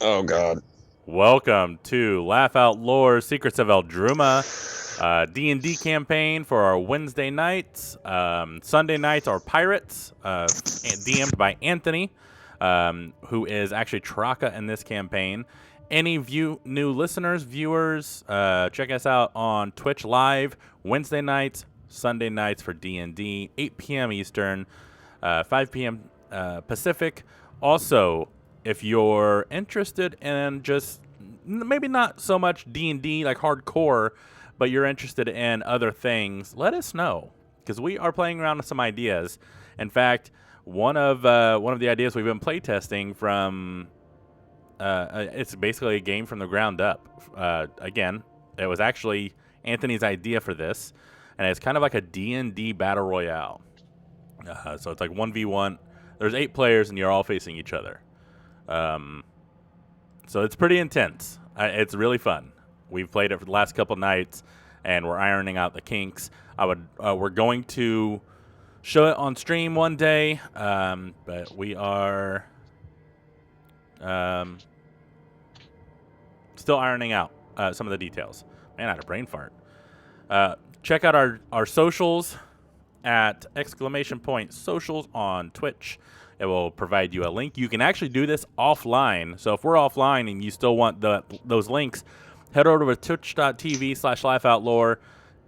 Oh, God. Welcome to Laugh Out Lore Secrets of Eldruma D&D campaign for our Wednesday nights. Sunday nights are Pirates, DM'd by Anthony, who is actually Traka in this campaign. Any new listeners, viewers, check us out on Twitch Live Wednesday nights, Sunday nights for D&D, 8 p.m. Eastern, 5 p.m. Pacific. Also, if you're interested in just maybe not so much D&D like hardcore, but you're interested in other things, let us know, because we are playing around with some ideas. In fact, one of the ideas we've been playtesting from it's basically a game from the ground up. Again, it was actually Anthony's idea for this, and it's kind of like a D&D battle royale. So it's like 1v1. There's 8 players, and you're all facing each other. So it's pretty intense. It's really fun. We've played it for the last couple nights, and we're ironing out the kinks. We're going to show it on stream one day, but we are still ironing out some of the details. Man, I had a brain fart. Check out our socials at !socials on Twitch. It will provide you a link. You can actually do this offline. So if we're offline and you still want those links, head over to twitch.tv/laughtoutlore.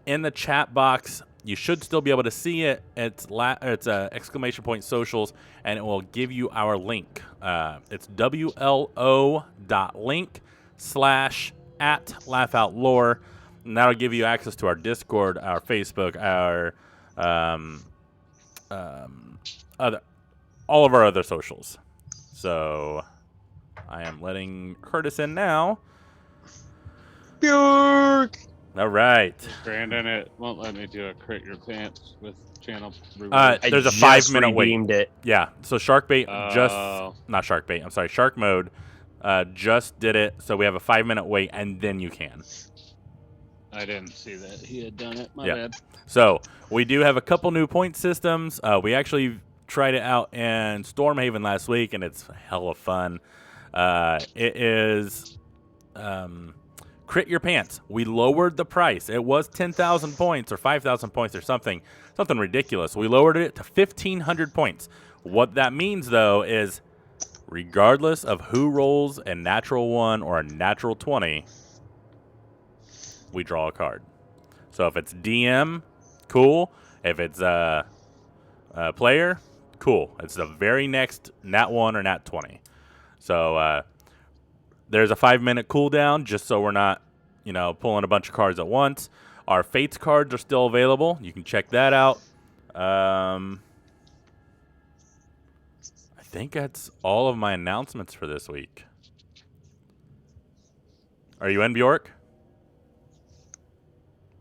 In the chat box, you should still be able to see it. It's !socials, and it will give you our link. It's wlo.link/@laughtoutlore, and that'll give you access to our Discord, our Facebook, our all of our other socials. So I am letting Curtis in now. Bjork! All right. Brandon, it won't let me do a crit your pants with channel. There's a 5-minute wait. It. Yeah. So Sharkbait not Sharkbait. I'm sorry. Shark Mode just did it. So we have a 5-minute wait, and then you can. I didn't see that he had done it. My bad. So we do have a couple new point systems. We actually tried it out in Stormhaven last week, and it's hella fun. It is Crit Your Pants. We lowered the price. It was 10,000 points or 5,000 points or something ridiculous. We lowered it to 1,500 points. What that means, though, is regardless of who rolls a natural 1 or a natural 20, we draw a card. So if it's DM, cool. If it's a player, cool. It's the very next nat 1 or nat 20. So there's a 5-minute cooldown, just so we're not, pulling a bunch of cards at once. Our Fates cards are still available. You can check that out. I think that's all of my announcements for this week. Are you in, Bjork?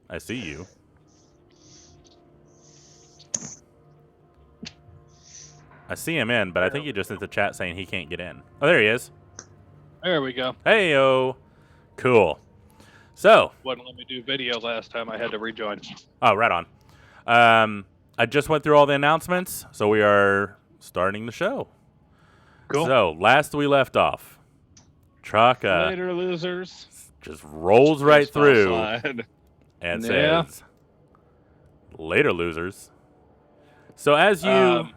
I see you. I see him in, but I think he just sent the chat saying he can't get in. Oh, there he is. There we go. Hey-o. Cool. So. Wouldn't let me do video last time. I had to rejoin. Oh, right on. I just went through all the announcements, so we are starting the show. Cool. So, last we left off, Traka Later, losers. just rolls right through Slide. and Yeah. says, "Later, losers." So as you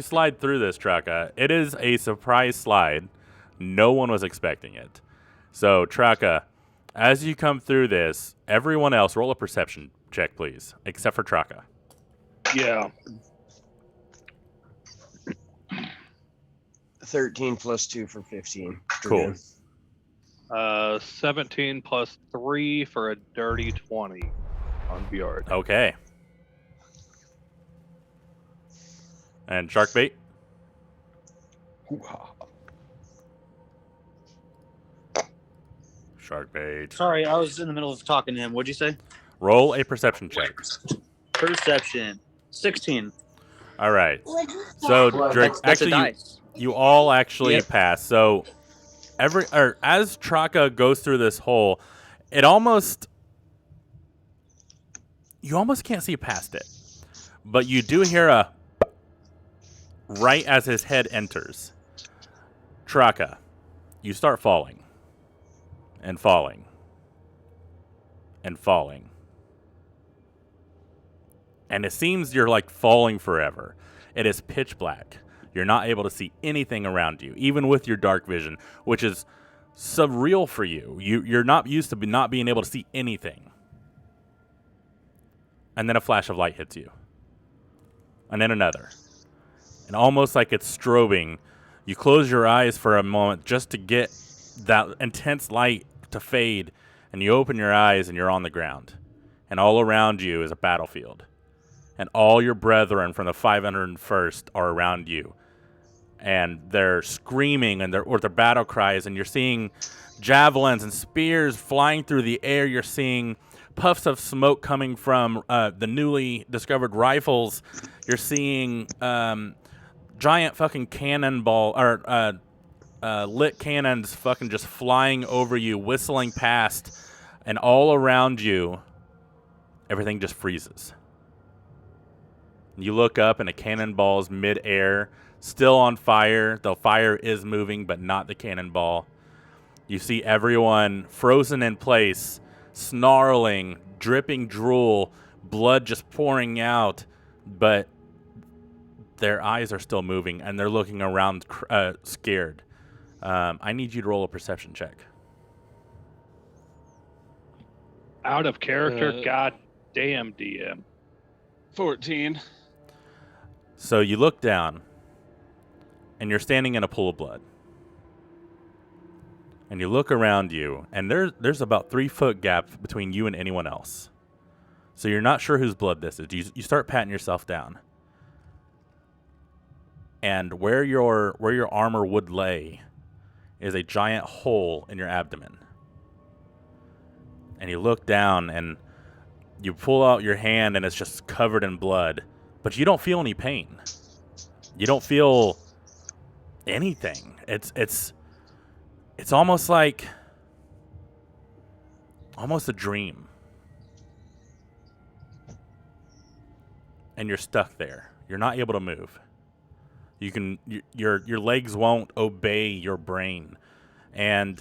slide through this, Traka, it is a surprise slide. No one was expecting it. So, Traka, as you come through this, everyone else roll a perception check, please, except for Traka. Yeah. 13 plus 2 for 15. Cool. 17 plus 3 for a dirty 20 on Bjork. Okay. And Sharkbait? Sharkbait. Sorry, I was in the middle of talking to him. What'd you say? Roll a perception check. Perception. 16. All right. So, Drake, That's a actually, dice. you all actually Yep. pass. So, as Traka goes through this hole, you almost can't see past it. But you do hear a right as his head enters. Traka, you start falling. And falling. And falling. And it seems you're like falling forever. It is pitch black. You're not able to see anything around you, even with your dark vision, which is surreal for you. You're not used to not being able to see anything. And then a flash of light hits you. And then another. And almost like it's strobing, you close your eyes for a moment just to get that intense light to fade, and you open your eyes and you're on the ground. And all around you is a battlefield. And all your brethren from the 501st are around you. And they're screaming and their battle cries, and you're seeing javelins and spears flying through the air. You're seeing puffs of smoke coming from the newly discovered rifles. You're seeing giant fucking cannonball or lit cannons fucking just flying over you, whistling past, and all around you, everything just freezes. You look up and a cannonball is mid-air, still on fire. The fire is moving, but not the cannonball. You see everyone frozen in place, snarling, dripping drool, blood just pouring out, but their eyes are still moving, and they're looking around scared. I need you to roll a perception check. Out of character, god damn DM. 14. So you look down, and you're standing in a pool of blood. And you look around you, and there's about 3-foot gap between you and anyone else. So you're not sure whose blood this is. You start patting yourself down. And where your armor would lay is a giant hole in your abdomen. And you look down, and you pull out your hand, and it's just covered in blood. But you don't feel any pain. You don't feel anything. It's almost like almost a dream. And you're stuck there. You're not able to move. Your legs won't obey your brain. And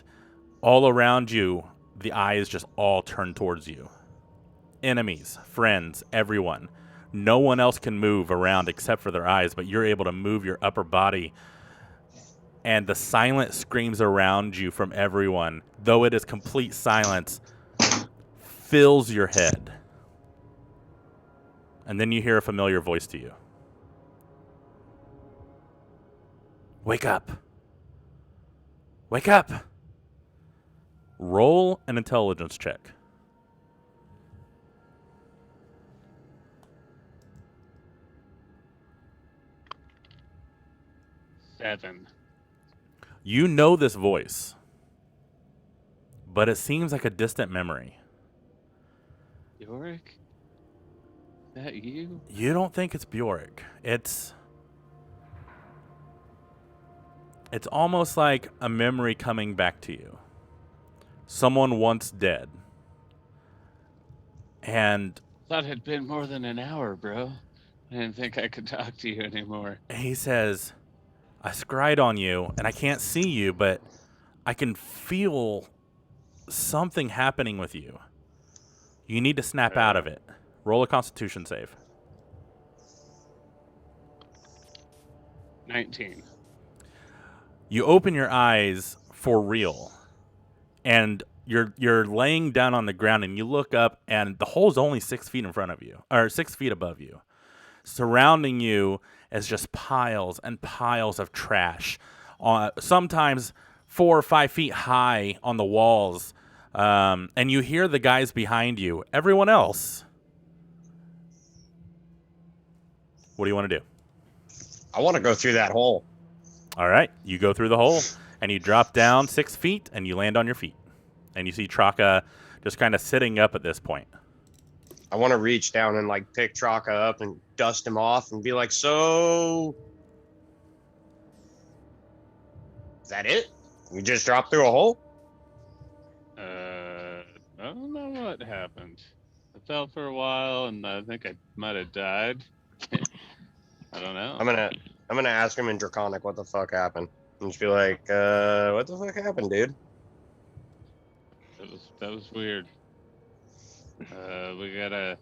all around you, the eyes just all turn towards you. Enemies, friends, everyone. No one else can move around except for their eyes, but you're able to move your upper body. And the silent screams around you from everyone, though it is complete silence, fills your head. And then you hear a familiar voice to you. Wake up. Wake up. Roll an intelligence check. Seven. You know this voice, but it seems like a distant memory. Yorick? Is that you? You don't think it's Bjork. It's almost like a memory coming back to you. Someone once dead. And Thought it had been more than an hour, bro. I didn't think I could talk to you anymore. he says, I scryed on you, and I can't see you, but I can feel something happening with you. You need to snap out of it. Roll a Constitution save. 19. You open your eyes for real, and you're laying down on the ground, and you look up, and the hole's only 6 feet in front of you, or 6 feet above you. Surrounding you is just piles and piles of trash, sometimes 4 or 5 feet high on the walls, and you hear the guys behind you. Everyone else, what do you want to do? I want to go through that hole. All right, you go through the hole, and you drop down 6 feet, and you land on your feet. And you see Traka just kind of sitting up at this point. I want to reach down and like pick Traka up and dust him off and be like, so is that it? We just dropped through a hole? I don't know what happened. I fell for a while, and I think I might have died. I don't know. I'm gonna ask him in Draconic what the fuck happened. And just be like, what the fuck happened, dude? That was weird. We gotta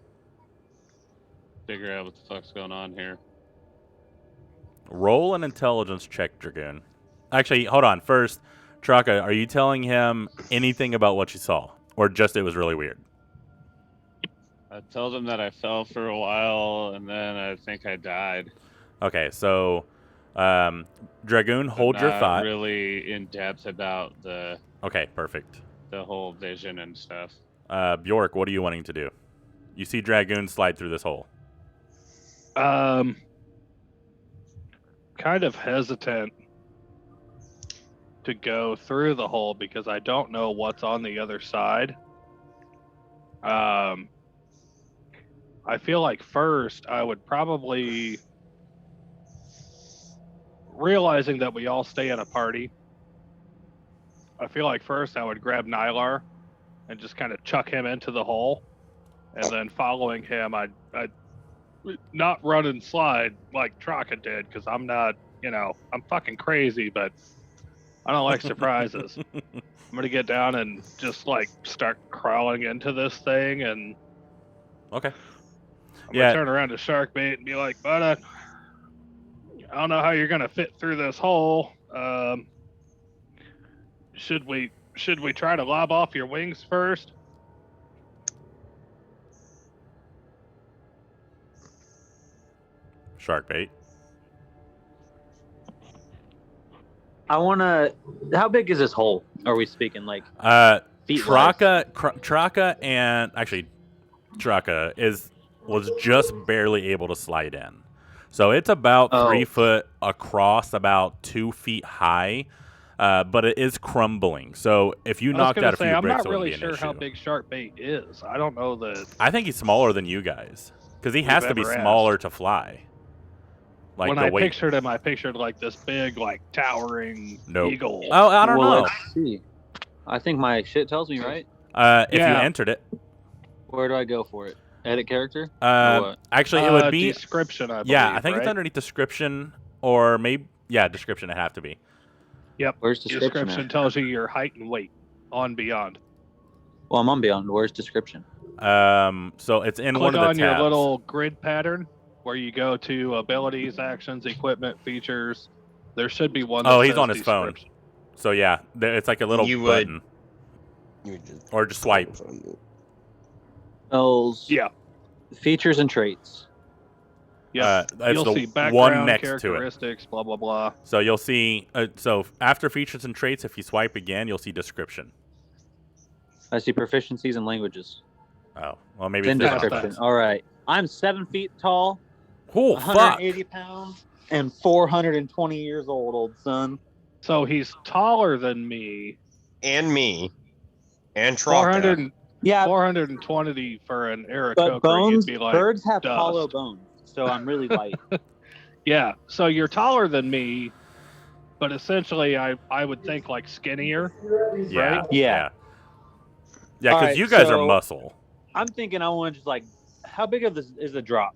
figure out what the fuck's going on here. Roll an intelligence check, Dragoon. Actually, hold on. First, Traka, are you telling him anything about what you saw? Or just it was really weird? I told him that I fell for a while, and then I think I died. Okay, so Dragoon, hold your Not thought. really in depth about the Okay, perfect. whole vision and stuff. Bjork, what are you wanting to do? You see Dragoon slide through this hole. Kind of hesitant to go through the hole because I don't know what's on the other side. I feel like first I would probably, realizing that we all stay in a party, I feel like first I would grab Nylar and just kind of chuck him into the hole, and then following him, I'd not run and slide like Traka did, because I'm not, I'm fucking crazy, but I don't like surprises. I'm gonna get down and just like start crawling into this thing, and Okay. I'm gonna turn around to Sharkbait and be like, "But I don't know how you're gonna fit through this hole. Should we try to lob off your wings first?" Sharkbait. I want to. How big is this hole? Are we speaking like feet? Traka and actually Traka was just barely able to slide in. So it's about 3 foot across, about 2 feet high, but it is crumbling. So if you knocked out a few bricks, I'm not really sure issue. how big Sharkbait is. I don't know that. I think he's smaller than you guys because he has to be smaller to fly. Like when I pictured him, I pictured like this big, like towering eagle. Oh, I don't know. Let's see. I think my shit tells me, right? If you entered it. Where do I go for it? Edit character? Actually, it would be description. I believe, I think right? it's underneath description, or maybe description. It have to be. Yep. Where's description? Description tells you your height and weight on Beyond. Well, I'm on Beyond. Where's description? So it's in one of the tabs. Click on your little grid pattern where you go to abilities, actions, equipment, features. There should be one. That he's on his phone. So yeah, it's like a little button. Or just swipe. Spells. Yeah. Features and traits. Yeah. You'll see background, one next characteristics, blah blah blah. So you'll see. So after features and traits, if you swipe again, you'll see description. I see proficiencies and languages. Oh, well, maybe then it's description. All right. I'm 7 feet tall. Oh, 180 pounds and 420 years old son. So he's taller than me. And Traka. 420 for an Aarakocra. But bones, be like birds have dust. hollow bones, so I'm really light. Yeah, so you're taller than me, but essentially I would think like skinnier. Yeah. Right? Yeah, because you guys are muscle. I'm thinking I want to just like, how big of this is the drop?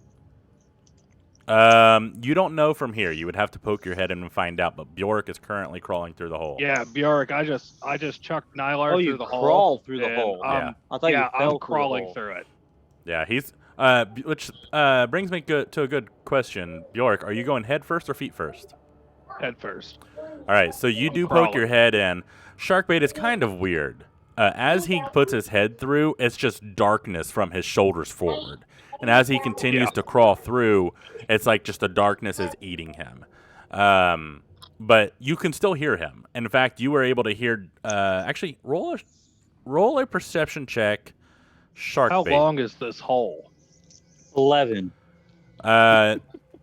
You don't know from here. You would have to poke your head in and find out. But Bjork is currently crawling through the hole. Yeah, Bjork, I just chucked Nylar through the hole. Crawl through the hole. Yeah, I thought you fell I'm crawling through it. Yeah, he's which brings me to a good question. Bjork, are you going head first or feet first? Head first. All right, so you do poke your head in. Sharkbait is kind of weird. As he puts his head through, it's just darkness from his shoulders forward. And as he continues to crawl through, it's like just the darkness is eating him. But you can still hear him. In fact, you were able to hear. Actually, roll a perception check. Sharkbait. How long is this hole? 11.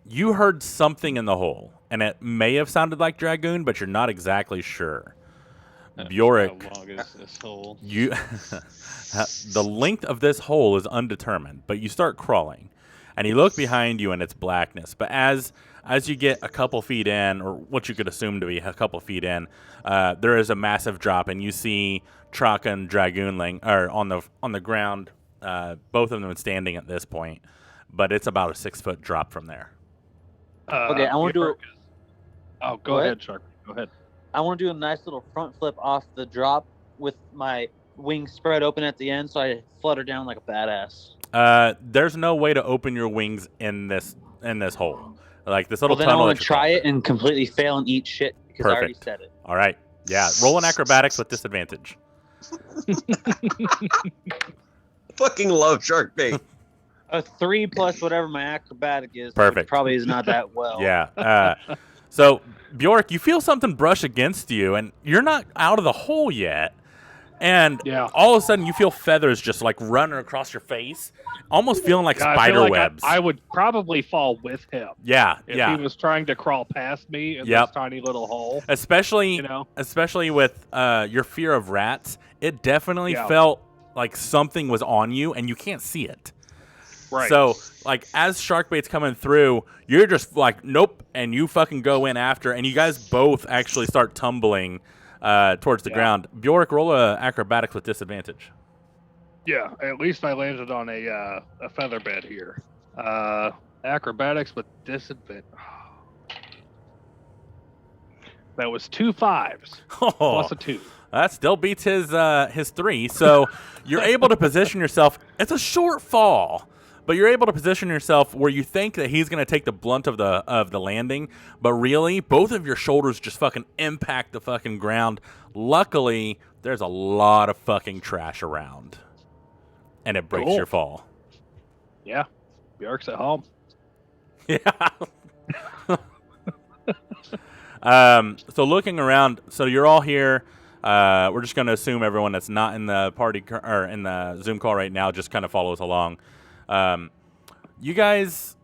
You heard something in the hole, and it may have sounded like Dragoon, but you're not exactly sure. Bjork, how long is this hole? The length of this hole is undetermined, but you start crawling, and you look behind you, and it's blackness. But as you get a couple feet in, or what you could assume to be a couple feet in, there is a massive drop, and you see Traka and Dragoon on the ground, both of them standing at this point. But it's about a 6 foot drop from there. Okay, I want to do it. Oh, go ahead, Shark. Go ahead. I want to do a nice little front flip off the drop with my wings spread open at the end, so I flutter down like a badass. There's no way to open your wings in this hole. Like this little Well, then I tunnel. want to try it and completely fail and eat shit because I already Perfect. said it. All right. Yeah. Roll an acrobatics with disadvantage. Fucking love shark bait. A 3 plus whatever my acrobatic is. Perfect. Which probably is not that well. Yeah. So Bjork, you feel something brush against you, and you're not out of the hole yet. And all of a sudden, you feel feathers just like running across your face, almost feeling like spider webs. I would probably fall with him. Yeah, if he was trying to crawl past me in this tiny little hole. Especially with your fear of rats, it definitely felt like something was on you, and you can't see it. Right. So, like, as Sharkbait's coming through, you're just like, nope, and you fucking go in after, and you guys both actually start tumbling towards the ground. Bjork, roll a acrobatics with disadvantage. Yeah, at least I landed on a feather bed here. Acrobatics with disadvantage. That was 2 5s plus a 2. That still beats his 3. So you're able to position yourself. It's a short fall, but you're able to position yourself where you think that he's going to take the blunt of the landing, but really both of your shoulders just fucking impact the fucking ground. Luckily, there's a lot of fucking trash around, and it breaks your fall. Yeah, Bjork's at home. Yeah. So looking around, so you're all here. We're just going to assume everyone that's not in the party or in the Zoom call right now just kind of follows along. You guys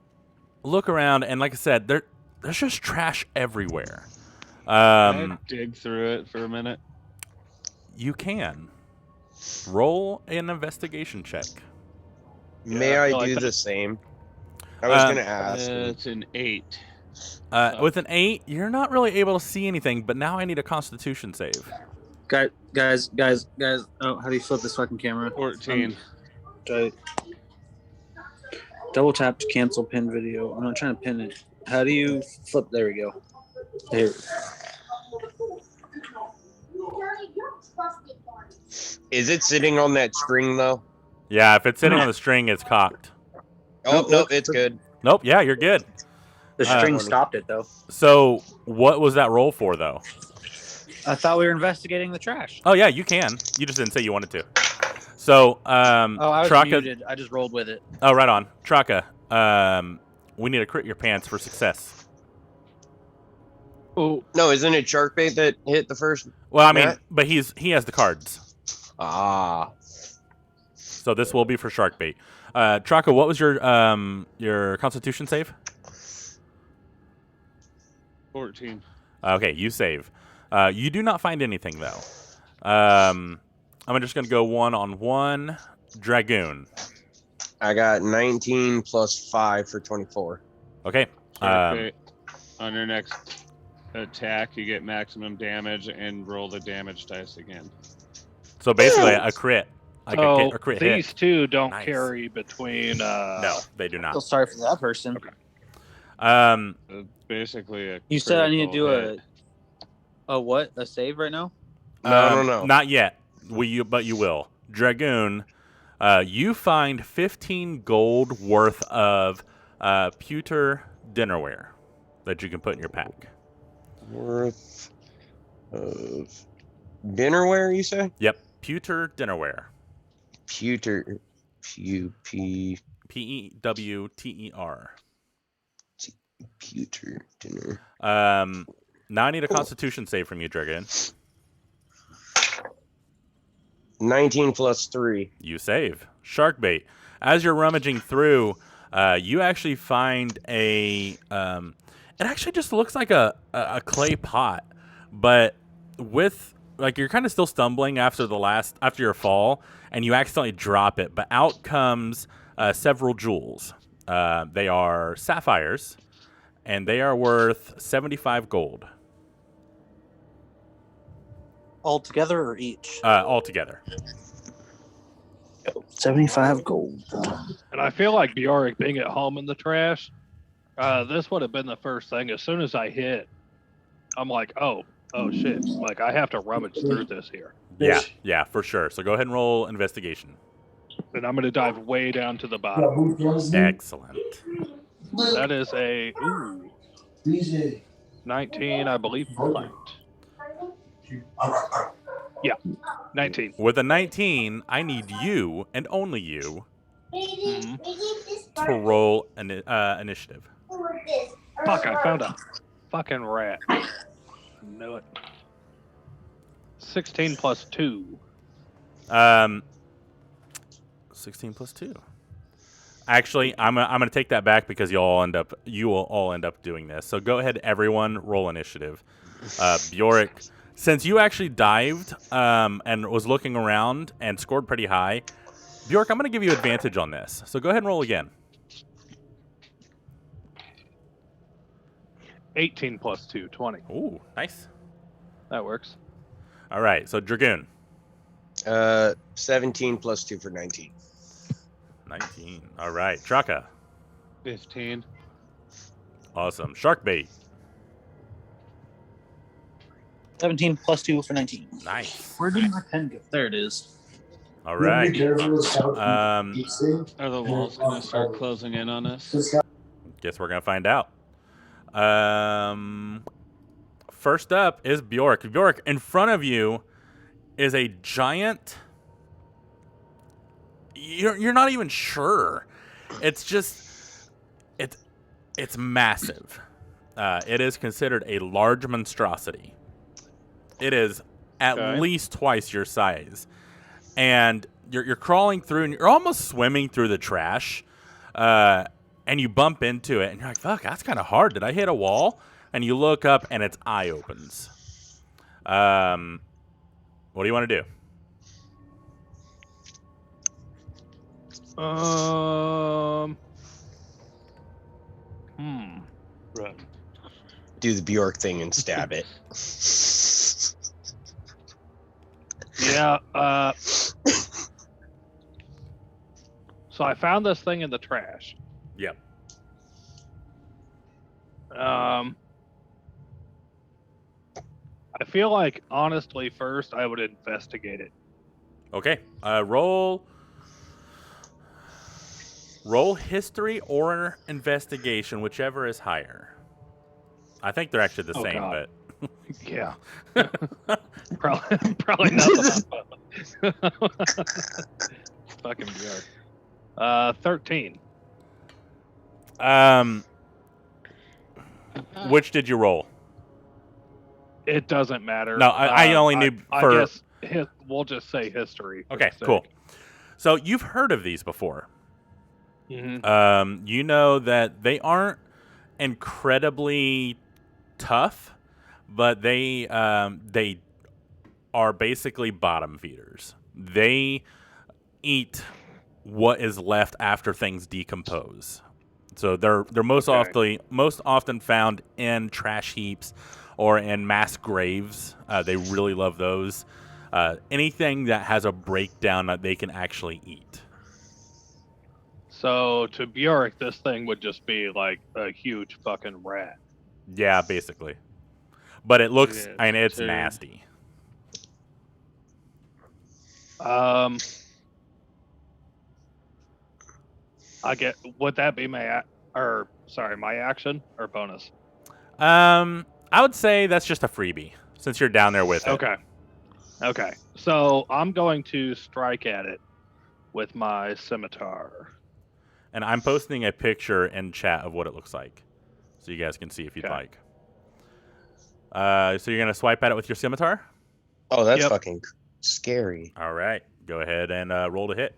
look around, and like I said, there's just trash everywhere. Can I dig through it for a minute? You can. Roll an investigation check. May I do the same? I was going to ask. It's an 8. With an 8, you're not really able to see anything, but now I need a Constitution save. Guys. Oh, how do you flip this fucking camera? 14. Double tap to cancel pin video. I'm not trying to pin it. How do you flip? There we go. Here. Is it sitting on that string, though? Yeah, if it's sitting on the string, it's cocked. Oh, nope, it's good. Nope, yeah, you're good. The string stopped it, though. So what was that roll for, though? I thought we were investigating the trash. Oh, yeah, you can. You just didn't say you wanted to. So, I was Traka, muted. I just rolled with it. Oh, right on. Traka, we need to crit your pants for success. Oh. No, isn't it Sharkbait that hit the first? Well, I mean, but he has the cards. Ah. So this will be for Sharkbait. Traka, what was your Constitution save? 14. Okay, you save. You do not find anything, though. I'm just going to go 1-on-1. Dragoon. I got 19 plus 5 for 24. Okay. On your next attack, you get maximum damage and roll the damage dice again. So basically, a crit. Like so a crit these hit. two don't Nice. carry between. No, they do not. Feel sorry for that person. Okay. Basically, a You said I need to do critical hit. a save right now? No. Not yet. But you will. Dragoon, you find 15 gold worth of pewter dinnerware that you can put in your pack. Worth of dinnerware, you say? Yep, pewter dinnerware. Pewter. Pewter. Pewter dinner. Now I need a Constitution save from you, Dragoon. 19 plus 3. You save. Sharkbait. As you're rummaging through, you actually find a. It actually just looks like a clay pot, but with like you're kind of still stumbling after your fall, and you accidentally drop it. But out comes several jewels. They are sapphires, and they are worth 75 gold. All together or each? All together. 75 gold. And I feel like Bjork being at home in the trash, this would have been the first thing. As soon as I hit, I'm like, oh, Oh shit! Like I have to rummage through this here, Yeah, for sure. So go ahead and roll investigation. and I'm gonna dive way down to the bottom. Excellent. That is a 19, I believe. Flat. Yeah, 19. With a 19, I need you and only you to roll an initiative. Fuck! I found a fucking rat. Knew it. 16 plus 2. 16 plus 2. Actually, I'm gonna take that back because you will all end up doing this. So go ahead, everyone, roll initiative. Bjork, since you actually dived and was looking around and scored pretty high, Bjork, I'm gonna give you advantage on this. So go ahead and roll again. 18 plus 2, 20. Ooh, nice. That works. All right, so Dragoon. 17 plus 2 for 19. 19. All right, Traka. 15. Awesome. Sharkbait. 17 plus 2 for 19. Nice. Where did my pen go? There it is. All right. Are the walls going to start closing in on us? Guess we're gonna find out. First up is Bjork. Bjork, in front of you is a giant. You're not even sure. It's just it's massive. It is considered a large monstrosity. It is at least twice your size, and you're crawling through, and you're almost swimming through the trash. And you bump into it, and you're like, fuck, that's kind of hard. Did I hit a wall? And you look up, and its eye opens. What do you want to do? Run. Do the Bjork thing and stab it. Yeah, so I found this thing in the trash. Yep. I feel like, honestly, first I would investigate it. Okay. Roll history or investigation, whichever is higher. I think they're actually the same, God. but Yeah. probably not. Fucking Bjork. 13. Which did you roll? It doesn't matter. No, I only knew for. I guess we'll just say history. for Okay, the sake. cool. So you've heard of these before. Mhm. You know that they aren't incredibly tough, but they are basically bottom feeders. They eat what is left after things decompose. So they're most often found in trash heaps or in mass graves. They really love those. Anything that has a breakdown that they can actually eat. So to Bjork, this thing would just be like a huge fucking rat. Yeah, basically. But it looks, Yeah, and it's turd. nasty. Would that be my action or bonus? I would say that's just a freebie since you're down there with it. Okay. So I'm going to strike at it with my scimitar. And I'm posting a picture in chat of what it looks like, so you guys can see if you'd like. So you're gonna swipe at it with your scimitar? Oh, that's Yep. fucking scary. All right. Go ahead and roll to hit.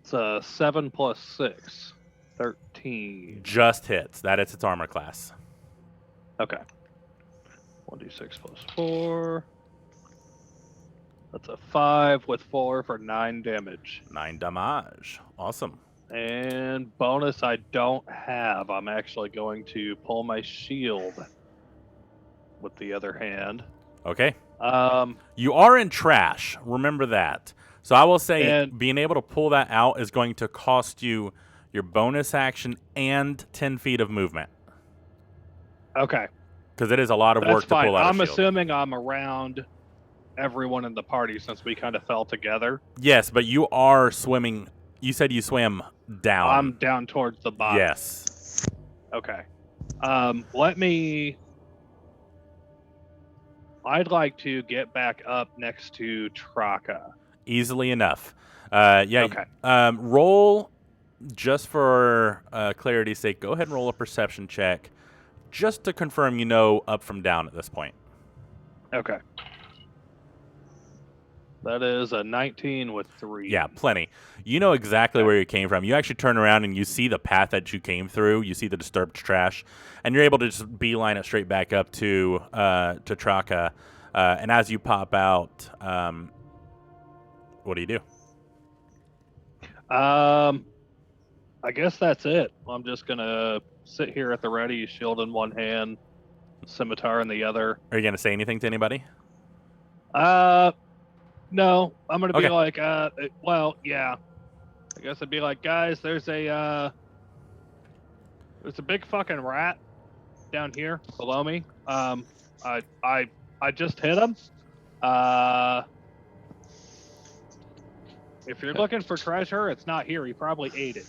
It's a 7 plus 6. 13. Just hits. That is its armor class. Okay. 1d6 plus 4. That's a 5 with 4 for 9 damage. 9 damage. Awesome. And bonus I don't have. I'm actually going to pull my shield with the other hand. Okay. You are in trash. Remember that. So I will say And- being able to pull that out is going to cost you your bonus action and 10 feet of movement. Okay. because it is a lot of That's work to fine. pull out I'm a shield. assuming I'm around everyone in the party since we kind of fell together. Yes, but you are swimming. You said you swam down. I'm down towards the bottom. Yes. Okay. I'd like to get back up next to Traka. Easily enough. Yeah. Okay. Roll, just for clarity's sake, go ahead and roll a perception check, just to confirm you know up from down at this point. Okay. That is a 19 with 3. Yeah, plenty. You know exactly where you came from. You actually turn around and you see the path that you came through. You see the disturbed trash, and you're able to just beeline it straight back up to Traka. And as you pop out, what do you do? I guess that's it. I'm just gonna sit here at the ready, shield in one hand, scimitar in the other. Are you going to say anything to anybody? No, I'm gonna be Okay. like, well, yeah. I guess I'd be like, guys, there's a big fucking rat down here below me. I just hit him. If you're looking for treasure, it's not here. He probably ate it.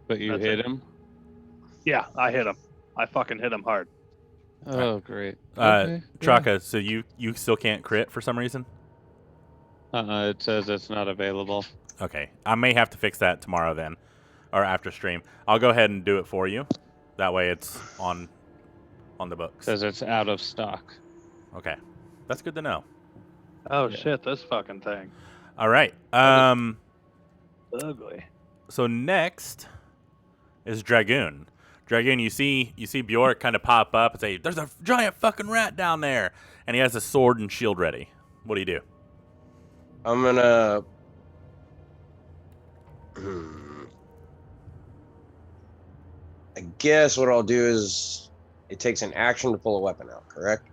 But you That's hit it. him? Yeah, I hit him. I fucking hit him hard. Oh, great. Okay, Traka, so you still can't crit for some reason? It says it's not available. Okay. I may have to fix that tomorrow then, or after stream. I'll go ahead and do it for you. That way it's on the books. Says it's out of stock. Okay. That's good to know. Oh Yeah. shit, this fucking thing. All right. Ugly. So next is Dragoon. Dragoon, you see Bjork kind of pop up and say, "There's a giant fucking rat down there," and he has a sword and shield ready. What do you do? I'm gonna. I guess what I'll do is it takes an action to pull a weapon out, correct?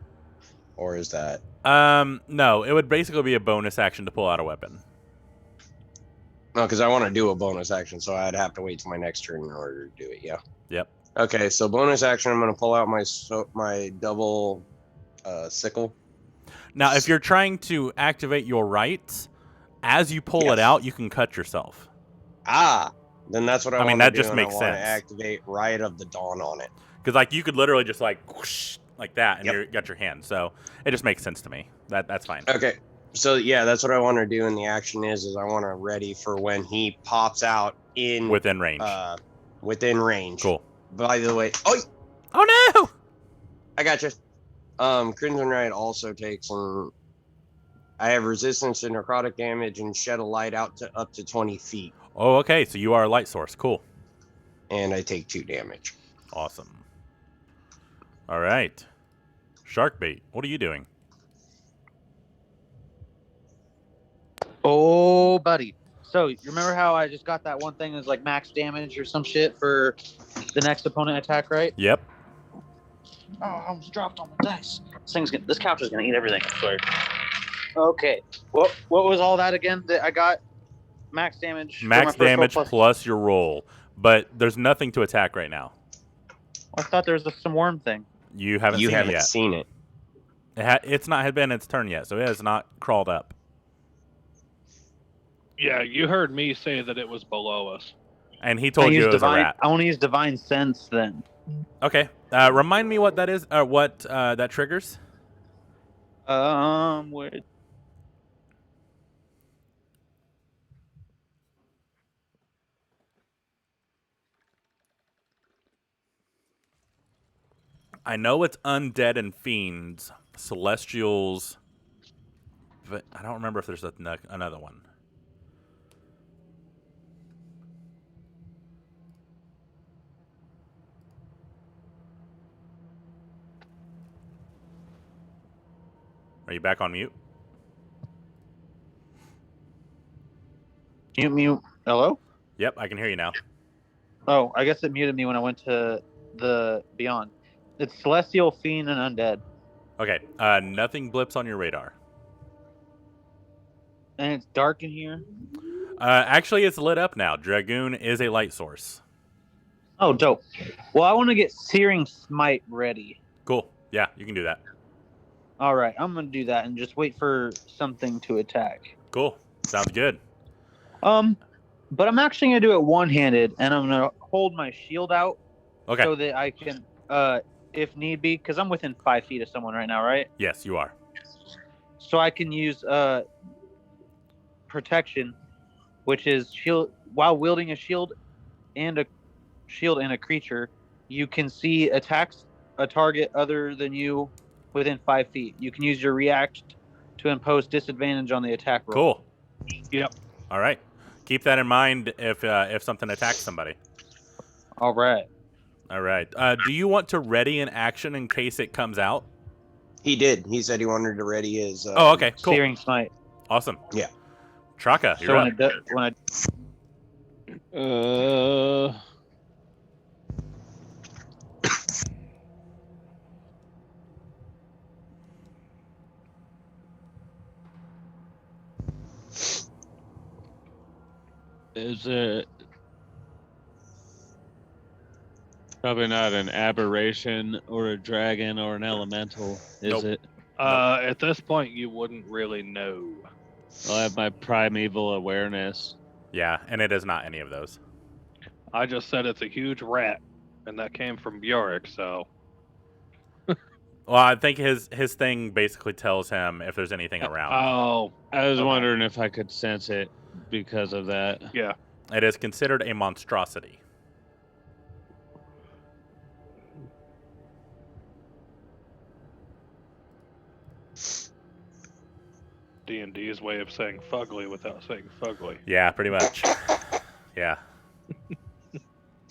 Or is that? No, it would basically be a bonus action to pull out a weapon. No, because I want to do a bonus action, so I'd have to wait till my next turn in order to do it. Yeah. Yep. Okay, so bonus action, I'm gonna pull out my double sickle. Now, if you're trying to activate your rights, as you pull it Yes. out, you can cut yourself. Ah, then that's what I I mean, wanna that do, just and I makes wanna sense. activate Riot of the Dawn on it. Because like you could literally just like whoosh, like that, and Yep. you got your hand. So it just makes sense to me. That's fine. Okay, so yeah, that's what I want to do. In the action is I want to ready for when he pops out in Within range. within range. Cool. By the way, oh, Oh no! I got you. Crimson Riot also takes I have resistance to necrotic damage and shed a light out to up to 20 feet, Oh, okay. So you are a light source. Cool. and I take 2 damage. Awesome. All right. Sharkbait, what are you doing? Oh, buddy. So you remember how I just got that one thing that's like max damage or some shit for the next opponent attack, right? Yep. Oh, I almost dropped on the dice. This couch is gonna eat everything, I swear. Okay. What was all that again that I got? Max damage. for my Max first roll damage plus- plus your roll, but there's nothing to attack right now. I thought there was some worm thing. You haven't You seen haven't it yet. seen it. It's not had been its turn yet, so it has not crawled up. Yeah, you heard me say that it was below us. And he told you it was a rat. I want to use divine sense then. Okay. Remind me what that is. What that triggers? Wait. I know it's undead and fiends, celestials, but I don't remember if there's another one. Are you back on mute? Mute. Hello? Yep, I can hear you now. Oh, I guess it muted me when I went to the Beyond. It's Celestial, Fiend, and Undead. Okay, nothing blips on your radar. And it's dark in here. Actually, it's lit up now. Dragoon is a light source. Oh, dope. Well, I want to get Searing Smite ready. Cool. Yeah, you can do that. All right, I'm gonna do that and just wait for something to attack. Cool. Sounds good. But I'm actually gonna do it one-handed, and I'm gonna hold my shield out Okay. so that I can, if need be, because I'm within 5 feet of someone right now, right? Yes, you are. So I can use protection, which is shield while wielding a shield and a creature. You can see attacks a target other than you within 5 feet. You can use your react to impose disadvantage on the attack roll. Cool. Yep. All right. Keep that in mind if something attacks somebody. All right. All right. Do you want to ready an action in case it comes out? He did. He said he wanted to ready his. Oh, okay. Cool. Searing Smite. Awesome. Yeah. Traka, you're So up. when Is it probably not an aberration or a dragon or an elemental, is Nope. it? At this point, you wouldn't really know. I have my primeval awareness. Yeah, and it is not any of those. I just said it's a huge rat, and that came from Bjork, so. Well, I think his thing basically tells him if there's anything around. Oh, I was Okay. wondering if I could sense it because of that. yeah. It is considered a monstrosity. D&D's way of saying fugly without saying fugly. Yeah, pretty much. Yeah.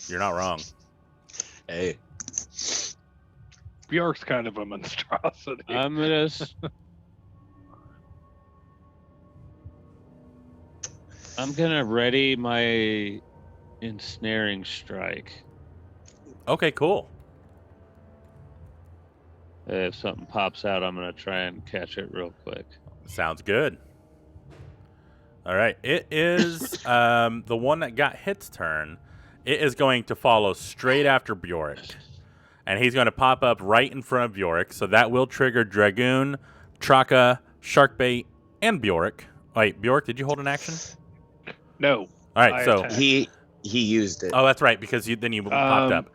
You're not wrong. Hey. Bjork's kind of a monstrosity. I'm gonna. I'm gonna ready my ensnaring strike. Okay, cool. If something pops out, I'm gonna try and catch it real quick. Sounds good. All right. It is the one that got hit's turn. It is going to follow straight after Bjork. And he's going to pop up right in front of Bjork. So that will trigger Dragoon, Traka, Sharkbait, and Bjork. Wait, Bjork, did you hold an action? No. All right, I so... attacked. He used it. Oh, that's right, because then you popped up.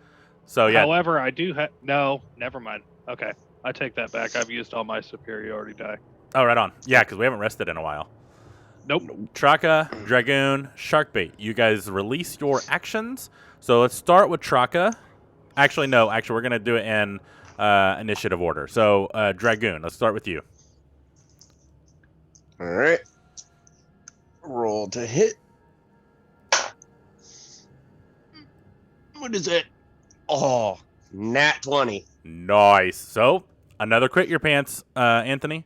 So, yeah. However, I do have... No, never mind. Okay. I take that back. I've used all my superiority die. Oh, right on. Yeah, because we haven't rested in a while. Nope. Traka, Dragoon, Sharkbait. You guys release your actions. So let's start with Traka. Actually, no. Actually, we're going to do it in initiative order. So, Dragoon, let's start with you. All right. Roll to hit. What is it? Oh, nat 20. Nice. So, another crit your pants, Anthony.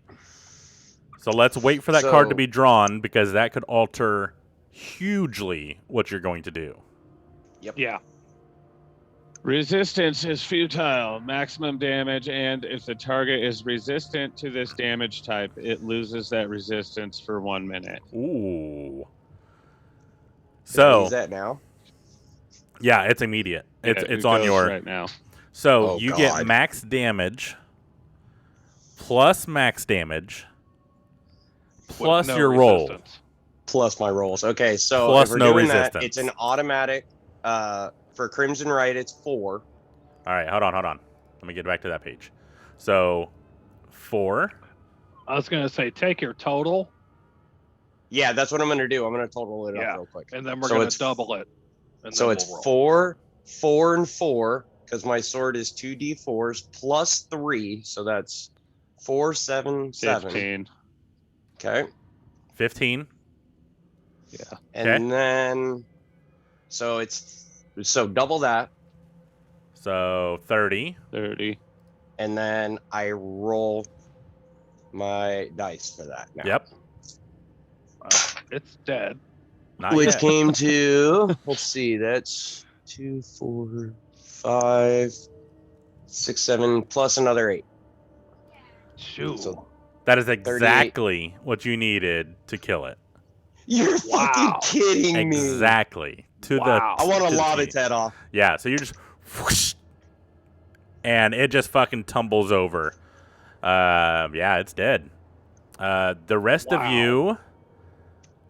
So let's wait for that card to be drawn because that could alter hugely what you're going to do. Yep. Yeah. Resistance is futile. Maximum damage, and if the target is resistant to this damage type, it loses that resistance for 1 minute. Ooh. Is So, that now? yeah, it's immediate. It's It on goes your... right now. So, Oh, you God. get max damage plus max damage plus With no your roll. resistance. Plus my rolls. Okay, so Plus if we're no doing resistance. that, it's an automatic. For Crimson Right, it's 4. All right, hold on. Let me get back to that page. So, 4. I was going to say, take your total, Yeah, that's what I'm going to do. I'm going to total it Yeah. up real quick. and then we're So going it's- to double it. And So then it's we'll roll. 4, 4, and 4, because my sword is 2d4s plus 3, so that's 4, 7, 7. 15. Okay, 15. and then so double that, So, 30. 30. and then I roll my dice for that now. Yep. It's dead. Not Which yet. came to, let's see, that's 2, 4, 5, 6, 7, plus another 8. Shoot. So That is exactly what you needed to kill it. you're Wow. fucking kidding me. Exactly. to Wow. I want to to the lob team. its head off. Yeah, so you're just whoosh, and it just fucking tumbles over. Yeah, it's dead. The rest of Wow. you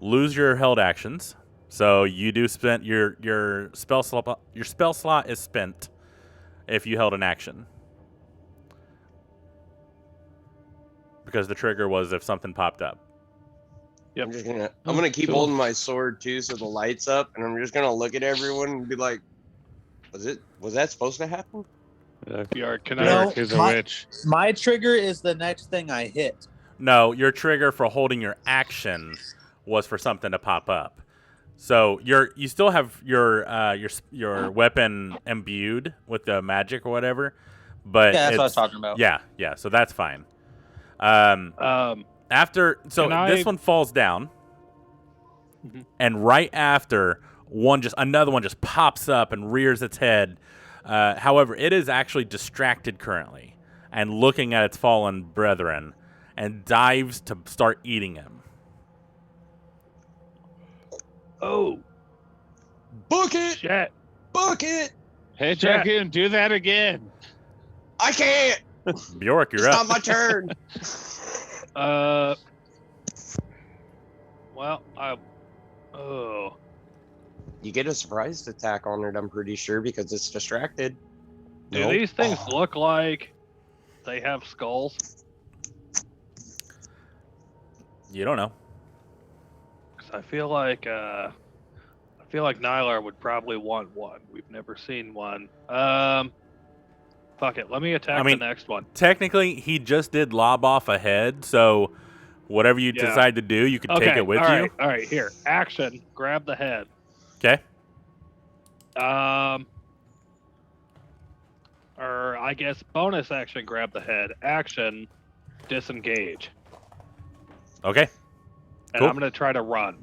lose your held actions. So you do spend your spell slot. Your spell slot is spent if you held an action, because the trigger was if something popped up. Yep. I'm gonna keep So- holding my sword too, so the light's up, and I'm just gonna look at everyone and be like, was that supposed to happen? Bjork, can Bjork I? is a my- witch. My trigger is the next thing I hit. No, your trigger for holding your action was for something to pop up. So you still have your weapon imbued with the magic or whatever, but Yeah, that's what I was it's- talking about. Yeah, so that's fine. After this one falls down, Mhm. and right after another one just pops up and rears its head. However, it is actually distracted currently and looking at its fallen brethren, and dives to start eating him. Oh, Book it! shit. Book it! Hey, Shit. Dragoon, do that again. I can't! Bjork, you're It's up. not my turn! Well, oh, You get a surprise attack on it, I'm pretty sure, because it's distracted. do Nope. these things Oh. look like they have skulls? You don't know. 'Cause I feel like Nylar would probably want one. We've never seen one. Fuck it. Let me attack mean- the next one. Technically, he just did lob off a head, so whatever you Yeah. decide to do, you could take it with all you. right, all right. Here, action. Grab the head. Okay. Or I guess bonus action. Grab the head. Action. Disengage. Okay. And Cool. I'm gonna try to run.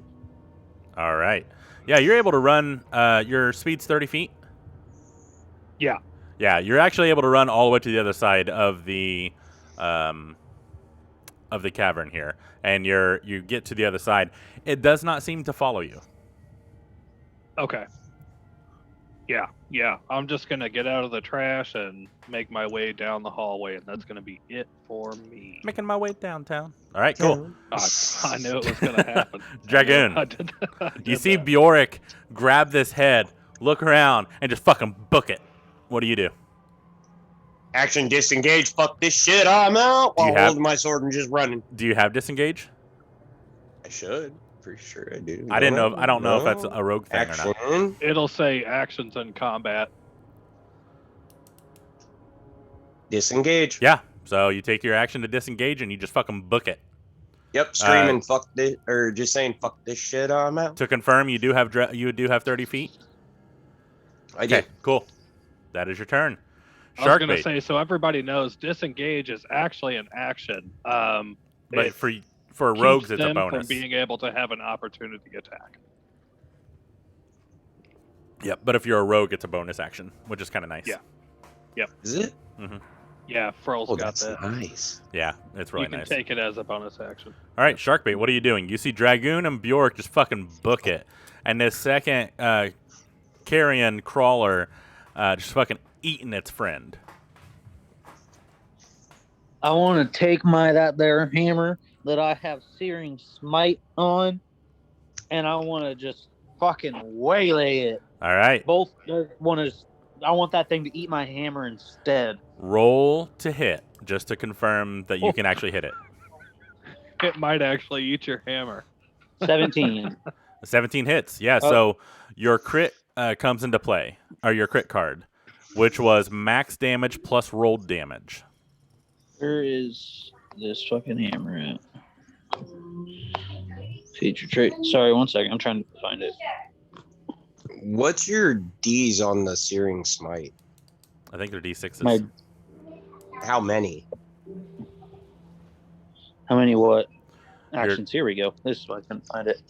All right. Yeah, you're able to run. Your speed's 30 feet. Yeah. Yeah, you're actually able to run all the way to the other side of the cavern here, and you get to the other side. It does not seem to follow you. Okay. Yeah. I'm just gonna get out of the trash and make my way down the hallway, and that's gonna be it for me. Making my way downtown. All right, cool. I knew it was gonna happen. Dragoon. I did You see that. Bjork grab this head, look around, and just fucking book it. What do you do? Action disengage, fuck this shit, I'm out! Do you While have- holding my sword and just running. Do you have disengage? I should. Pretty sure I do. I didn't know. I don't know if that's No. a rogue thing or not. Action. It'll say actions in combat. Disengage. Yeah. So you take your action to disengage, and you just fucking book it. Yep, screaming fuck this, or just saying fuck this shit, I'm out. To confirm, you do have 30 feet. I did. Cool. That is your turn. I was Shark gonna bait. say, so everybody knows disengage is actually an action. But it for keeps rogues, it's a them bonus. from being able to have an opportunity attack. Yep. But if you're a rogue, it's a bonus action, which is kind of nice. Yeah. Is it? Yeah, Frill's Oh, got that's that. nice. Yeah, it's really You can nice. take it as a bonus action. All right, Sharkbait, what are you doing? You see Dragoon and Bjork just fucking book it, and this second carrion crawler just fucking eating its friend. I want to take that there hammer that I have Searing Smite on, and I want to just fucking waylay it. All right, I want that thing to eat my hammer instead. roll to hit just to confirm that you can actually hit it. It might actually eat your hammer. 17. 17 hits. Yeah, Oh. so your crit comes into play, or your crit card, which was max damage plus rolled damage. Where is this fucking hammer at? Feature trait. Sorry, one second. I'm trying to find it. What's your D's on the Searing Smite? I think they're D6s. How many? How many what? Actions. Here we go. This is why I couldn't find it.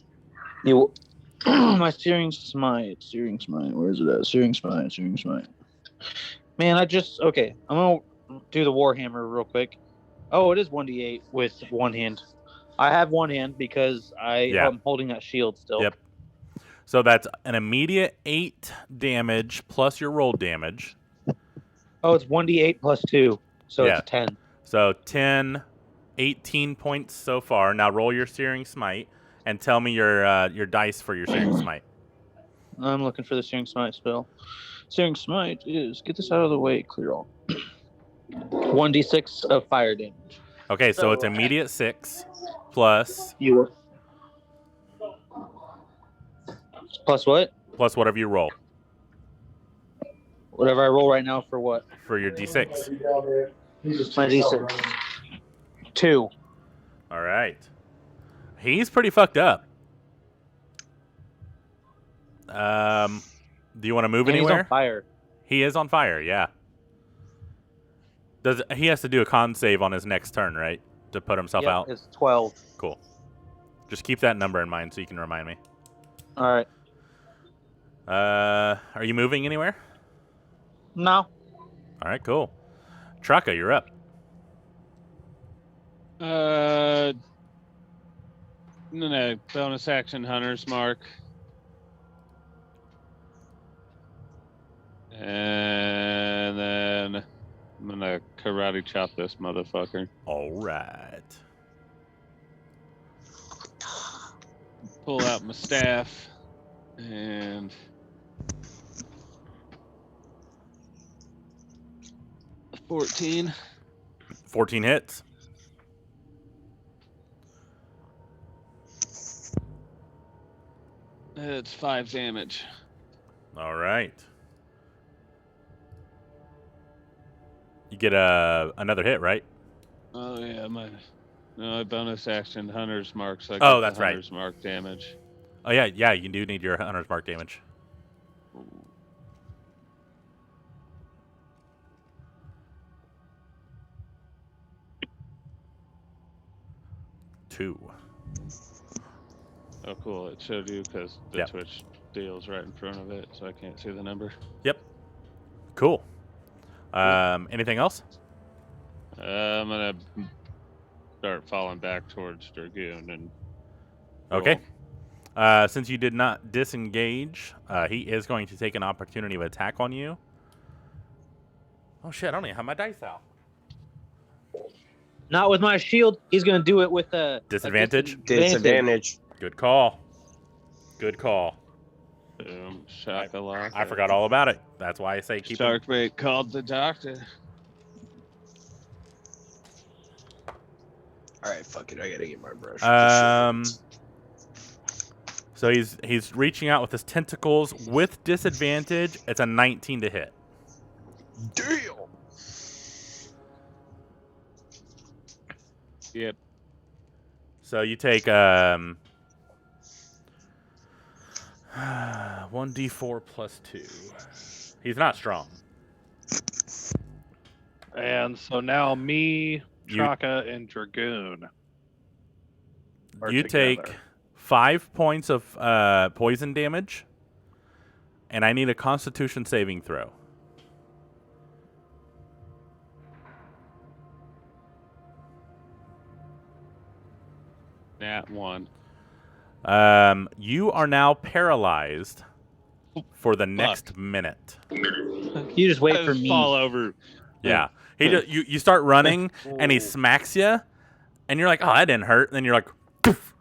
My Searing Smite. Where is it at? Searing Smite. Man, okay. I'm going to do the Warhammer real quick. Oh, it is 1d8 with one hand. I have one hand because I'm holding that shield still. Yep. So that's an immediate 8 damage plus your roll damage. Oh, it's 1d8 plus 2, so Yeah. it's 10. So 10, 18 points so far. Now roll your Searing Smite and tell me your dice for your Searing Smite. I'm looking for the Searing Smite spell. Searing Smite is, get this out of the way, clear all. 1d6 of fire damage. Okay, so it's immediate 6 plus You. Plus what? plus whatever you roll Whatever I roll right now for what? for your d6. My d6. 2. All right. He's pretty fucked up. Do you want to move And anywhere? he's on fire. He is on fire, yeah. He has to do a con save on his next turn, right? To put himself Yep, out? it's 12. Cool. Just keep that number in mind so you can remind me. All right. Are you moving anywhere? No. All right, cool. Traka, you're up. No, bonus action Hunter's Mark. And then I'm gonna karate chop this motherfucker. All right. Pull out my staff and 14. 14 hits. It's 5 damage. All right. You get another hit, right? Oh yeah, my bonus action Hunter's Mark. So I Oh, get that's the right. Hunter's Mark damage. Oh, yeah, you do need your Hunter's Mark damage. Two. Oh, cool. It showed you because the Yep. Twitch deal's right in front of it, so I can't see the number. Yep. Cool. Anything else? I'm gonna start falling back towards Dragoon and. Okay. Since you did not disengage, he is going to take an opportunity of attack on you. Oh shit! I don't even have my dice out. Not with my shield. He's going to do it with a Disadvantage? Disadvantage. Good call. Good call. Boom, shakalaka. I forgot all about it. That's why I say keep it. Sharkbait called the doctor. All right, fuck it. I gotta get my brush. So he's reaching out with his tentacles with disadvantage. It's a 19 to hit. Damn. Yep. So you take 1d4 plus 2. He's not strong. And so now me, Chaka, and Dragoon are You together. take 5 points of poison damage, and I need a Constitution saving throw. Nat 1. You are now paralyzed for the next minute. You just wait for me. Fall over. Yeah. You start running, and he smacks you, and you're like, oh, that didn't hurt. And then you're like, poof.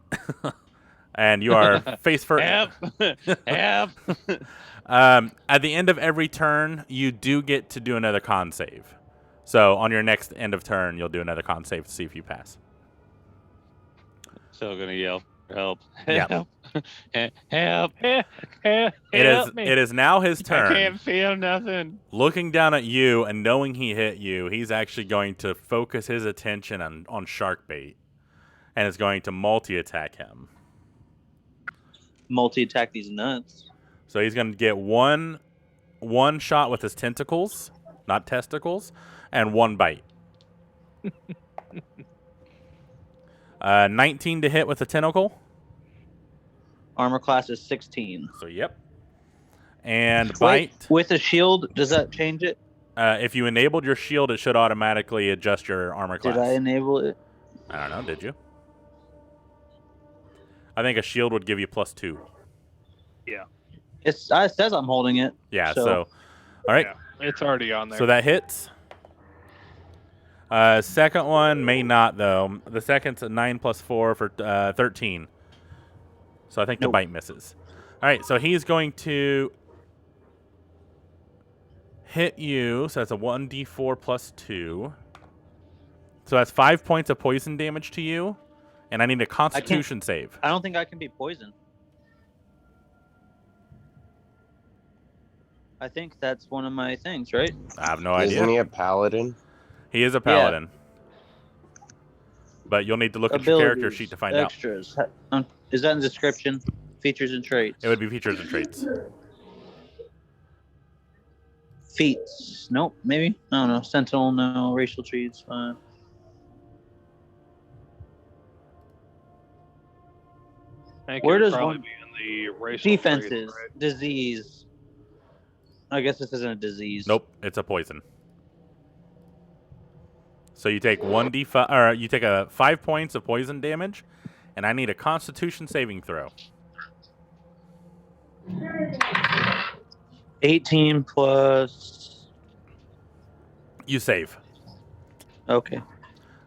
And you are face first. Help! Help! At the end of every turn, you do get to do another con save. So on your next end of turn, you'll do another con save to see if you pass. Still gonna yell for help. Yeah. Help! Help! It is now his I turn. can't feel nothing. Looking down at you and knowing he hit you, he's actually going to focus his attention on Sharkbait and is going to multi-attack him. Multi-attack these nuts. So he's going to get one shot with his tentacles, not testicles, and one bite. 19 to hit with a tentacle. Armor class is 16. So, yep. And Wait, bite. with a shield, does that change it? If you enabled your shield, it should automatically adjust your armor class. Did I enable it? I don't know. Did you? I think a shield would give you +2. It says I'm holding it. Yeah. So- So, all right. Yeah, it's already on there. So that hits. Second one may not though. The second's a 9 + 4 for 13. So I think the Nope. bite misses. All right. So he's going to hit you. So that's a 1d4 + 2. So that's 5 points of poison damage to you, and I need a Constitution save. I don't think I can be poisoned. I think that's one of my things, right? I have no Isn't idea. he a paladin? He is a paladin. But you'll need to look at your character sheet to find out. extras. Is that in the description? Features and traits. It would be features and traits. Feats. Nope. Maybe. I don't know. Sentinel. No. Racial traits. I think Where it would does probably one- be in the racial Defenses. traits, right? Disease. I guess this isn't a disease. Nope, it's a poison. So you take 1d5, or you take 5 points of poison damage, and I need a Constitution saving throw. 18 plus. You save. Okay.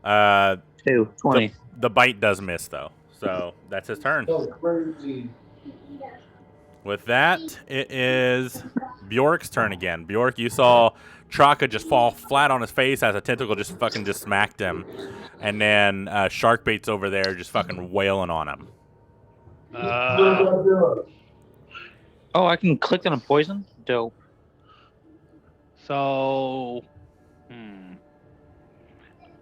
2, 20. The bite does miss though, so that's his turn. With that, it is Bjork's turn again. Bjork, you saw Traka just fall flat on his face as a tentacle just smacked him. And then Sharkbait's over there just fucking wailing on him. Oh, I can click on a poison? Dope. So,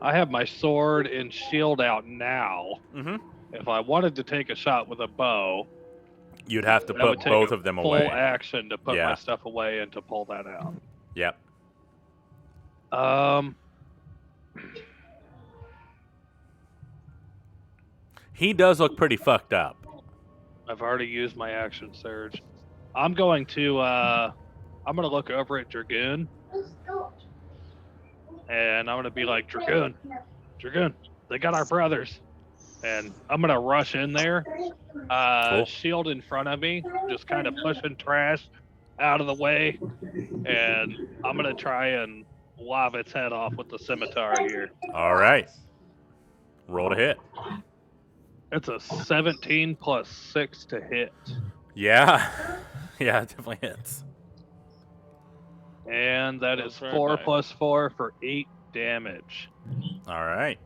I have my sword and shield out now. Mm-hmm. If I wanted to take a shot with a bow, You'd have to that would put take both a of them full away. action to put Yeah. my stuff away and to pull that out. Yep. He does look pretty fucked up. I've already used my action surge. I'm going to look over at Dragoon, and I'm gonna be like, Dragoon, they got our brothers, and I'm gonna rush in there, Cool. shield in front of me, just kind of pushing trash out of the way, and I'm gonna try and lob its head off with the scimitar here. All right. Roll to hit. It's a 17 plus 6 to hit, Yeah. Yeah, it definitely hits. and that is That's right, 4 mate. plus 4 for 8 damage. All right.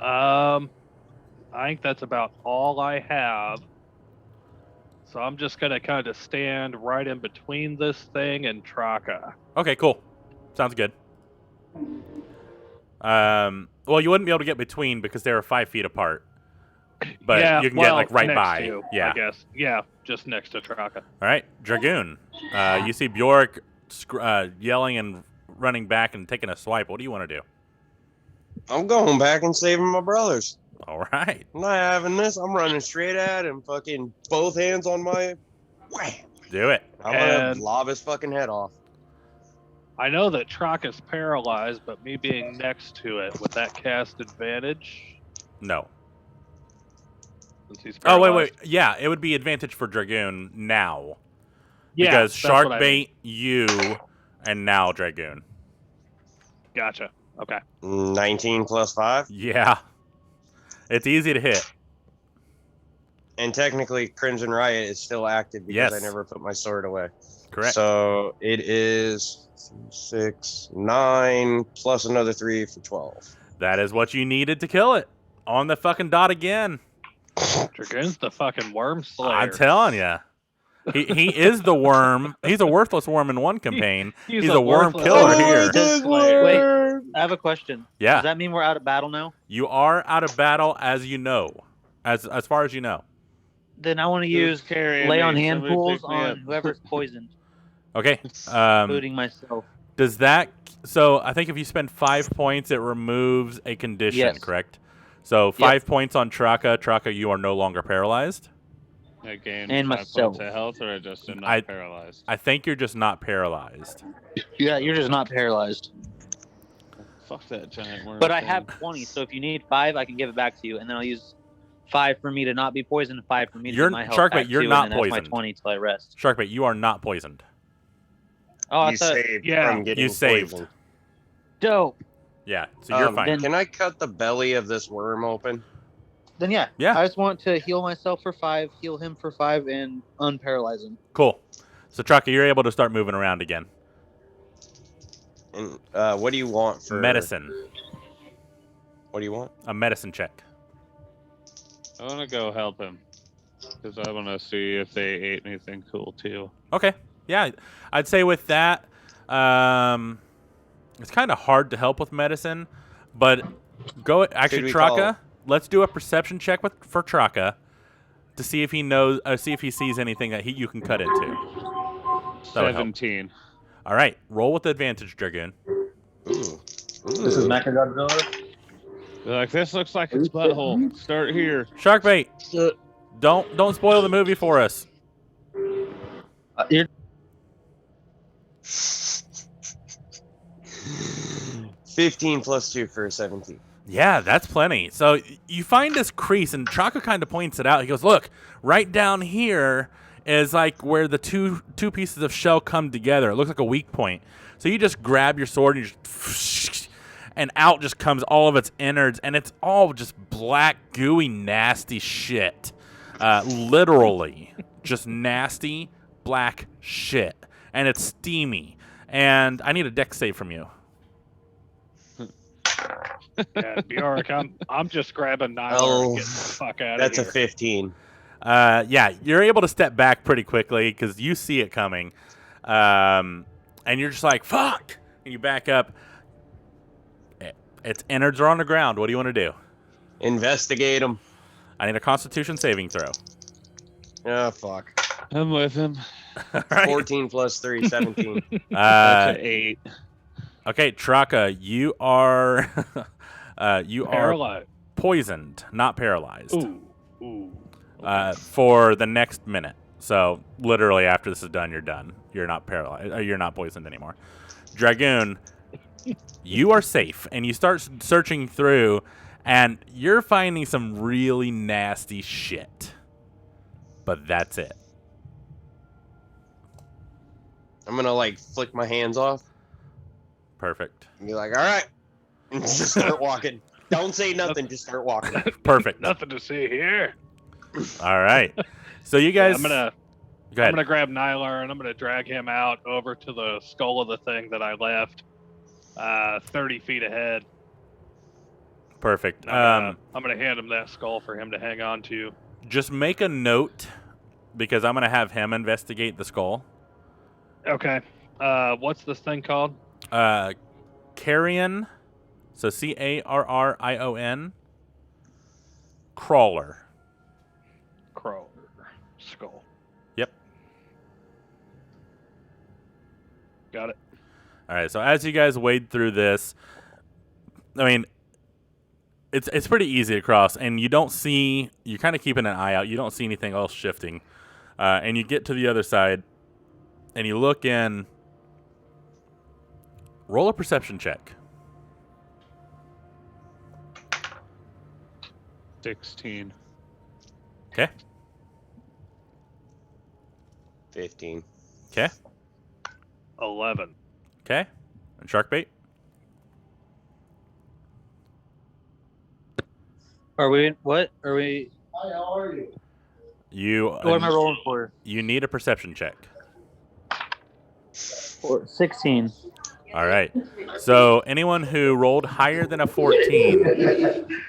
I think that's about all I have. So I'm just gonna kind of stand right in between this thing and Traka. Okay, cool. Sounds good. Well, you wouldn't be able to get between because they were 5 feet apart. But yeah, you can well, get like right next by. to, Yeah. I guess. Yeah, just next to Traka. All right, Dragoon. You see Bjork yelling and running back and taking a swipe. What do you want to do? I'm going back and saving my brothers. All right. I'm not having this. I'm running straight at him, fucking both hands on my. Wham! Do it. I'm gonna And- lob his fucking head off. I know that Traka's paralyzed, but me being next to it, would that cast advantage? No. Since he's Oh, paralyzed? wait. Yeah, it would be advantage for Dragoon now. Yeah, Because that's what I Sharkbait, you, and now Dragoon. Gotcha. Okay. 19 plus 5. Yeah. It's easy to hit. And technically, Crimson Riot is still active because Yes. I never put my sword away. Correct. So it is 6, 9, plus another 3 for 12. That is what you needed to kill it. On the fucking dot again. Dragoon's the fucking worm slayer. I'm telling you. He is the worm. He's a worthless worm in one campaign. He's a worm worthless killer worm here. slayer. Wait, I have a question. Yeah. Does that mean we're out of battle now? You are out of battle as you know. As far as you know. Then I want to use carrying lay me? on hand Somebody pools pick me up. on whoever's poisoned, Okay. including myself. Does that so I think if you spend 5 points it removes a condition, Yes. correct? So 5 points on Traka. Traka, you are no longer paralyzed. I gained And 5 myself. points of health, or I just am not I- paralyzed. I think you're just not paralyzed. Yeah, you're just not paralyzed. Fuck that giant worm. But I thing. have 20, so if you need 5, I can give it back to you, and then I'll use 5 for me to not be poisoned, and 5 for me to You're- get my health Sharkbait, back you're too, not and then that's poisoned. my 20 till I rest. Sharkbait, you are not poisoned. Oh, I You thought saved Yeah. from getting You saved. poisoned. dope. Yeah, so you're fine. then- Can I cut the belly of this worm open? Then yeah, Yeah. I just want to heal myself for 5, heal him for 5, and unparalyze him. Cool. So, Traka, you're able to start moving around again. And what do you want for Medicine. What do you want? A medicine check. I want to go help him because I want to see if they ate anything cool too. Okay. Yeah, I'd say with that, it's kind of hard to help with medicine, but go. Actually, we call- Traka, let's do a perception check for Traka to see if he knows, see if he sees anything that you can cut into. That would help. 17. All right, roll with advantage, Dragoon. Ooh. This is Mechagodzilla. They're like, this looks like its butthole. Start here. Sharkbait, don't spoil the movie for us. You're 15 plus 2 for 17. Yeah, that's plenty. So you find this crease, and Traka kind of points it out. He goes, "Look, right down here is like where the two pieces of shell come together. It looks like a weak point." So you just grab your sword and you just, and out just comes all of its innards, and it's all just black, gooey, nasty shit. Literally, just nasty black shit, and it's steamy. And I need a dex save from you. Yeah, Bjork, I'm just grabbing Nyla Oh, and getting the fuck out That's of a here. 15. Yeah, you're able to step back pretty quickly because you see it coming. And you're just like, fuck! And you back up. Its innards are on the ground. What do you want to do? Investigate them. I need a constitution saving throw. Oh, fuck. I'm with him. All right. 14 plus 3, 17. That's an 8. Okay, Traka, you are you are Paralyzed. poisoned, not paralyzed, Ooh. for the next minute. So literally, after this is done, you're done. You're not paralyzed. You're not poisoned anymore. Dragoon, you are safe, and you start searching through, and you're finding some really nasty shit. But that's it. I'm gonna like flick my hands off Perfect. and be like, all right, and just start walking. Don't say nothing, just start walking. Perfect. Nothing to see here. All right. So you guys, I'm gonna go ahead. I'm gonna grab Nylar and I'm gonna drag him out over to the skull of the thing that I left 30 feet ahead. Perfect. I'm gonna hand him that skull for him to hang on to. Just make a note because I'm gonna have him investigate the skull. Okay. What's this thing called? Carrion. So Carrion. Crawler. Crawler. Skull. Yep. Got it. All right. So as you guys wade through this, I mean, it's pretty easy to cross, and you don't see. You're kind of keeping an eye out. You don't see anything else shifting, and you get to the other side, and you look in. Roll a perception check. 16. Okay. 15. Okay. 11. Okay. And Sharkbait. Are we? What are we? You. What am I rolling for? You need a perception check. 16. All right. So anyone who rolled higher than a 14,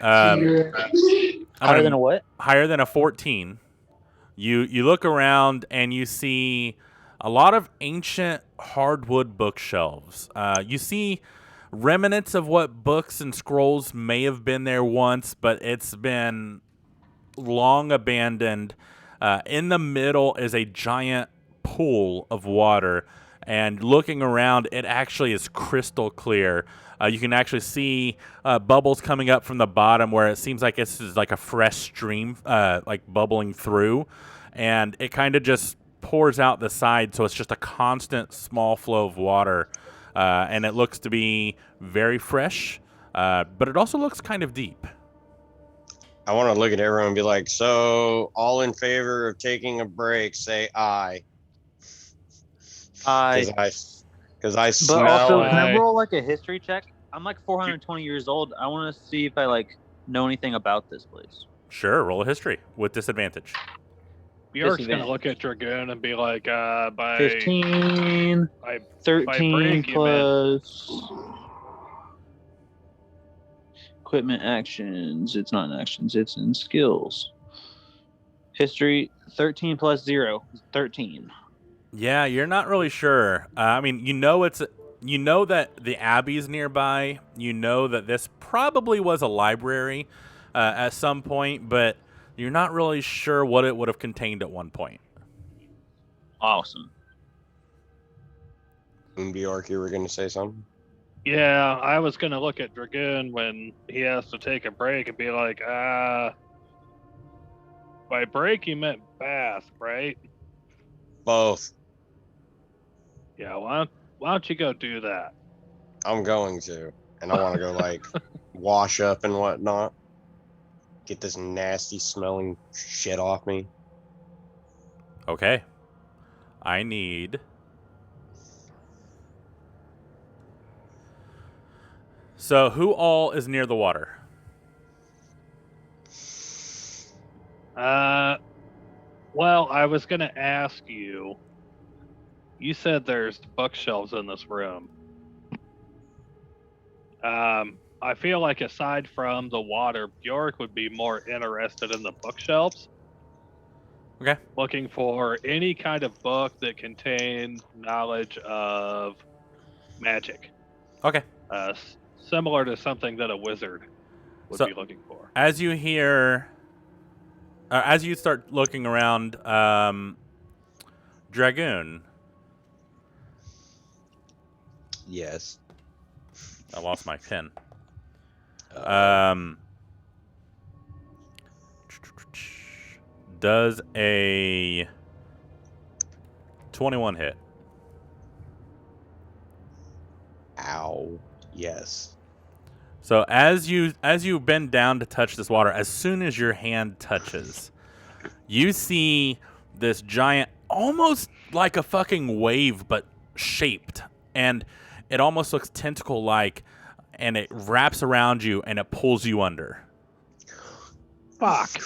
Higher than a what? higher than a 14, you look around and you see a lot of ancient hardwood bookshelves. You see remnants of what books and scrolls may have been there once, but it's been long abandoned. In the middle is a giant pool of water. And looking around, it actually is crystal clear. You can actually see bubbles coming up from the bottom where it seems like this is like a fresh stream, like bubbling through. And it kind of just pours out the side, so it's just a constant small flow of water. And it looks to be very fresh, but it also looks kind of deep. I want to look at everyone and be like, so all in favor of taking a break, say aye. I. Because I But smell. also, can I Aye. roll like a history check? I'm like 420 years old. I want to see if I like know anything about this place. Sure, roll a history with disadvantage. Bjork's gonna look at Dragoon and be like, by 15, by 13 break, you meant- plus equipment actions. It's not in actions, it's in skills. History 13 plus 0 is 13. Yeah, you're not really sure. I mean, you know that the Abbey's nearby. You know that this probably was a library at some point, but you're not really sure what it would have contained at one point. Awesome. Bjork, you were going to say something? Yeah, I was gonna look at Dragoon when he has to take a break and be like, by break you meant bath, right? Both. Yeah, why don't you go do that? I'm going to. And I want to go, like, wash up and whatnot. Get this nasty smelling shit off me. Okay. I need... So, who all is near the water? Well, I was gonna ask you. You said there's bookshelves in this room. I feel like aside from the water, Bjork would be more interested in the bookshelves. Okay. Looking for any kind of book that contains knowledge of magic. Okay. Similar to something that a wizard would be looking for. As you hear... as you start looking around, Dragoon... Yes. I lost my pen. Does a 21 hit? Ow. Yes. So as you bend down to touch this water, as soon as your hand touches, you see this giant, almost like a fucking wave, but shaped, and it almost looks tentacle-like, and it wraps around you and it pulls you under. Fuck.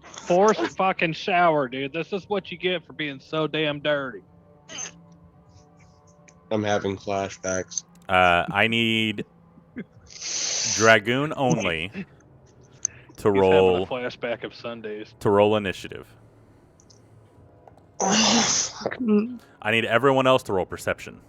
Forced fucking shower, dude. This is what you get for being so damn dirty. I'm having flashbacks. I need Dragoon only to He's roll having a flashback of Sundays. to roll initiative. I need everyone else to roll perception.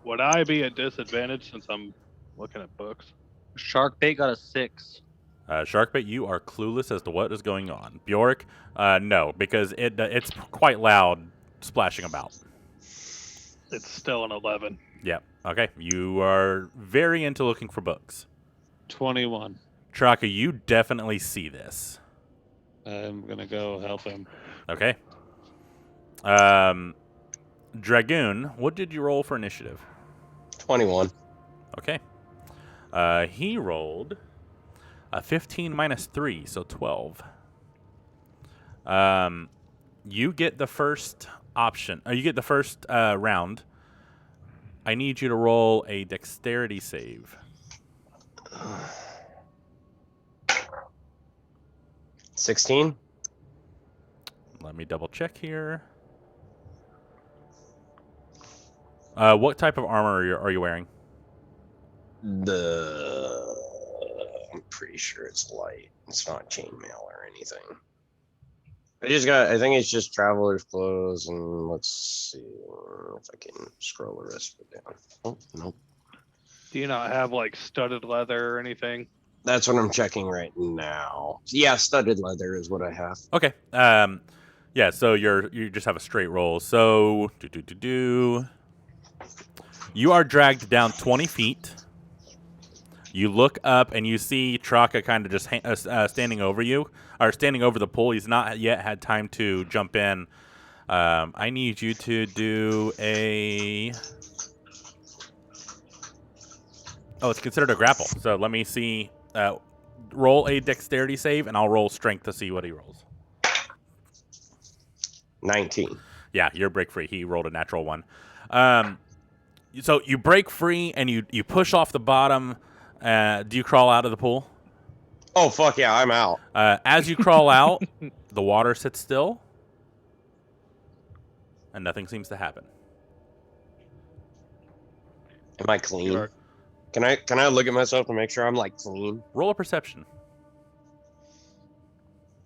Would I be at disadvantage since I'm looking at books? Sharkbait got a 6. Sharkbait, you are clueless as to what is going on. Bjork, no, because it's quite loud splashing about. It's still an 11. Yep. Okay. You are very into looking for books. 21. Traka, you definitely see this. I'm gonna go help him. Okay. Dragoon, what did you roll for initiative? 21. Okay. He rolled a 15 minus 3, so 12. You get the first option. You get the first round. I need you to roll a dexterity save. 16. Let me double check here. What type of armor are you wearing? I'm pretty sure it's light. It's not chainmail or anything. I think it's just traveler's clothes, and let's see if I can scroll the rest of it down. Oh, nope. Do you not have like studded leather or anything? That's what I'm checking right now. Yeah, studded leather is what I have. Okay. Yeah, so you just have a straight roll. So you are dragged down 20 feet. You look up and you see Traka kind of just standing over you, or standing over the pool. He's not yet had time to jump in. I need you to do a... Oh, it's considered a grapple. So let me see roll a dexterity save, and I'll roll strength to see what he rolls. 19. Yeah, you're break free. He rolled a natural 1. So you break free and you push off the bottom. Do you crawl out of the pool? Oh, fuck yeah, I'm out. As you crawl out, the water sits still, and nothing seems to happen. Am I clean? Bjork. Can I look at myself to make sure I'm like clean? Roll a perception.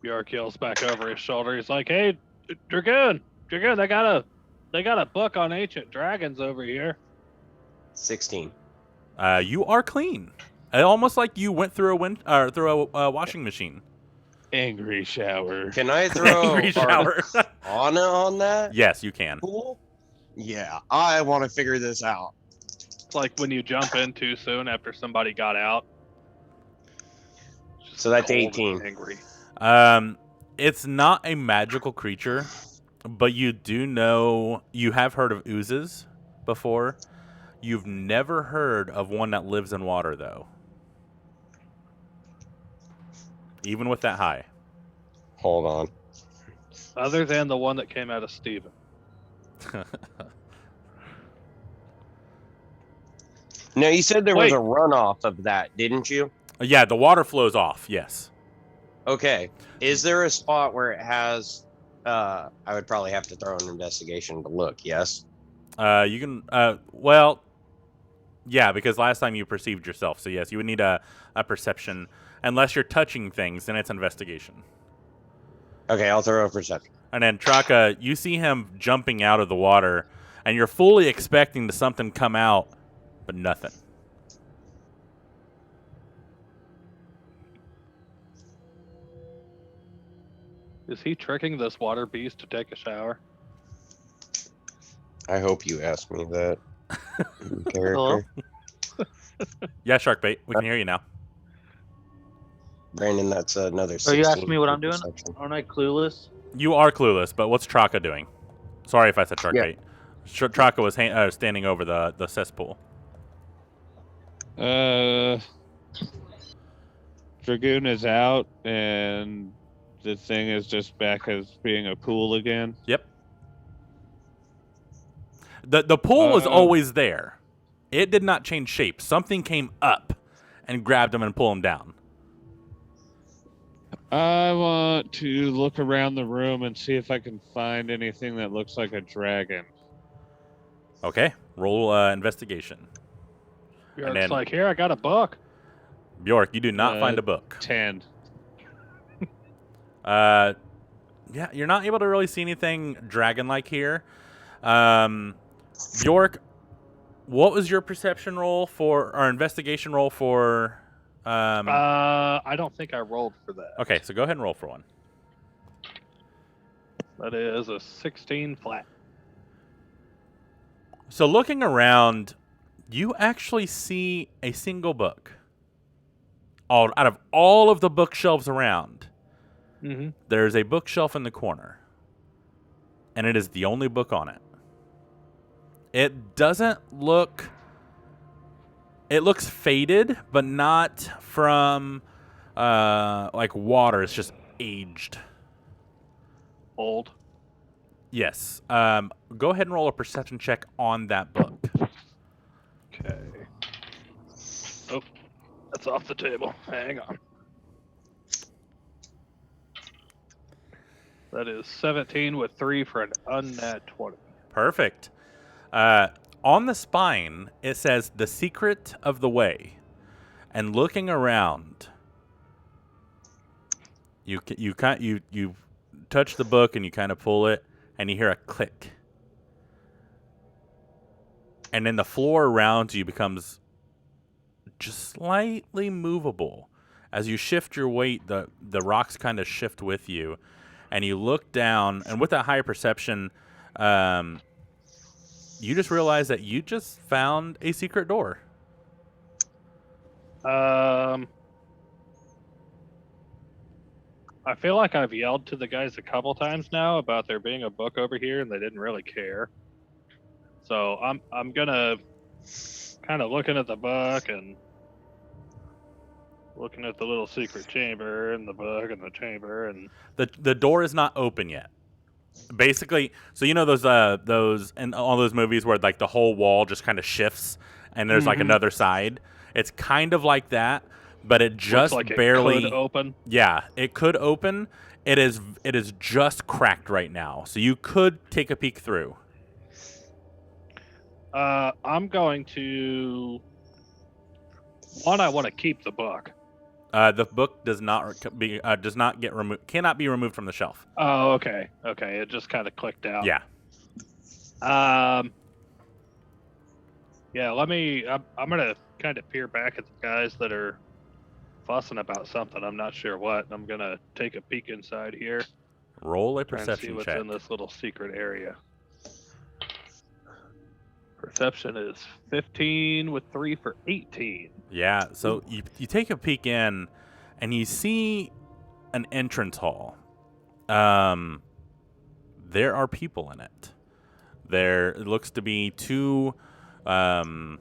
Bjork yells back over his shoulder. He's like, "Hey, Dragoon, they got a book on ancient dragons over here." 16. You are clean. Almost like you went through a washing machine. Angry shower. Can I throw Angry shower. Arcana on that? Yes, you can. Cool. Yeah, I want to figure this out. It's like when you jump in too soon after somebody got out. Just So that's cold and 18. Angry. It's not a magical creature, but you do know, you have heard of oozes before. You've never heard of one that lives in water, though. Even with that high. Hold on. Other than the one that came out of Steven. No, you said there was Wait. a runoff of that, didn't you? Yeah, the water flows off, yes. Okay. Is there a spot where it has... I would probably have to throw an investigation to look, yes? You can, well, yeah, because last time you perceived yourself. So, yes, you would need a perception. Unless you're touching things, then it's investigation. Okay, I'll throw a perception. And then, Traka, you see him jumping out of the water, and you're fully expecting to something come out, but nothing. Is he tricking this water beast to take a shower? I hope you asked me that. Hello? Character. Yeah, Sharkbait, we can hear you now. Brandon, that's another 16. Are you asking me what I'm doing? perception. Aren't I clueless? You are clueless, but what's Traka doing? Sorry if I said Sharkbait. Traka was standing over the cesspool. Dragoon is out, and the thing is just back as being a pool again. Yep. The pool was always there. It did not change shape. Something came up and grabbed him and pulled him down. I want to look around the room and see if I can find anything that looks like a dragon. Okay, roll investigation. Bjork's then- like, "Here, I got a book." Bjork, you do not find a book. 10. Yeah, you're not able to really see anything dragon-like here. Bjork, what was your perception roll for, or investigation roll for? I don't think I rolled for that. Okay, so go ahead and roll for one. That is a 16 flat. So looking around, you actually see a single book. Out of all of the bookshelves around, Mm-hmm. there's a bookshelf in the corner. And it is the only book on it. It doesn't look... It looks faded, but not from like water. It's just aged. Old. Yes. Go ahead and roll a perception check on that book. Okay. Oh, that's off the table. Hang on. That is 17 with 3 for an unnat 20. Perfect. On the spine, it says "The Secret of the Way," and looking around, you touch the book and you kind of pull it, and you hear a click, and then the floor around you becomes just slightly movable as you shift your weight. The rocks kind of shift with you, and you look down, and with that higher perception, you just realize that you just found a secret door. I feel like I've yelled to the guys a couple times now about there being a book over here, and they didn't really care. So I'm gonna kind of looking at the book, and Looking at the little secret chamber and the book and the chamber and The door is not open yet. Basically, so you know those and all those movies where like the whole wall just kind of shifts and there's like another side. It's kind of like that, but it just looks like barely it could open. Yeah, it could open. It is just cracked right now, so you could take a peek through. I'm going to. One, I want to keep the book. The book does not get removed. Cannot be removed from the shelf. Oh, okay. Okay, it just kind of clicked out. Yeah. Yeah. I'm gonna kind of peer back at the guys that are fussing about something. I'm not sure what. I'm gonna take a peek inside here. Roll a Try and see perception what's check. in this little secret area. Perception is 15 with 3 for 18. Yeah, so you take a peek in, and you see an entrance hall. There are people in it. There looks to be two. The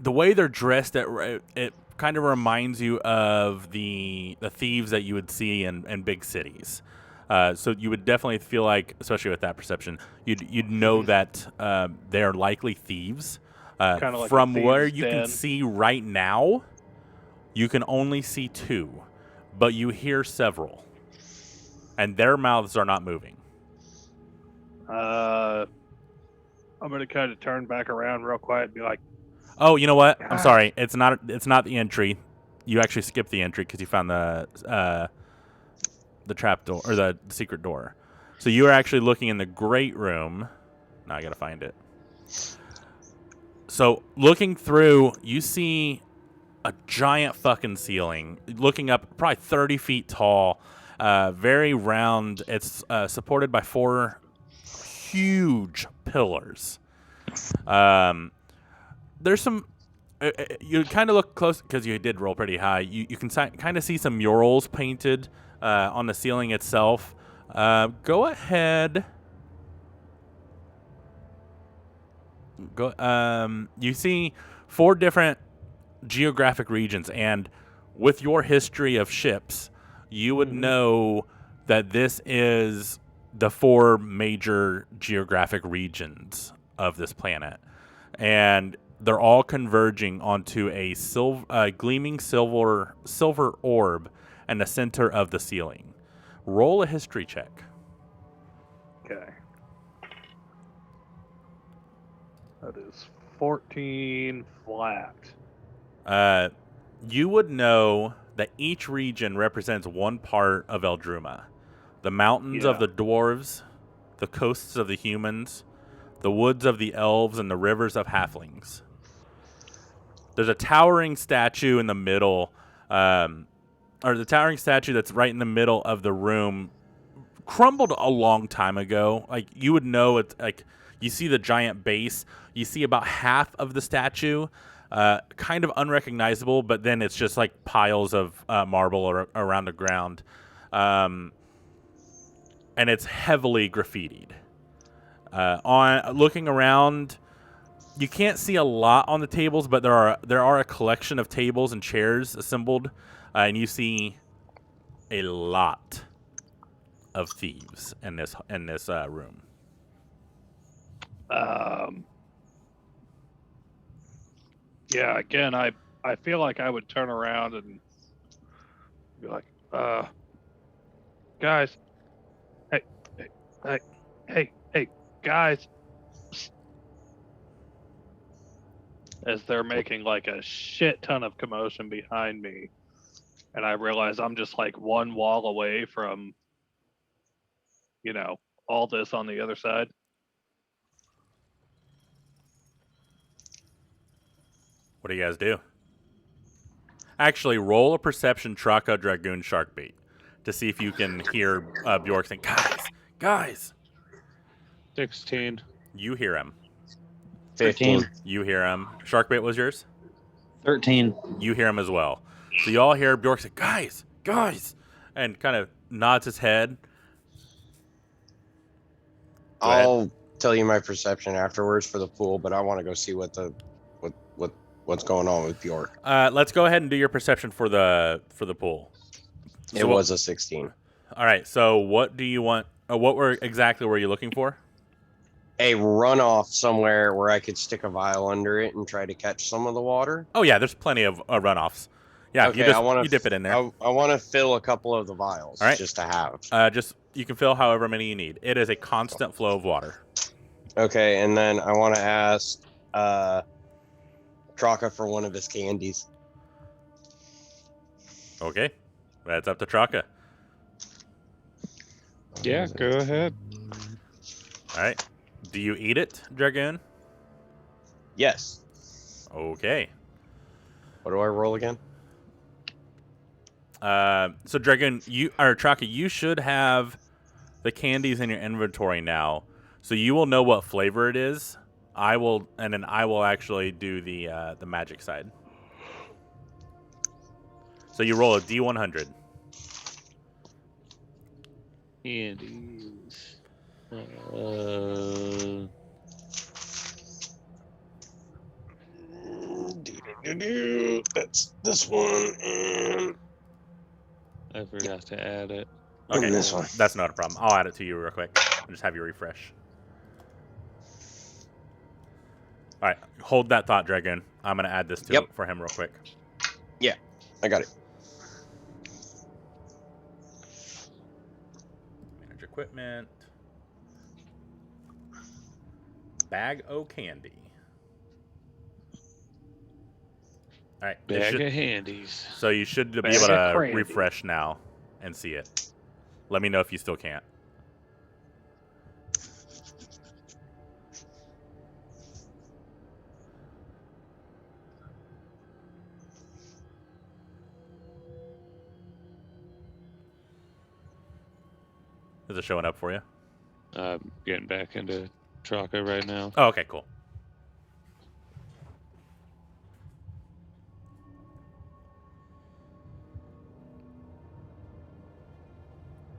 way they're dressed, it kind of reminds you of the thieves that you would see in big cities. So you would definitely feel like, especially with that perception, you'd know that they're likely thieves. Kinda like from a where thieves' you can den. see right now, you can only see two, but you hear several, and their mouths are not moving. I'm gonna kind of turn back around real quiet and be like, Oh, you know what? I'm God. sorry. It's not the entry. You actually skipped the entry because you found the trap door or the secret door. So you are actually looking in the great room. Now I gotta find it. So looking through, you see a giant fucking ceiling, looking up, probably 30 feet tall, very round. It's supported by 4 huge pillars. There's some. You kind of look close because you did roll pretty high. You can kind of see some murals painted on the ceiling itself. Go ahead. You see 4 different geographic regions, and with your history of ships, you would know that this is the 4 major geographic regions of this planet, and they're all converging onto a gleaming silver orb in the center of the ceiling. Roll a history check. okay. That is 14 flat. You would know that each region represents one part of Eldruma. The mountains of Yeah. the dwarves, the coasts of the humans, the woods of the elves, and the rivers of halflings. There's a towering statue in the middle, or the towering statue that's right in the middle of the room crumbled a long time ago. Like, you would know it's like, you see the giant base, you see about half of the statue, kind of unrecognizable, but then it's just like piles of marble around the ground. And it's heavily graffitied. On looking around, you can't see a lot on the tables, but there are a collection of tables and chairs assembled, and you see a lot of thieves in this room. Yeah, again, I feel like I would turn around and be like, guys, hey, guys. As they're making like a shit ton of commotion behind me, and I realize I'm just like one wall away from, all this on the other side. What do you guys do? Actually, roll a perception Traco Dragoon Sharkbait to see if you can hear Bjork think, guys. 16. You hear him. 15. You hear him. Sharkbait was yours? 13. You hear him as well. So you all hear Bjork say, guys, and kind of nods his head. Go ahead. I'll tell you my perception afterwards for the pool, but I want to go see what What's going on with Bjork? Let's go ahead and do your perception for the pool. It was a 16. All right. So what do you want? Exactly were you looking for? A runoff somewhere where I could stick a vial under it and try to catch some of the water. Oh yeah, there's plenty of runoffs. Yeah, Okay, you dip it in there. I want to fill a couple of the vials, All right. just to have. You can fill however many you need. It is a constant flow of water. Okay, and then I want to ask Traka for one of his candies. Okay, that's up to Traka. Yeah, go ahead. All right. Do you eat it, Dragoon? Yes. Okay. What do I roll again? So Dragoon, Traka, you should have the candies in your inventory now, so you will know what flavor it is. I will actually do the magic side. So you roll a D100. Candies. That's this one and I forgot to add it. Okay, this one. That's not a problem. I'll add it to you real quick. I'll just have you refresh. All right, hold that thought, Dragoon. I'm gonna add this to for him real quick. Yeah, I got it. Manage equipment. Bag o' candy. All right, Bag of handies. so you should be Bag able of to crandy. refresh now and see it. Let me know if you still can't. Is it showing up for you? I'm getting back into Traka right now. Oh, okay, cool.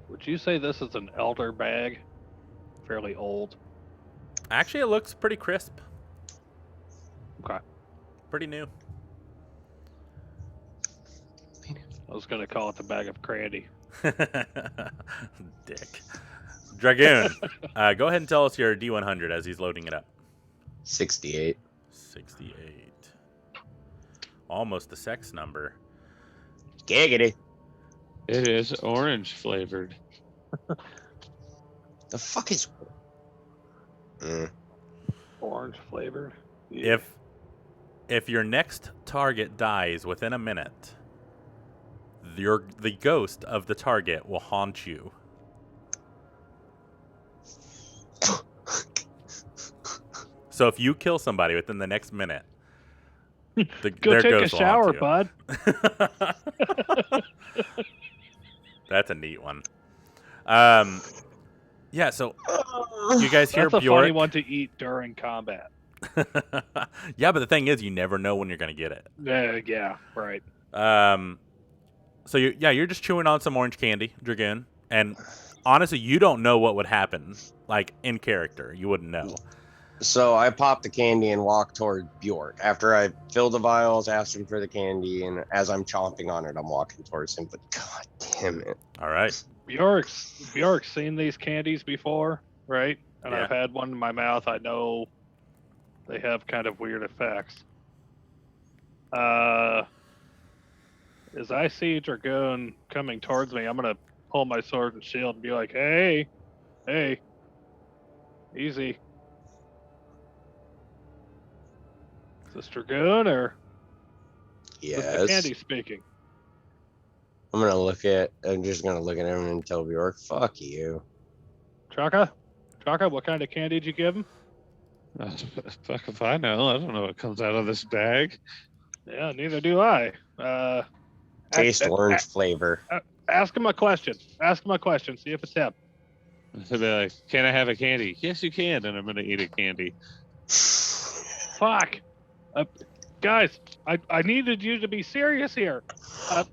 Would you say this is an elder bag? Fairly old. Actually, it looks pretty crisp. Okay. Pretty new. I was gonna call it the bag of crandy. Dick. Dragoon, go ahead and tell us your D100 as he's loading it up. 68. 68. Almost the sex number. Giggity. It is orange flavored. The fuck is... Orange flavored. If your next target dies within a minute, the ghost of the target will haunt you. So if you kill somebody within the next minute, Go their take a ghost will shower, haunt bud. you. That's a neat one. Yeah, so you guys hear That's a Bjork? funny one to eat during combat. Yeah, but the thing is, you never know when you're gonna get it. Yeah, right. So you're just chewing on some orange candy, Dragoon, and honestly, you don't know what would happen, like in character. You wouldn't know. So I popped the candy and walked toward Bjork. After I filled the vials, asked him for the candy, and as I'm chomping on it, I'm walking towards him. But god damn it! All right. Bjork's seen these candies before, right? And Yeah. I've had one in my mouth. I know they have kind of weird effects. As I see Dragoon coming towards me, I'm gonna pull my sword and shield and be like, "Hey, easy." Is this Dragoon or is this the Yes. candy speaking? I'm just gonna look at him and tell Bjork, "Fuck you." Chaka, what kind of candy did you give him? Fuck if I know. I don't know what comes out of this bag. Yeah, neither do I. Taste orange flavor. Ask him a question. See if it's him. They'll be like, "Can I have a candy?" "Yes, you can," and I'm gonna eat a candy. Fuck. Guys, I needed you to be serious here. I'm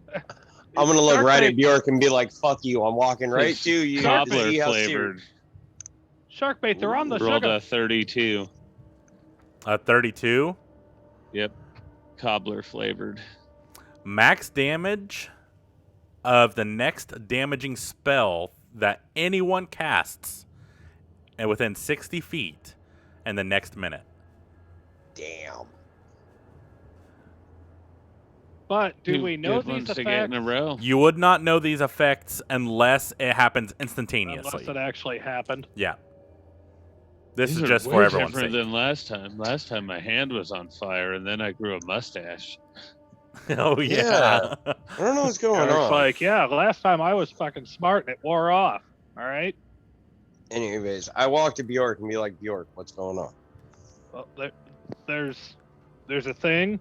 gonna look Shark right bait- at Bjork and be like, "Fuck you!" I'm walking right It's to you. Cobbler See how flavored. Shark bait, they're on the Rolled sugar. a 32. 32. Yep. cobbler flavored. Max damage of the next damaging spell that anyone casts and within 60 feet in the next minute. Damn. But do Two we know good these ones to get in a effects? row. You would not know these effects unless it happens Unless instantaneously. it actually happened. Yeah. This These is are just way for everyone's different sake. than last time. Last time my hand was on fire, and then I grew a mustache. Oh, yeah. I don't know what's going Eric's on. like, yeah, last time I was fucking smart and it wore off. All right. Anyways, I walk to Bjork and be like, Bjork, what's going on? Well, there's a thing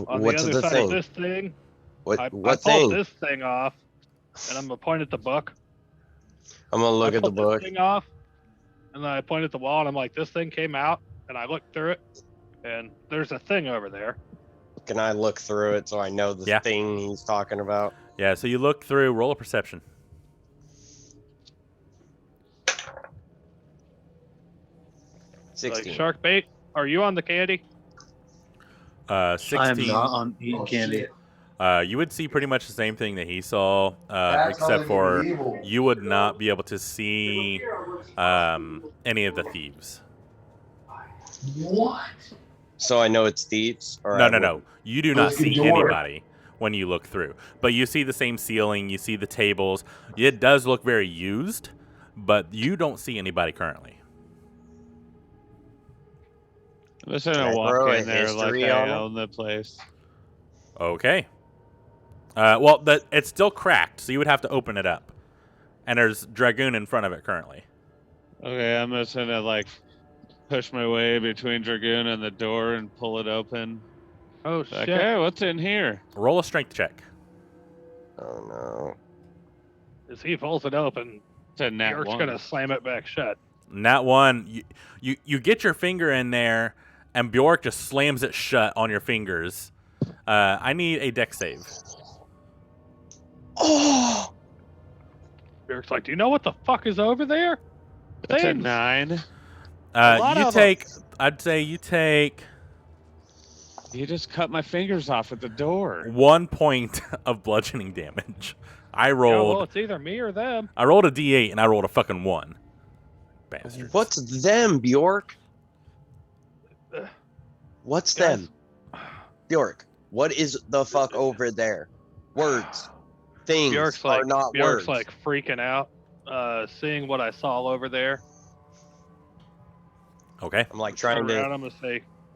on What's the other the side thing? of this thing. What I what pulled thing? this thing off, and I'm gonna point at the book. I'm gonna look I at the pulled book. this thing off, and then I point at the wall, and I'm like, this thing came out, and I looked through it, and there's a thing over there. Can I look through it so I know the Yeah. thing he's talking about? Yeah, so you look through, roll a perception. 16. Like, shark bait, are you on the candy? 16. I am not on eating candy. You would see pretty much the same thing that he saw, That's how except they for get evil. you would not be able to see any of the thieves. What? So I know it's thieves? Or No, I no, no. wouldn't? You do not Let's get see to work. anybody when you look through. But you see the same ceiling, you see the tables. It does look very used, but you don't see anybody currently. I'm just gonna Can I walk throw a in there like history I on 'em? own the place. Okay. Well, it's still cracked, so you would have to open it up. And there's Dragoon in front of it currently. Okay, I'm just gonna like push my way between Dragoon and the door and pull it open. Oh Like, shit! hey, what's in here? Roll a strength check. Oh no. As he pulls it open, It's a nat York's one. gonna slam it back shut. Not one. You get your finger in there, and Bjork just slams it shut on your fingers. I need a dex save. Oh! York's like, do you know what the fuck is over there? It's a Things. 9. lot You of 'em. take. I'd say you take You just cut my fingers off at the door. 1 point of bludgeoning damage. I Yeah, rolled. well, it's either me or them. I rolled a d8 and I rolled a fucking 1. Bastards. What's them, Bjork? What's Guys. them? Bjork, what is the fuck over there? Words. Things Bjork's are like, not Bjork's words. like freaking out, seeing what I saw over there. Okay. I'm like Turn trying around, to. I'm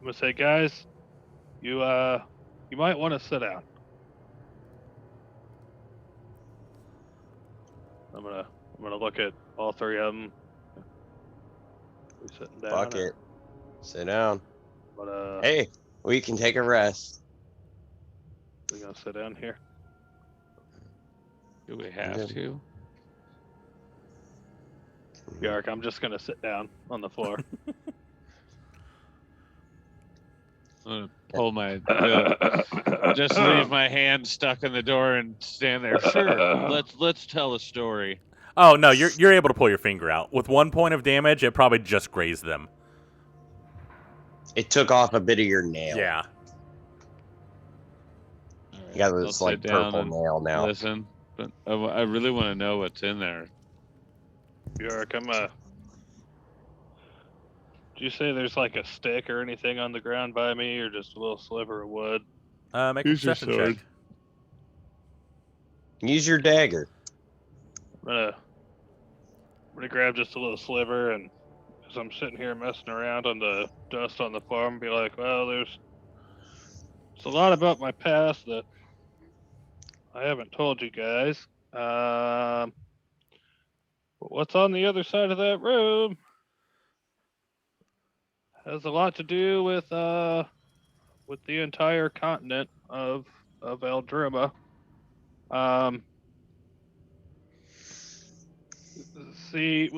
gonna say, guys, you might want to sit down. I'm gonna look at all three of them. We sitting down. Fuck it. Sit down. But Hey, we can take a rest. we gonna sit down here. Do we have to? Bjork, I'm just gonna sit down on the floor. I'm gonna pull my just leave my hand stuck in the door and stand there. Sure, let's tell a story. Oh no, you're able to pull your finger out. With 1 point of damage, it probably just grazed them. It took off a bit of your nail. Yeah. You got I'll this sit like down purple and nail now. Listen, but I really want to know what's in there. Bjork, did you say there's like a stick or anything on the ground by me, or just a little sliver of wood? Make a Use your perception sword. check. Use your dagger. I'm gonna grab just a little sliver, and as I'm sitting here messing around on the dust on the farm, be like, well, there's a lot about my past that I haven't told you guys. But what's on the other side of that room has a lot to do with the entire continent of Eldruma. See,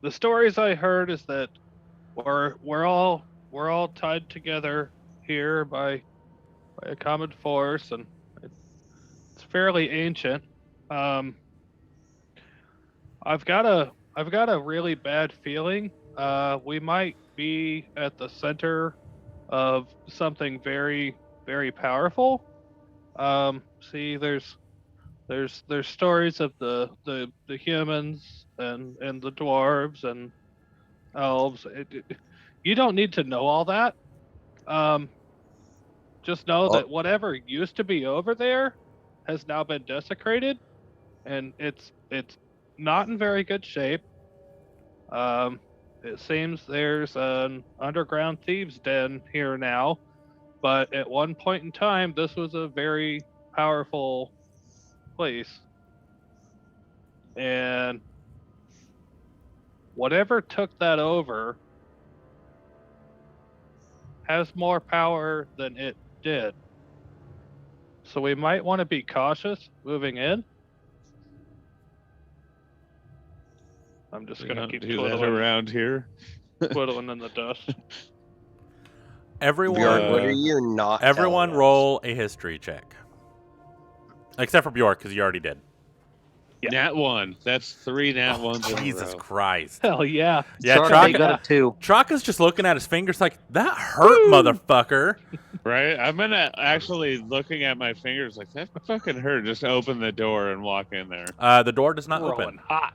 the stories I heard is that we're all tied together here by a common force, and it's fairly ancient. I've got a really bad feeling we might be at the center of something very, very powerful. See, there's stories of the humans and the dwarves and elves. You don't need to know all that. Um, just know Oh, that whatever used to be over there has now been desecrated, and it's not in very good shape. Um, it seems there's an underground thieves' den here now, but at one point in time, this was a very powerful place, and whatever took that over has more power than it did. So we might want to be cautious moving in. I'm just We gonna don't keep do that twiddling, around here. twiddling in the dust. Bjork, what are Everyone, you not everyone, telling us? roll a history check, except for Bjork because you already did. Yeah. Nat 1. That's 3 nat Oh, 1s in a Jesus row. Christ! Hell yeah. Yeah, Shark, you Chaka, got a 2. Chaka's just looking at his fingers like that hurt, Woo! motherfucker. Right? I'm gonna actually looking at my fingers like that fucking hurt. Just open the door and walk in there. The door does not Rolling open. hot.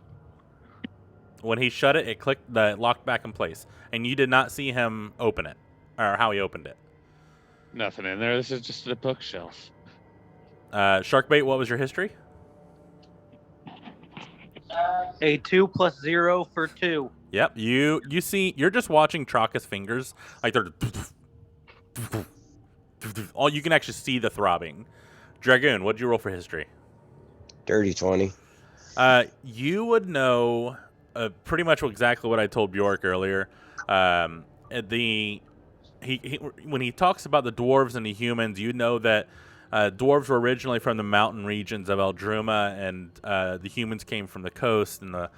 When he shut it, it clicked, it locked back in place, and you did not see him open it, or how he opened it. Nothing in there. This is just a bookshelf. Sharkbait, what was your history? A 2 plus 0 for 2. Yep, you see, you're just watching Chaka's fingers, like they're all you can actually see the throbbing. Dragoon, what'd you roll for history? Dirty 20. You would know pretty much exactly what I told Bjork earlier. He when he talks about the dwarves and the humans, you know that dwarves were originally from the mountain regions of Eldruma, and the humans came from the coast, and the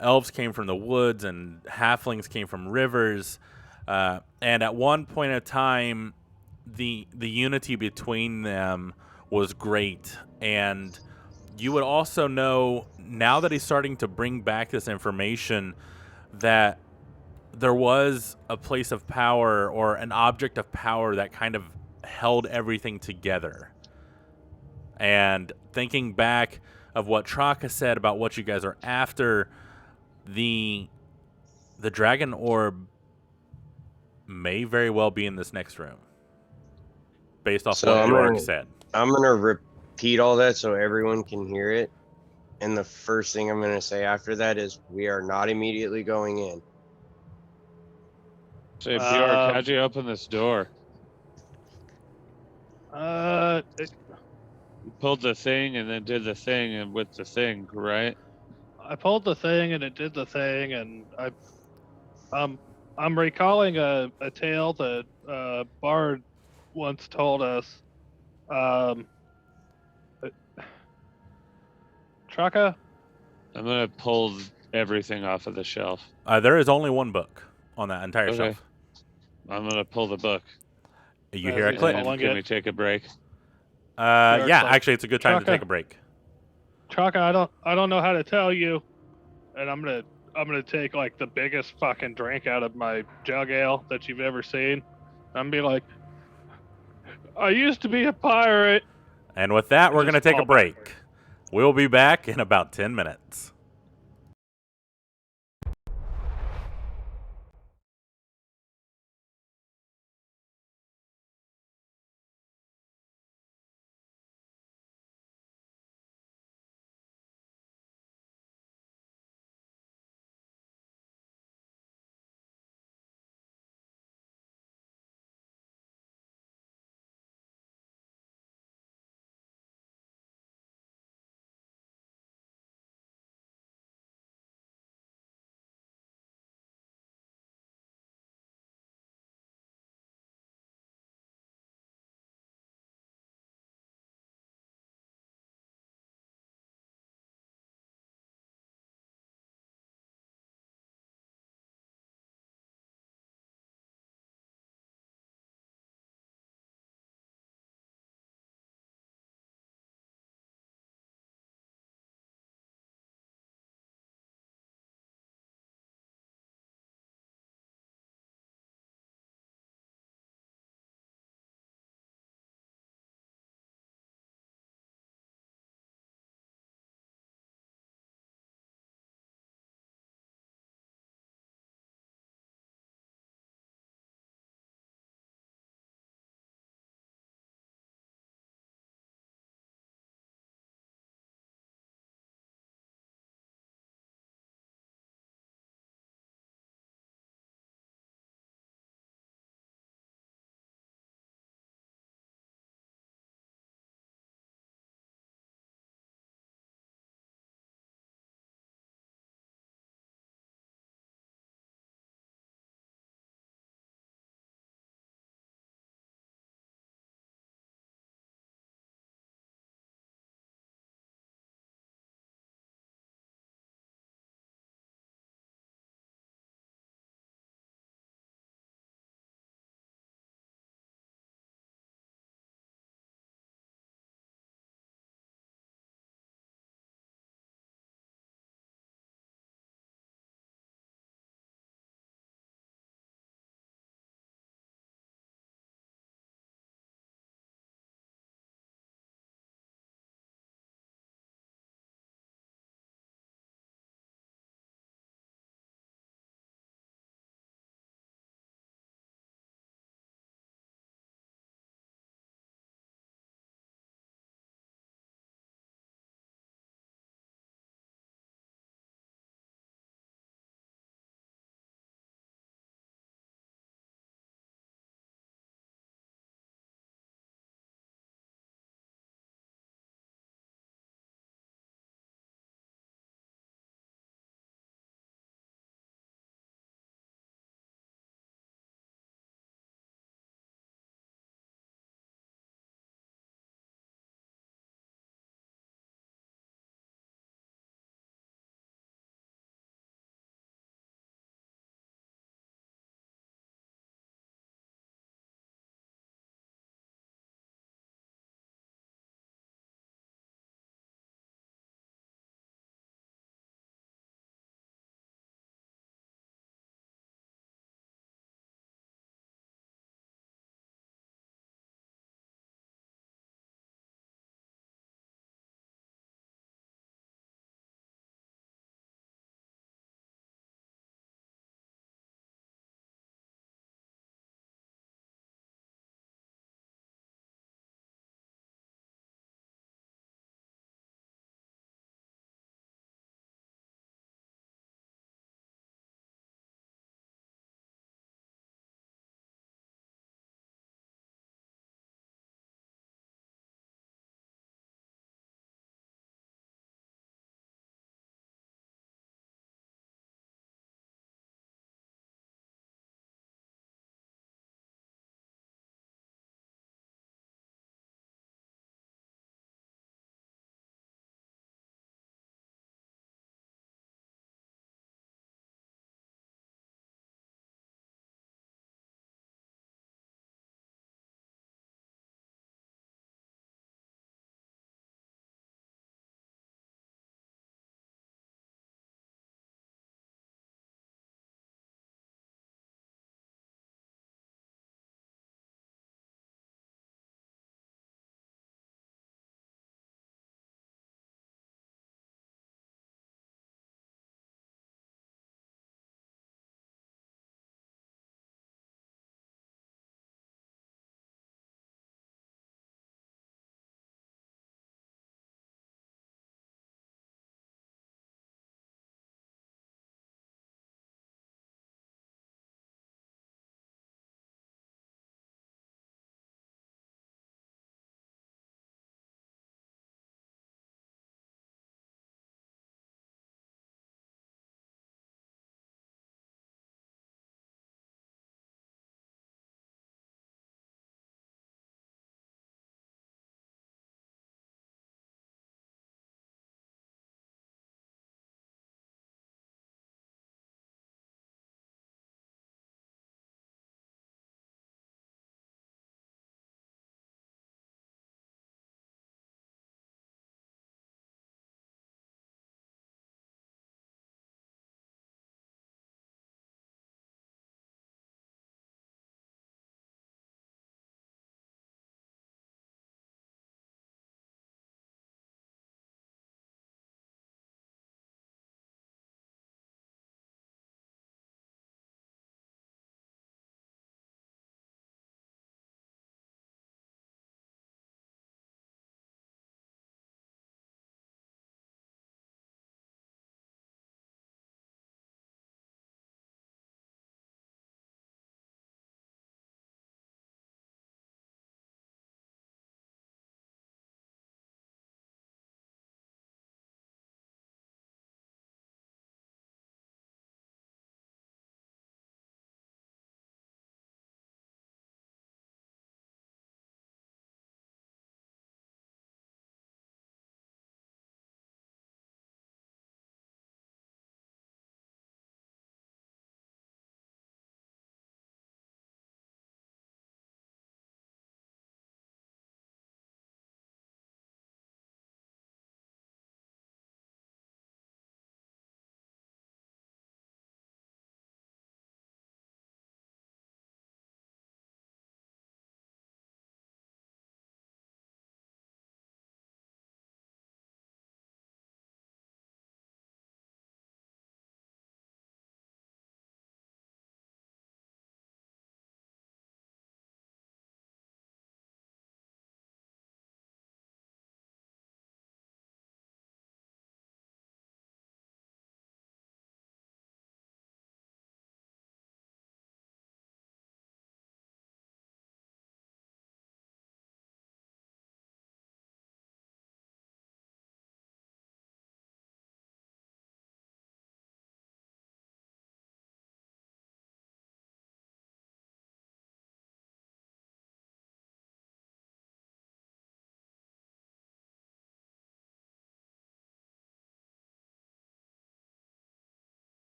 elves came from the woods, and halflings came from rivers. And at one point in time, the unity between them was great, and you would also know now that he's starting to bring back this information that there was a place of power or an object of power that kind of held everything together. And thinking back of what Traka said about what you guys are after, the dragon orb may very well be in this next room, based off So what I'm Bjork gonna- said. I'm going to repeat all that so everyone can hear it. And the first thing I'm going to say after that is we are not immediately going in. Say, Bjork, Um, how'd you open this door? You pulled the thing and then did the thing and with the thing, right? I pulled the thing and it did the thing, and I'm recalling a tale that Bard once told us. Um, Traka, I'm gonna pull everything off of the shelf. There is only one book on that entire Okay. shelf. I'm gonna pull the book. You As hear a he's click. pulling And can it. we take a break? Bjork's Yeah, like, actually, it's a good time to Chaka. take a break. Traka, I don't know how to tell you, and I'm gonna take like the biggest fucking drink out of my jug ale that you've ever seen. I'm gonna be like, I used to be a pirate. And with that, we're Just going to take a fall break. backward. We'll be back in about 10 minutes.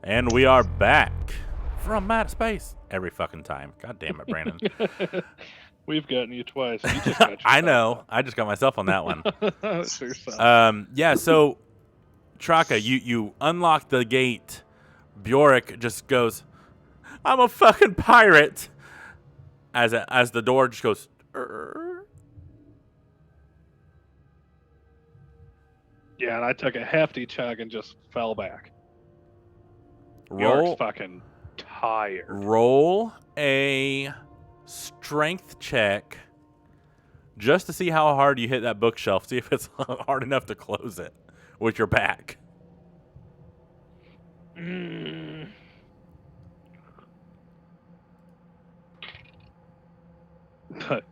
And we are back from outer space every fucking time. God damn it, Brandon. We've gotten you twice. You just got I yourself know. I just got myself on that one. It's yourself. Yeah, so Traka, you unlock the gate. Bjork just goes, "I'm a fucking pirate," as the door just goes. Yeah, and I took a hefty chug and just fell back. Roll, Bjork's fucking tired. roll a strength check, just to see how hard you hit that bookshelf. See if it's hard enough to close it with your back.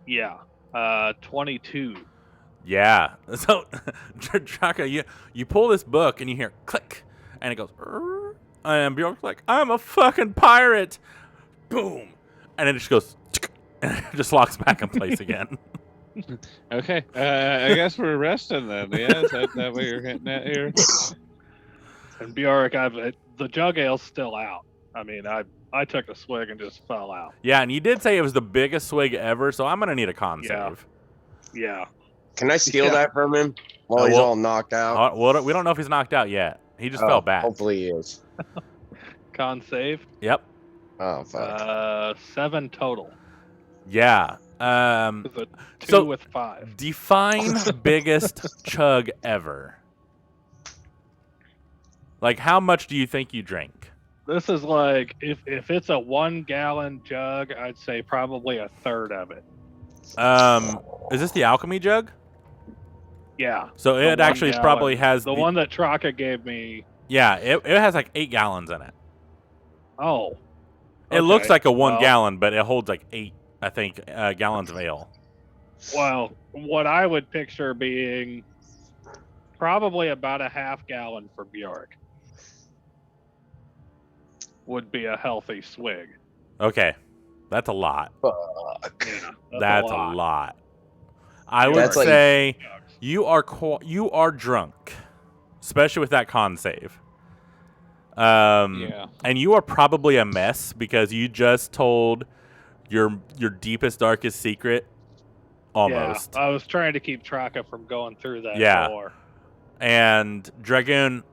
Yeah. 22. Yeah. So, Traka, you pull this book and you hear click, and it goes. And Bjork's like, "I'm a fucking pirate." Boom, and it just goes, and it just locks back in place again. Okay. I guess we're resting then. Yeah, is that what you're getting at here? And Bjork, the jug ale's still out. I mean, I took a swig and just fell out. Yeah, and you did say it was the biggest swig ever, so I'm gonna need a con Yeah. save. Yeah. Can I steal Yeah. that from him while he's well- all knocked out? Well, we don't know if he's knocked out yet. He just fell back. Hopefully he is. Con save. Yep. Oh, fuck. 7 total. Yeah. With a 2 So- with 5. Define biggest chug ever. Like, how much do you think you drink? This is like if it's a 1 gallon jug, I'd say probably a third of it. Is this the alchemy jug? Yeah. So The it 1 actually gallon. probably has The one that Traka gave me. Yeah, it has like 8 gallons in it. Oh. It looks Okay, like a 1 well- gallon, but it holds like 8, I think, gallons of ale. Well, what I would picture being probably about a half gallon for Bjork would be a healthy swig. Okay, that's a lot. Fuck. Yeah, That's a lot. I would That's like- say you are drunk, especially with that con save. Yeah. And you are probably a mess because you just told your deepest, darkest secret, almost. Yeah, I was trying to keep Traka from going through that Yeah. door. And Dragoon,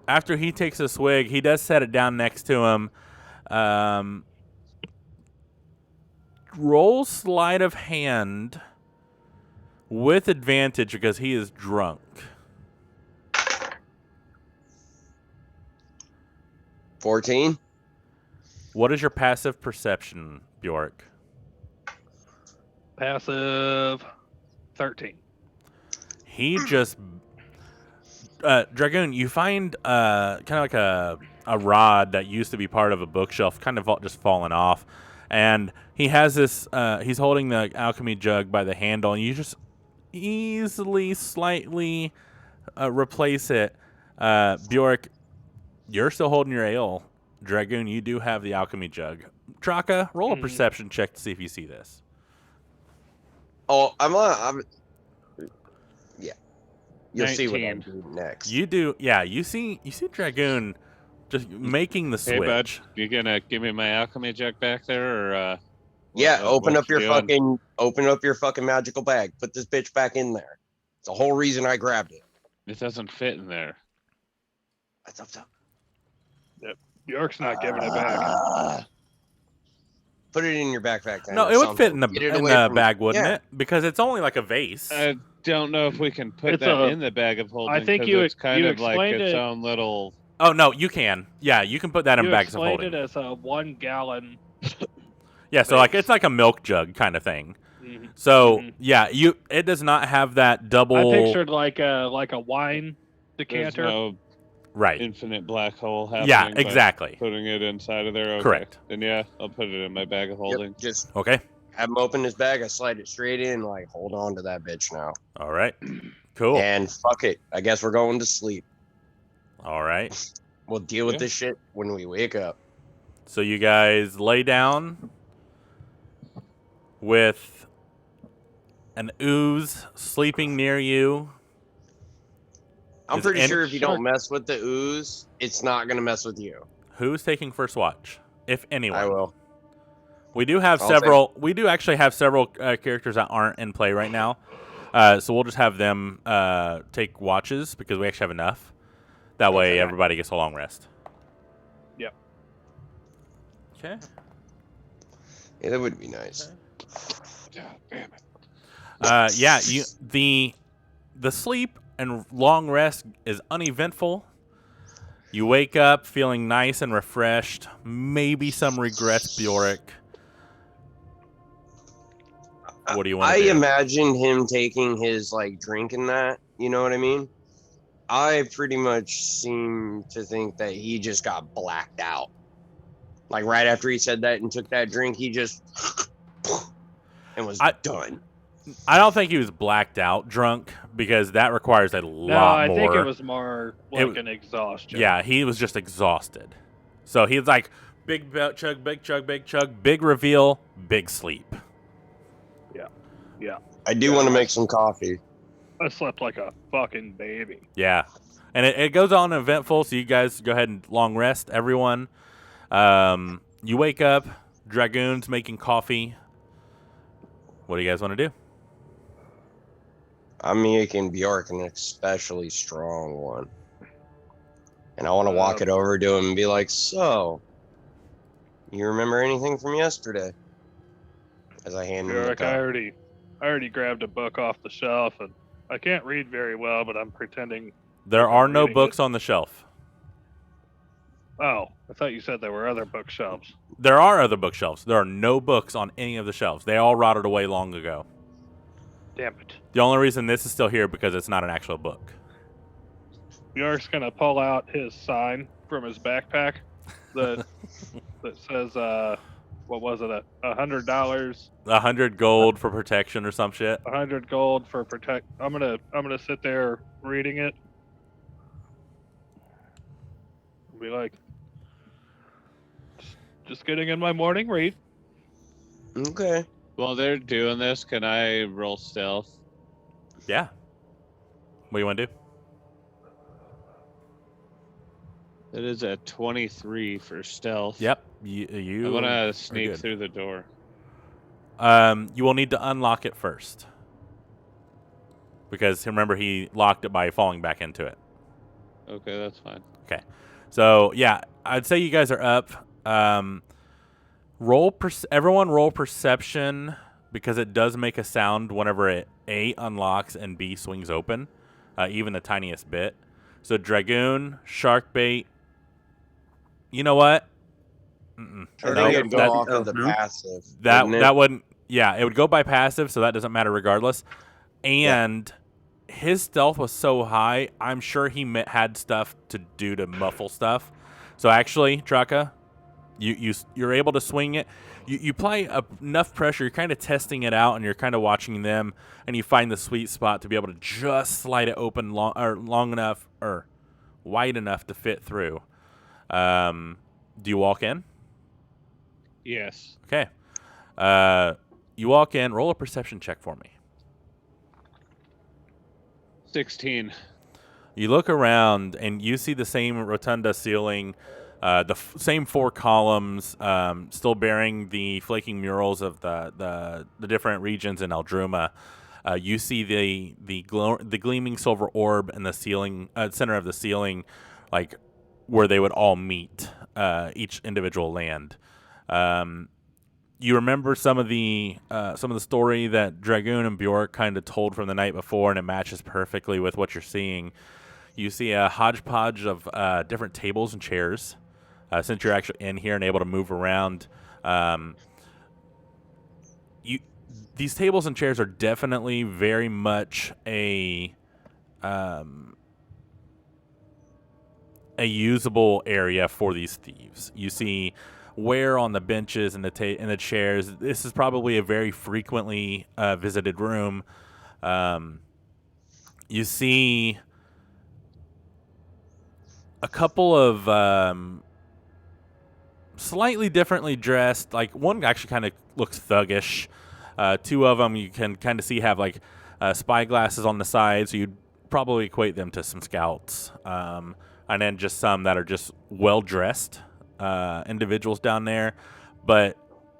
after he takes a swig, he does set it down next to him. Roll sleight of hand with advantage because he is drunk. 14? What is your passive perception, Bjork? Passive 13. He just Dragoon, you find kind of like a rod that used to be part of a bookshelf, kind of just fallen off, and he has this. He's holding the alchemy jug by the handle, and you just easily, slightly replace it. Bjork, you're still holding your ale. Dragoon, you do have the alchemy jug. Traka, roll a perception check to see if you see this. Oh, I'm yeah. You'll see what I 19. do next. You do, yeah. You see Dragoon just making the Hey, switch. bud, you gonna give me my alchemy jug back there, or Yeah, open what up your you doing? fucking magical bag. Put this bitch back in there. It's the whole reason I grabbed it. It doesn't fit in there. That's up top. Bjork's not giving it back. Put it in your backpack. then No, or it would something. fit in the Get it in away the from- bag, wouldn't yeah. it? Because it's only like a vase. I don't know if we can put It's that a- in the bag of holding. think 'cause you it's kind you of like explained its it- own little. Oh no, you can. Yeah, you can put that in You bags of explained holding. it as a 1 gallon. Yeah, so like vase. it's like a milk jug kind of thing. So Mhm. yeah, it does not have that double. I pictured like a wine There's decanter. no right. infinite black hole happening. Yeah, by exactly. Putting it inside of there. Okay. Correct. Then yeah, I'll put it in my bag of holding. Yep, just Okay. have him open his bag. I slide it straight in. Like, hold on to that bitch now. All right. Cool. And fuck it. I guess we're going to sleep. All right. We'll deal with Yeah. this shit when we wake up. So you guys lay down with an ooze sleeping near you. I'm Is pretty any- sure if you don't mess with the ooze, it's not gonna mess with you. Who's taking first watch, if anyone? I will. We do have I'll several. We do actually have several characters that aren't in play right now, so we'll just have them take watches because we actually have enough. That way, Okay. everybody gets a long rest. Yep. Okay. Yeah, that would be nice. God damn it. Yeah. The sleep and long rest is uneventful. You wake up feeling nice and refreshed. Maybe some regrets, Bjork. What do you want I to do? imagined him taking his like drink in that. You know what I mean? I pretty much seem to think that he just got blacked out. Like right after he said that and took that drink, he just and was done. I don't think he was blacked out drunk because that requires a No, lot I more. think it was more like It- an exhaustion. Yeah, he was just exhausted. So he was like, big chug, big chug, big chug, big reveal, big sleep. I do want to make some coffee. I slept like a fucking baby. Yeah. And it goes on eventful, so you guys go ahead and long rest, everyone. You wake up, Dragoon's making coffee. What do you guys want to do? I'm making Bjork an especially strong one. And I want to walk it over to him and be like, so, you remember anything from yesterday? As I hand him the Eric, I cup. already grabbed a book off the shelf, and I can't read very well, but I'm pretending. There are no reading books it. on the shelf. Oh, I thought you said there were other bookshelves. There are other bookshelves. There are no books on any of the shelves. They all rotted away long ago. Damn it. The only reason this is still here because it's not an actual book. Bjork's gonna pull out his sign from his backpack that that says, what was it, $100, 100 gold for protection or some shit. 100 gold for protect. I'm gonna sit there reading it. Be like, just getting in my morning read. Okay. While they're doing this, can I roll stealth? Yeah. What do you want to do? It is a 23 for stealth. Yep. You I'm gonna are sneak good. through the door. You will need to unlock it first. Because remember, he locked it by falling back into it. Okay, that's fine. So, yeah, I'd say you guys are up. Everyone roll perception because it does make a sound whenever it A, unlocks, and B, swings open, even the tiniest bit. So, Dragoon, Sharkbait. You know what? Mm-mm. I No, think it'd go that- off of the no. passive. That wouldn't it? that wouldn't. Yeah, it would go by passive, so that doesn't matter regardless. And his stealth was so high, I'm sure he had stuff to do to muffle stuff. So actually, Traka, you're able to swing it. You apply enough pressure. You're kind of testing it out, and you're kind of watching them, and you find the sweet spot to be able to just slide it open long enough or wide enough to fit through. Do you walk in? Yes. Okay. You walk in. Roll a perception check for me. 16. You look around and you see the same rotunda ceiling, the same four columns, still bearing the flaking murals of the different regions in Eldruma. You see the gleaming silver orb in the ceiling, center of the ceiling, like where they would all meet, each individual land. You remember some of the story that Dragoon and Bjork kind of told from the night before, and it matches perfectly with what you're seeing. You see a hodgepodge of different tables and chairs. Since you're actually in here and able to move around, these tables and chairs are definitely very much a usable area for these thieves. You see wear on the benches and the chairs. This is probably a very frequently visited room. You see a couple of slightly differently dressed. Like one actually kind of looks thuggish. Two of them you can kind of see have like spy glasses on the side, so you'd probably equate them to some scouts. And then just some that are just well dressed. individuals down there, but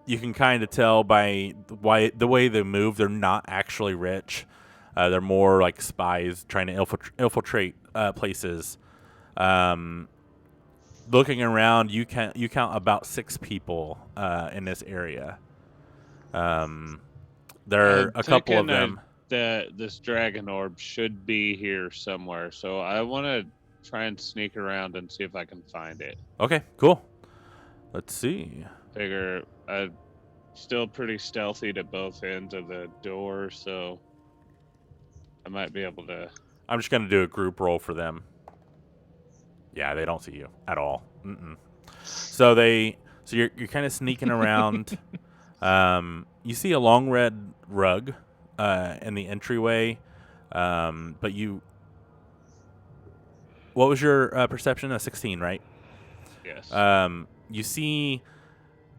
you can kind of tell by the way they move, they're not actually rich. They're more like spies trying to infiltrate places. Looking around, you count about 6 people in this area. There are I'm a couple of thinking them. this dragon orb should be here somewhere, so I want to try and sneak around and see if I can find it. Okay, cool. Let's see. Figure I'm still pretty stealthy to both ends of the door, so I might be able to. I'm just gonna do a group roll for them. Yeah, they don't see you at all. So you're kind of sneaking around. You see a long red rug in the entryway, but you. What was your perception? 16, right? Yes. You see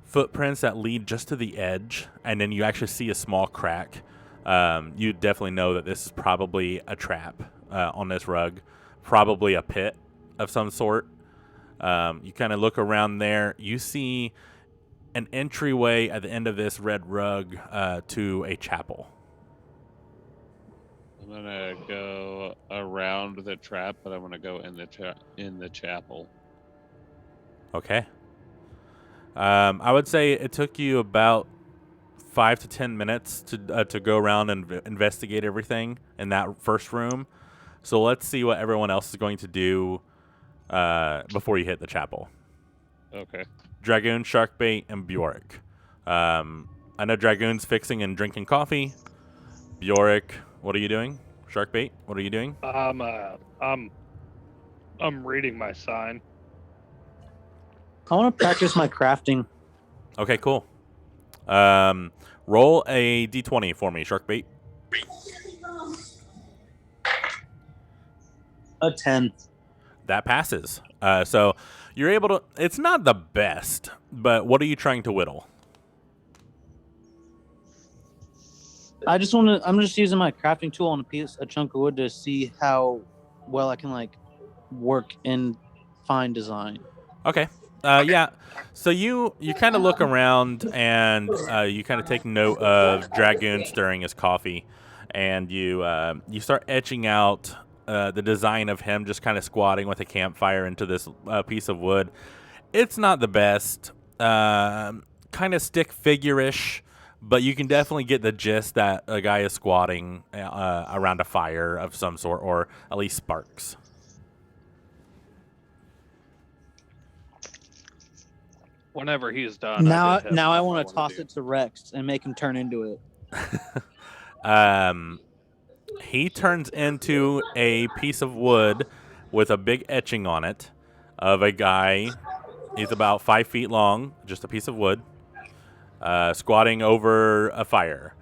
footprints that lead just to the edge, and then you actually see a small crack. You definitely know that this is probably a trap on this rug, probably a pit of some sort. You kind of look around there. You see an entryway at the end of this red rug to a chapel. I'm gonna go around the trap, but I'm gonna go in the chapel. Okay. I would say it took you about 5 to 10 minutes to go around and investigate everything in that first room. So let's see what everyone else is going to do before you hit the chapel. Okay. Dragoon, Sharkbait, and Bjork. I know Dragoon's fixing and drinking coffee. Bjork, what are you doing? Sharkbait, what are you doing? I'm reading my sign. I want to practice my crafting. Okay, cool. Roll a d20 for me, Sharkbait. A 10. That passes. So you're able to. It's not the best, but what are you trying to whittle? I just want to. I'm just using my crafting tool on a chunk of wood to see how well I can work in fine design. Okay. Yeah. So you kind of look around and you kind of take note of Dragoon stirring his coffee, and you start etching out the design of him just kind of squatting with a campfire into this piece of wood. It's not the best, kind of stick figure-ish, but you can definitely get the gist that a guy is squatting around a fire of some sort, or at least sparks. Whenever he's done. Now I I want to toss it to Rex and make him turn into it. He turns into a piece of wood with a big etching on it of a guy. He's about 5 feet long, just a piece of wood, squatting over a fire.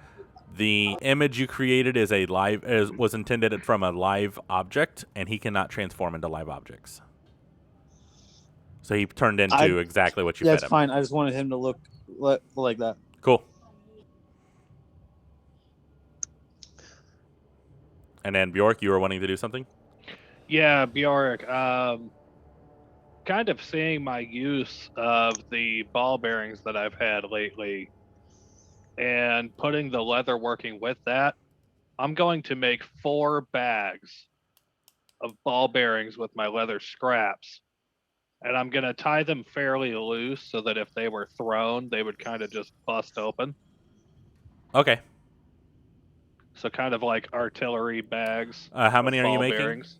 The image you created was intended from a live object, and he cannot transform into live objects. So he turned into exactly what you fed him. That's fine. I just wanted him to look like that. Cool. And then Bjork, you were wanting to do something? Yeah, Bjork. Kind of seeing my use of the ball bearings that I've had lately and putting the leather working with that, I'm going to make 4 bags of ball bearings with my leather scraps. And I'm going to tie them fairly loose so that if they were thrown, they would kind of just bust open. Okay. So kind of like artillery bags. How many are you making? Bearings.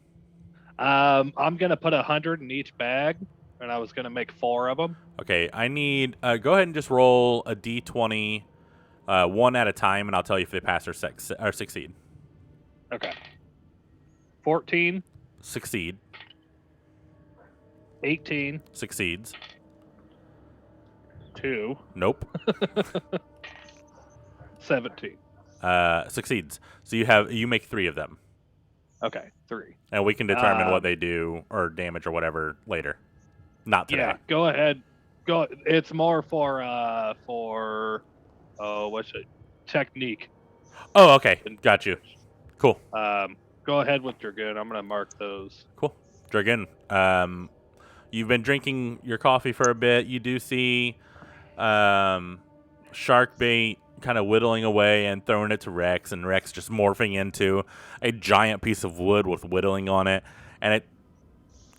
I'm going to put 100 in each bag, and I was going to make 4 of them. Okay, I need... go ahead and just roll a d20 one at a time, and I'll tell you if they pass or succeed. Okay. 14. Succeed. 18. Succeeds. 2. Nope. 17. Succeeds. So you make 3 of them. Okay, 3. And we can determine what they do or damage or whatever later. Not today. Yeah, go ahead. Go. It's more for what's it? Technique. Oh, okay. Got you. Cool. Go ahead with Dragoon. I'm gonna mark those. Cool. Dragon, You've been drinking your coffee for a bit. You do see shark bait kind of whittling away and throwing it to Rex, and Rex just morphing into a giant piece of wood with whittling on it. And it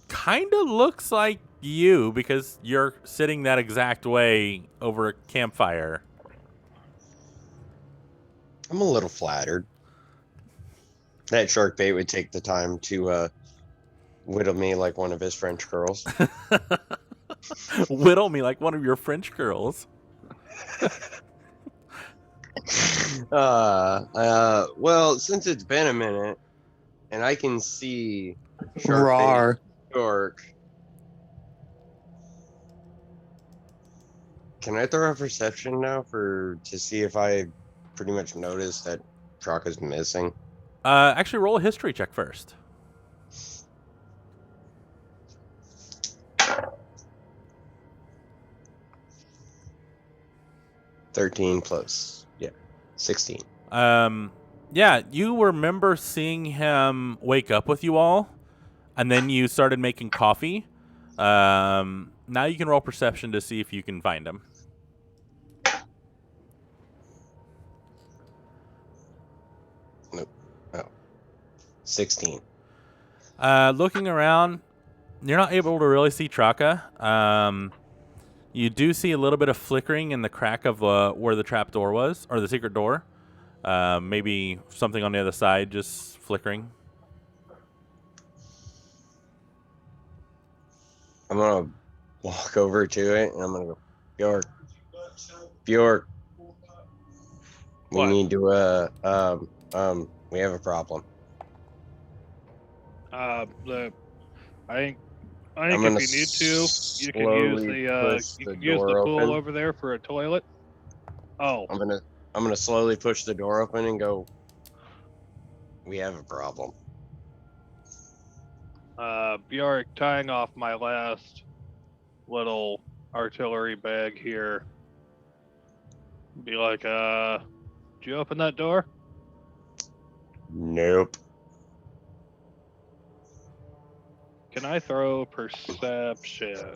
kind of looks like you because you're sitting that exact way over a campfire. I'm a little flattered. That shark bait would take the time to whittle me like one of his French girls. Whittle me like one of your French girls. Well, since it's been a minute, and I can see shark Rawr. bait York, can I throw a perception now to see if I pretty much noticed that Truck is missing? Actually, roll a history check first. $13 plus 16. Yeah, you remember seeing him wake up with you all, and then you started making coffee. Now you can roll perception to see if you can find him. Nope. Oh. 16. Looking around, you're not able to really see Traka. You do see a little bit of flickering in the crack of where the trap door was, or the secret door. Maybe something on the other side just flickering. I'm gonna walk over to it and I'm gonna go, Bjork, we What? need to we have a problem. I think I'm if gonna you need to, you can use slowly the push you the can use the door pool open. over there for a toilet. Oh, I'm gonna slowly push the door open and go, we have a problem. Bjork, tying off my last little artillery bag here. Be like, did you open that door? Nope. Can I throw perception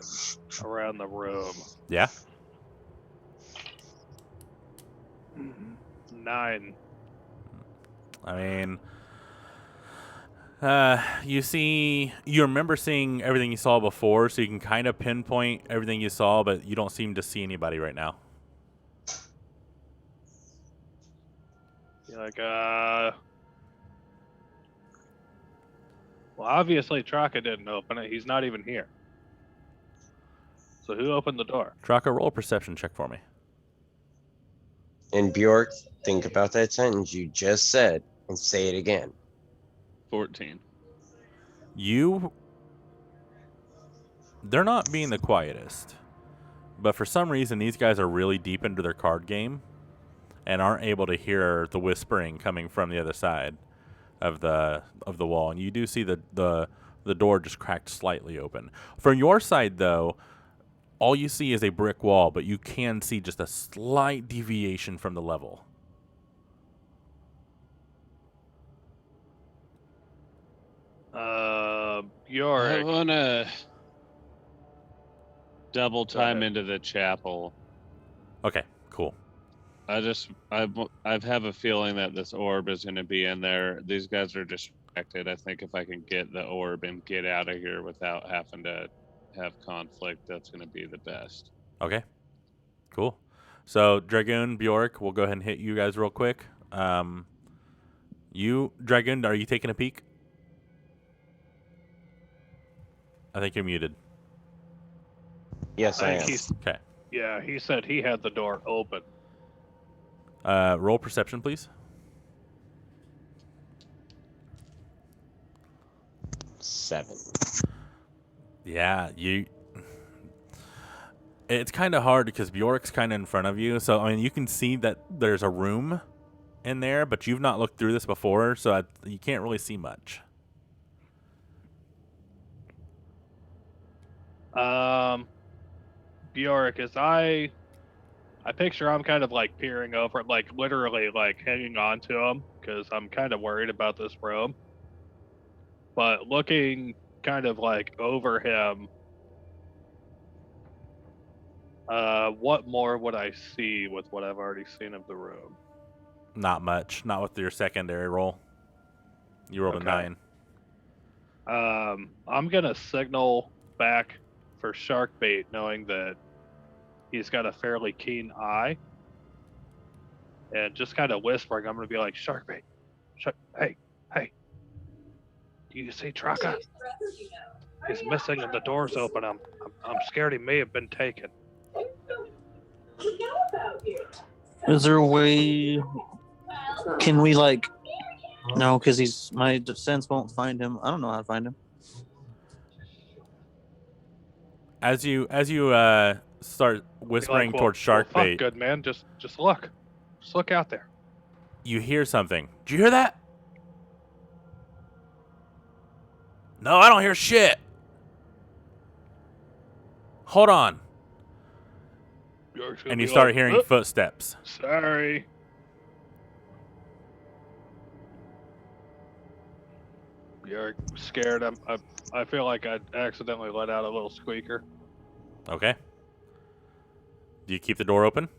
around the room? Yeah. 9. I mean, you remember seeing everything you saw before, so you can kind of pinpoint everything you saw, but you don't seem to see anybody right now. You're like, well, obviously Traka didn't open it. He's not even here. So who opened the door? Traka, roll a perception check for me. And Bjork, think about that sentence you just said and say it again. 14. They're not being the quietest, but for some reason these guys are really deep into their card game and aren't able to hear the whispering coming from the other side of the wall. And you do see the door just cracked slightly open. From your side, though, all you see is a brick wall, but you can see just a slight deviation from the level. Bjork. I want to double time ahead. into the chapel. Okay, cool. I have a feeling that this orb is going to be in there. These guys are distracted. I think if I can get the orb and get out of here without having to have conflict, that's going to be the best. Okay, cool. So Dragoon, Bjork, we'll go ahead and hit you guys real quick. Dragoon, are you taking a peek? I think you're muted. Yes, I I am. think he's, Okay. yeah, he said he had the door open. Roll perception, please. 7. Yeah, it's kind of hard because Bjork's kind of in front of you. So, I mean, you can see that there's a room in there, but you've not looked through this before, so you can't really see much. Bjork, as I picture I'm kind of like peering over, like literally like hanging on to him because I'm kind of worried about this room. But looking kind of like over him, What more would I see with what I've already seen of the room? Not much. Not with your secondary roll. You rolled Okay. a 9. I'm gonna signal back for shark bait, knowing that he's got a fairly keen eye, and just kind of whispering. I'm gonna be like, "Shark bait, hey, do you see Traka? He's missing and the door's open. I'm scared he may have been taken." Is there a way? Can we like? No, because my sense won't find him. I don't know how to find him. As you start whispering Well, towards fuck, Sharkbait, good man. Just look. Just look out there. you hear something. Did you hear that? No, I don't hear shit. Hold on. Bjork's gonna And be you start like, hearing "Oh, footsteps. sorry." Bjork scared. I feel like I accidentally let out a little squeaker. Okay. Do you keep the door open?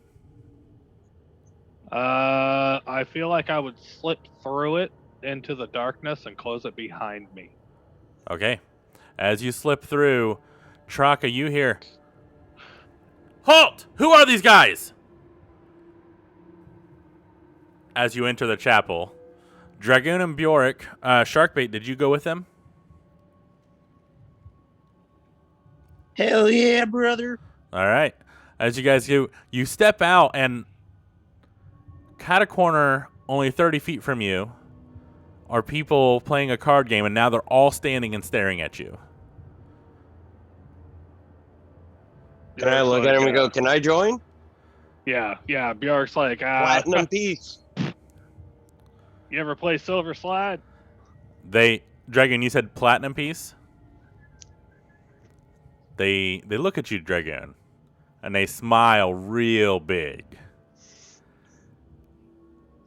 I feel like I would slip through it into the darkness and close it behind me. Okay. As you slip through, Traka, you hear, "Halt! Who are these guys?" As you enter the chapel, Dragoon and Bjork, Sharkbait, did you go with them? Hell yeah, brother! All right. As you guys do, you step out and cat a corner only 30 feet from you are people playing a card game, and now they're all standing and staring at you. Can I look at him and go, "Can I join?" Yeah. Bjork's like, Platinum piece. You ever play Silver Slide? Dragon, you said platinum piece? They look at you, Dragon, and they smile real big.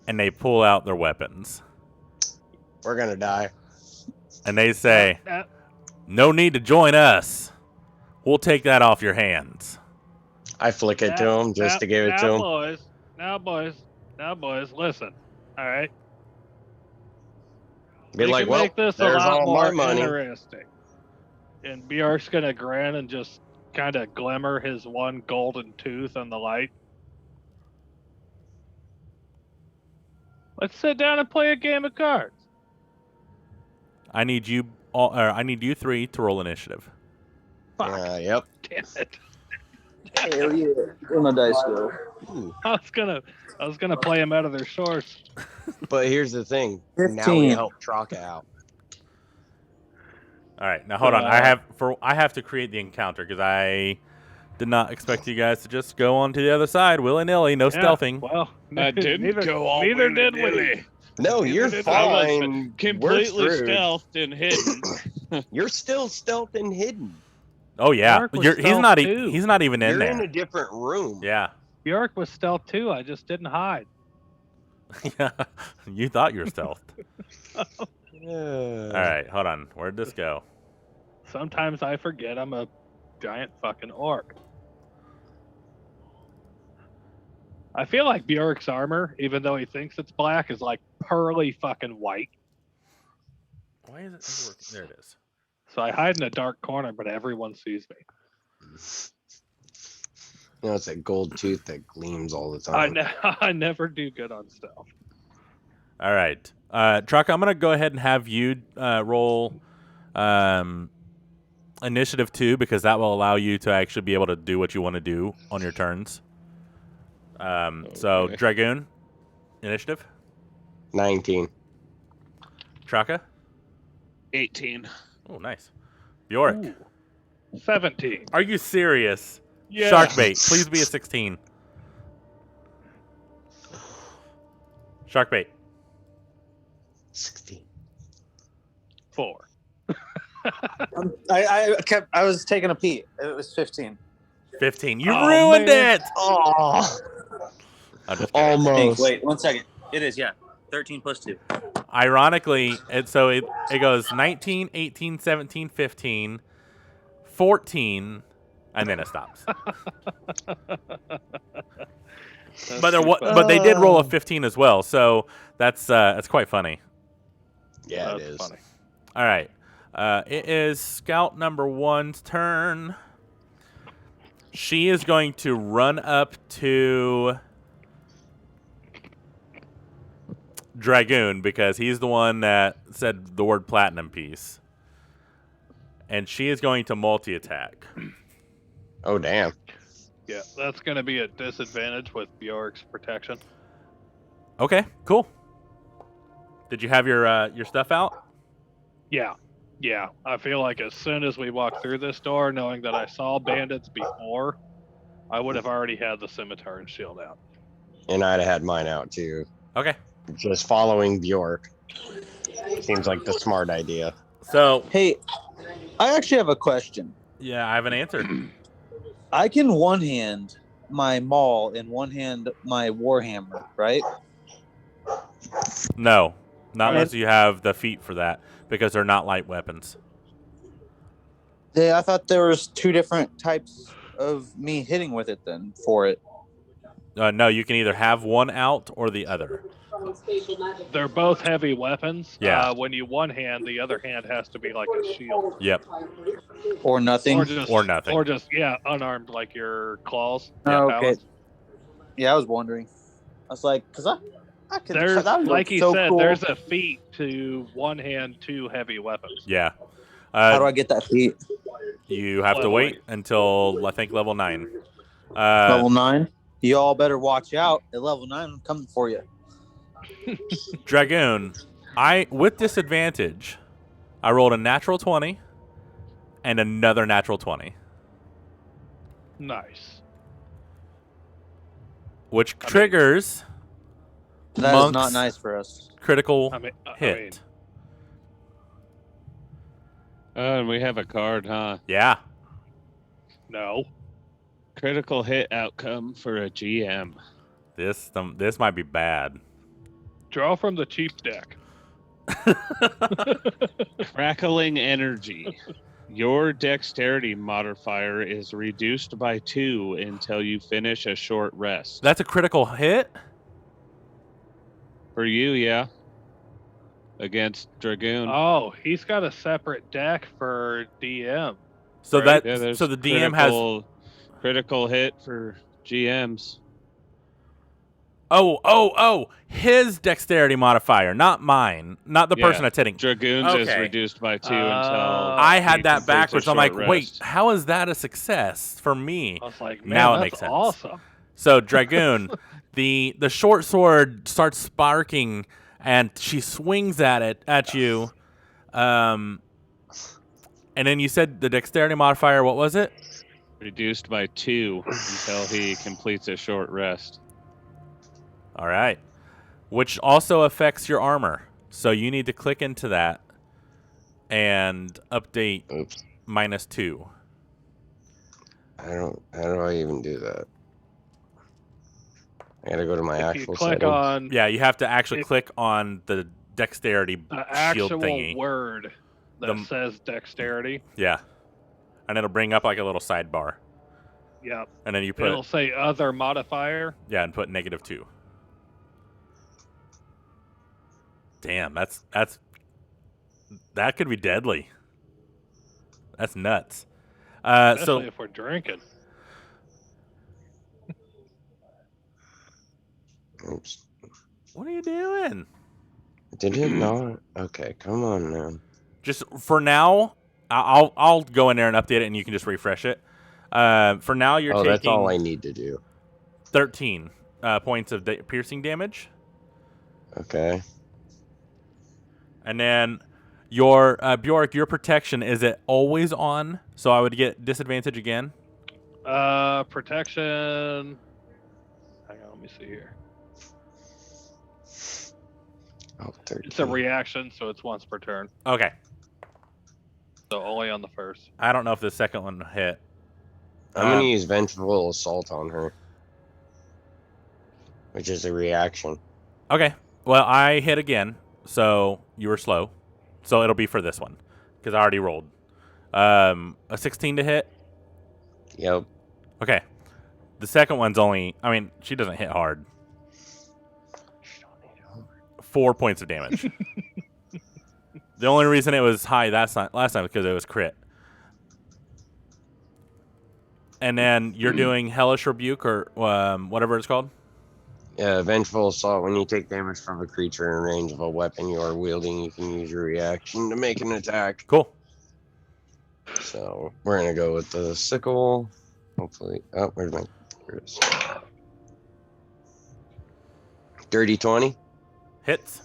And they pull out their weapons. We're gonna die. And they say, "No need to join us. We'll take that off your hands." I flick it to him just to give it to him. Now, boys, listen. All right. Be We like, can "Well, make this a there's lot all my more money." interesting. And Bjork's gonna grin and just kind of glimmer his one golden tooth in the light. Let's sit down and play a game of cards. I need you all. I need you three to roll initiative. Fuck. Yep. Damn it. Hell yeah! Where my dice go? Ooh. I was gonna play him out of their shorts. But here's the thing. Now we 15. help Traka out. All right, now hold on. I have to create the encounter because I did not expect you guys to just go on to the other side willy nilly, no stealthing. Well, I didn't go all neither did we. willy-nilly. No, you're did I was fine. completely We're screwed. stealthed and hidden. You're still stealth and hidden. Oh yeah, Mark was he's not. stealth too. He's not even in You're there. in a different room. Yeah, Bjork was stealth too. I just didn't hide. yeah. You thought you were stealthed. All All right, hold on. Where'd this go? Sometimes I forget I'm a giant fucking orc. I feel like Bjork's armor, even though he thinks it's black, is like pearly fucking white. Why is it working? There it is. So I hide in a dark corner, but everyone sees me. You know, it's that gold tooth that gleams all the time. I never do good on stealth. All right, Truck. I'm gonna go ahead and have you roll initiative 2 because that will allow you to actually be able to do what you want to do on your turns. So Okay. Dragoon, initiative. 19. Traka. 18. Oh, nice. Bjork. Ooh. 17. Are you serious? Yeah. Sharkbait, please be a 16. Sharkbait. 16. 4. I was taking a pee. It was 15. 15. You Oh, ruined man. it. Oh, I'm just kidding. almost. Wait, 1 second. It is, yeah. 13 plus 2. Ironically, it goes 19, 18, 17, 15, 14, and then it stops. That's But too funny. but they did roll a 15 as well, so that's quite funny. Yeah, it That's is. funny. All right, it is Scout number 1's turn. She is going to run up to Dragoon because he's the one that said the word platinum piece, and she is going to multi-attack. Oh, damn. Yeah, that's going to be a disadvantage with Bjork's protection. Okay, cool. Did you have your stuff out? Yeah. I feel like as soon as we walk through this door, knowing that I saw bandits before, I would have already had the scimitar and shield out. And I'd have had mine out too. Okay. Just following Bjork seems like the smart idea. So Hey, I actually have a question. yeah, I have an answer. I can one hand my maul and one hand my warhammer, right? No, not Right. unless you have the feet for that because they're not light weapons. I thought there was two different types of me hitting with it then for it. No, you can either have one out or the other. They're both heavy weapons. Yeah. When you one hand, the other hand has to be like a shield. Yep. Or nothing. Or nothing. Or just, unarmed like your claws. Oh, Yeah, okay. talons. Yeah, I was wondering. I was like, because I could. There's, that would look like he so said, cool. there's a feat to one hand, two heavy weapons. Yeah. How do I get that feat? You have to Level wait 8. until I think level 9. Level 9. Y'all better watch out. At level 9, I'm coming for you. Dragoon, with disadvantage, I rolled a natural 20 and another natural 20, Nice. which triggers That Monk's is not nice for us. critical I mean, hit. And we have a card, huh? Yeah. No. Critical hit outcome for a GM. This might be bad. Draw from the cheap deck. Crackling energy. Your dexterity modifier is reduced by 2 until you finish a short rest. That's a critical hit? For you, yeah. Against Dragoon. Oh, he's got a separate deck for DM. So Right. there's so the DM has critical hit for GMs. his dexterity modifier, not mine, not the person Yeah. that's hitting. Dragoon's is Okay. reduced by 2 Oh. until I had he that completes a backwards. I'm like, short wait, rest. how is that a success for me? I was like, man, Now it that's makes sense. awesome. So Dragoon, the short sword starts sparking, and she swings at you. And then you said the dexterity modifier. What was it? Reduced by 2 until he completes a short rest. All right, which also affects your armor. So you need to click into that and update Oops. -2. How do I even do that? I gotta go to my If you actual click settings. on Yeah, you have to actually It- click on the dexterity the shield actual thingy. word that The- says dexterity, Yeah, and it'll bring up like a little sidebar, yeah, and then you put it'll say other modifier. and put -2. Damn, that could be deadly. That's nuts. Especially So if we're drinking. Oops. what are you doing? Did it not? Okay, come on now. Just for now, I'll go in there and update it, and you can just refresh it. For now, you're Oh, taking that's all I need to do. 13 points of piercing damage, Okay. and then your Bjork, your protection, is it always on? So I would get disadvantage again. Protection. Hang on, let me see here. Oh, 13. It's a reaction, so it's once per turn. Okay, So only on the first. I don't know if the second one hit. I'm gonna use Vengeful Assault on her, which is a reaction. Okay, well I hit again, so you were slow, so it'll be for this one because I already rolled. A 16 to hit. Yep. Okay. The second one's only. I mean, she doesn't hit hard. 4 points of damage. The only reason it was high last time was because it was crit. And then you're doing Hellish Rebuke or whatever it's called. Yeah, Vengeful Assault. When you take damage from a creature in range of a weapon you are wielding, you can use your reaction to make an attack. Cool. So we're gonna go with the sickle. Hopefully, oh, where's my? Here it is. Dirty 20. Hits.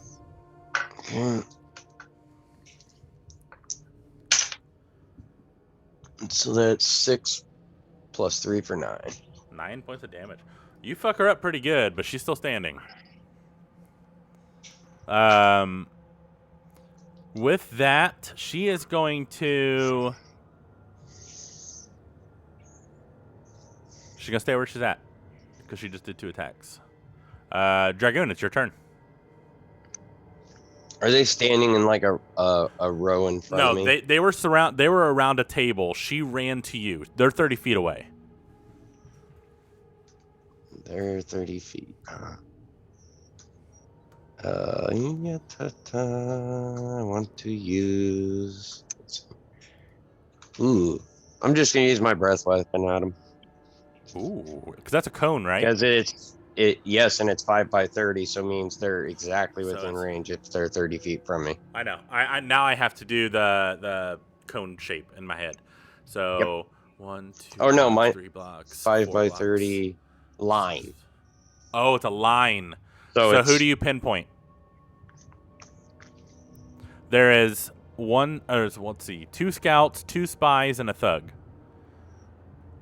Okay. So that's 6 plus 3 for 9. 9 points of damage. You fuck her up pretty good, but she's still standing. With that, she is going to. She's gonna stay where she's at because she just did 2 attacks. Dragoon, it's your turn. Are they standing in like a row in front of me? No, they were They were around a table. She ran to you. They're 30 feet away. They're 30 feet. I want to use. Ooh, I'm just gonna use my breath weapon at him. Ooh, because that's a cone, right? Because yes, and it's 5 by 30, so it means they're exactly So within it's- range if they're 30 feet from me. I know. I now I have to do the cone shape in my head. So 1, 2, Oh, no, 3 blocks. 5 4 by blocks. 30 line. Oh, it's a line. So, So it's, who do you pinpoint? There is one. Let's see, 2 scouts, 2 spies, and a thug.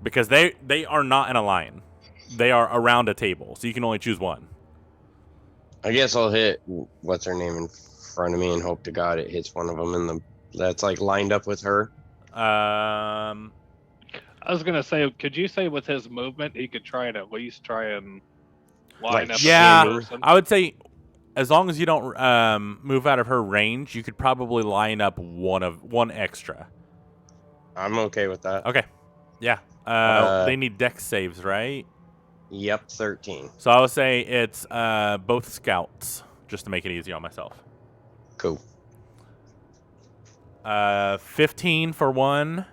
Because they are not in a line. They are around a table, so you can only choose one. I guess I'll hit what's her name in front of me and hope to God it hits one of them in the that's like lined up with her. I was gonna say, could you say with his movement he could try and at least try and line Like, up? Yeah, a person? I would say, as long as you don't move out of her range, you could probably line up one extra. I'm okay with that. Okay, yeah. They need dex saves, right? Yep, 13. So I would say it's both scouts, just to make it easy on myself. Cool. 15 for one,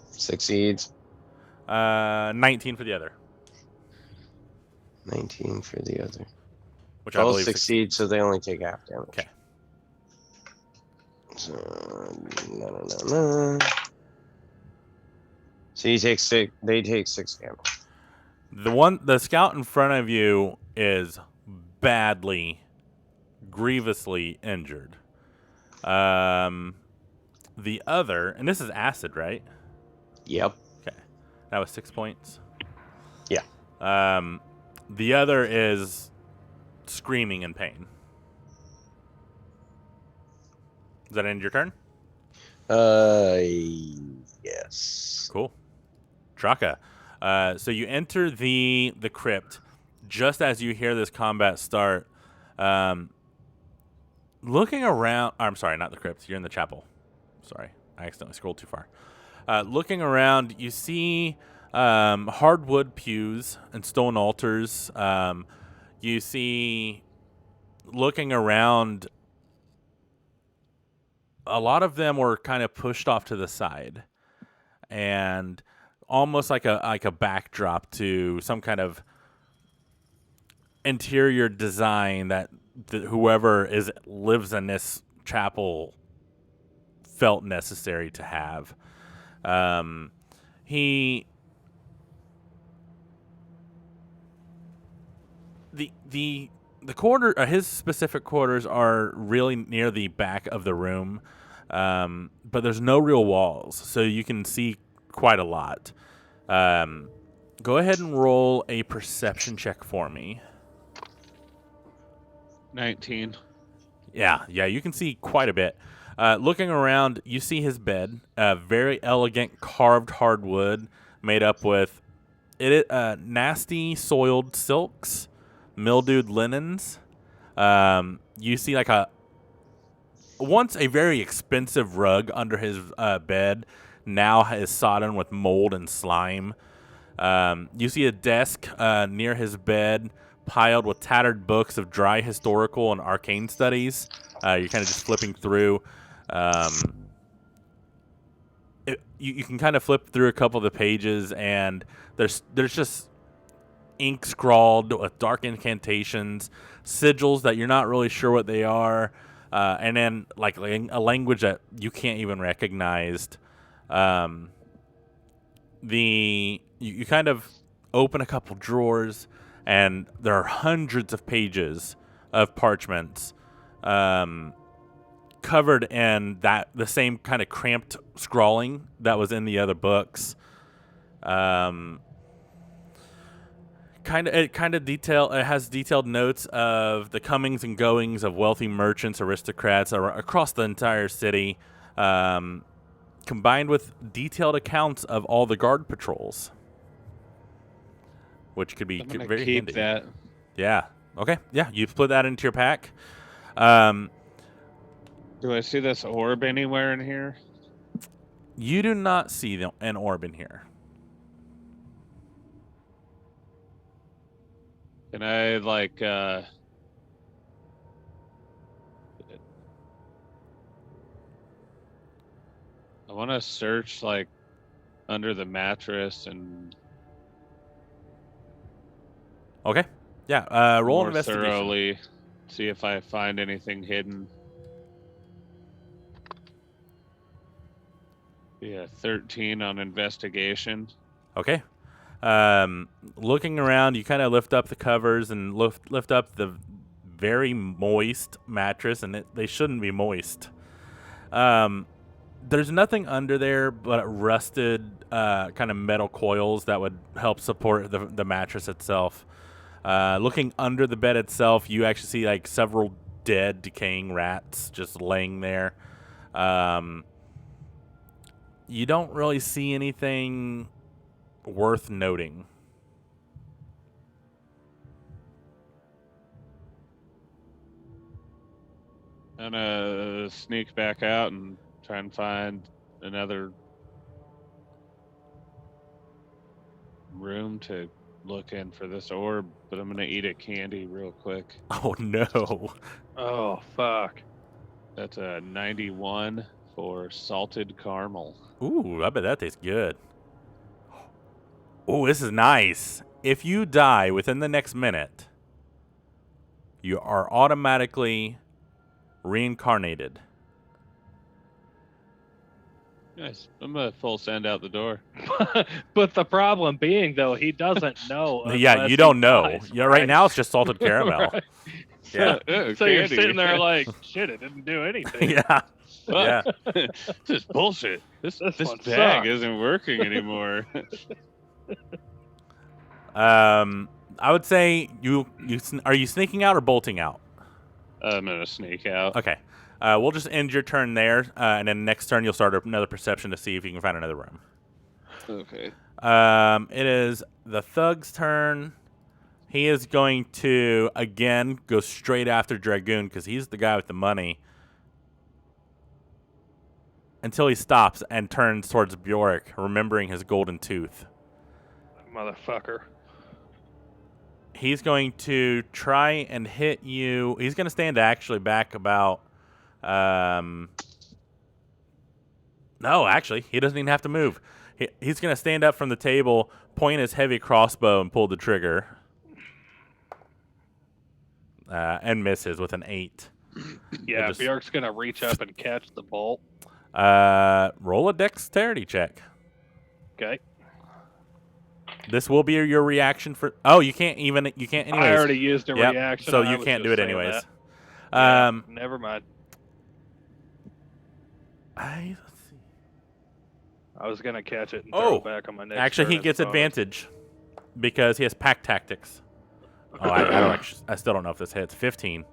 Succeeds. 19 for the other, 19 for the other. which I Both believe succeed, so they only take half damage. Okay. So, no. So you take 6. They take 6 damage. The scout in front of you is badly, grievously injured. The other, and this is acid, right? Yep. Okay, that was 6 points. Yeah. The other is screaming in pain. Does that end your turn? Yes. Cool. Draka. So you enter the crypt just as you hear this combat start. Looking around, I'm sorry, not the crypt. You're in the chapel. Sorry, I accidentally scrolled too far. Looking around, you see hardwood pews and stone altars. You see, looking around, a lot of them were kind of pushed off to the side, and almost like a backdrop to some kind of interior design that whoever lives in this chapel felt necessary to have. The quarter, his specific quarters are really near the back of the room, but there's no real walls, so you can see quite a lot. Go ahead and roll a perception check for me. 19. Yeah, you can see quite a bit. Looking around, you see his bed, very elegant carved hardwood made up with nasty soiled silks, mildewed linens. You see like once a very expensive rug under his bed now is sodden with mold and slime. You see a desk near his bed piled with tattered books of dry historical and arcane studies. You're kind of just flipping through. You can kind of flip through a couple of the pages, and there's just ink scrawled with dark incantations, sigils that you're not really sure what they are, and then like a language that you can't even recognize. You kind of open a couple drawers, and there are hundreds of pages of parchments covered in the same kind of cramped scrawling that was in the other books. It has detailed notes of the comings and goings of wealthy merchants, aristocrats across the entire city, combined with detailed accounts of all the guard patrols, which could be I'm gonna very keep handy. that. Yeah. Okay. Yeah, you put that into your pack. Do I see this orb anywhere in here? You do not see an orb in here. Can I I want to search like under the mattress and Okay. Yeah. Roll an more investigation. thoroughly see if I find anything hidden. Yeah, 13 on investigation. Okay. Looking around, you kind of lift up the covers and lift up the very moist mattress, and they shouldn't be moist. There's nothing under there but rusted kind of metal coils that would help support the mattress itself. Looking under the bed itself, you actually see like several dead, decaying rats just laying there. You don't really see anything worth noting. I'm gonna sneak back out and try and find another room to look in for this orb, but I'm gonna eat a candy real quick. Oh no. Oh fuck. That's a 91 for salted caramel. Ooh, I bet that tastes good. Ooh, this is nice. If you die within the next minute, you are automatically reincarnated. Nice. I'm gonna full send out the door. But the problem being, though, he doesn't know. Yeah, unless you don't he know. dies, Yeah, right now it's just salted caramel. Right. Yeah. So you're Candy. sitting there like, shit, it didn't do anything. Yeah. Yeah. This is bullshit. This This bag one sucks. isn't working anymore. I would say are you sneaking out or bolting out? I'm gonna sneak out. Okay. We'll just end your turn there, and then next turn you'll start another perception to see if you can find another room. Okay. It is the thug's turn. He is going to, again, go straight after Dragoon because he's the guy with the money. Until he stops and turns towards Bjork, remembering his golden tooth. Motherfucker. He's going to try and hit you. He's going to stand actually back about... no, actually, he doesn't even have to move. He's going to stand up from the table, point his heavy crossbow, and pull the trigger. And misses with an 8. Yeah, just- Bjork's gonna reach up and catch the bolt. Roll a dexterity check. Okay. This will be your reaction for... Oh, you can't anyways. I already used a Yep, reaction. so and I you was can't just do it saying anyways. that. Yeah, never mind. Let's see. I was gonna catch it and Oh, throw it back on my next Actually, turn he as gets a bonus. advantage because he has pack tactics. Oh, I still don't know if this hits. 15.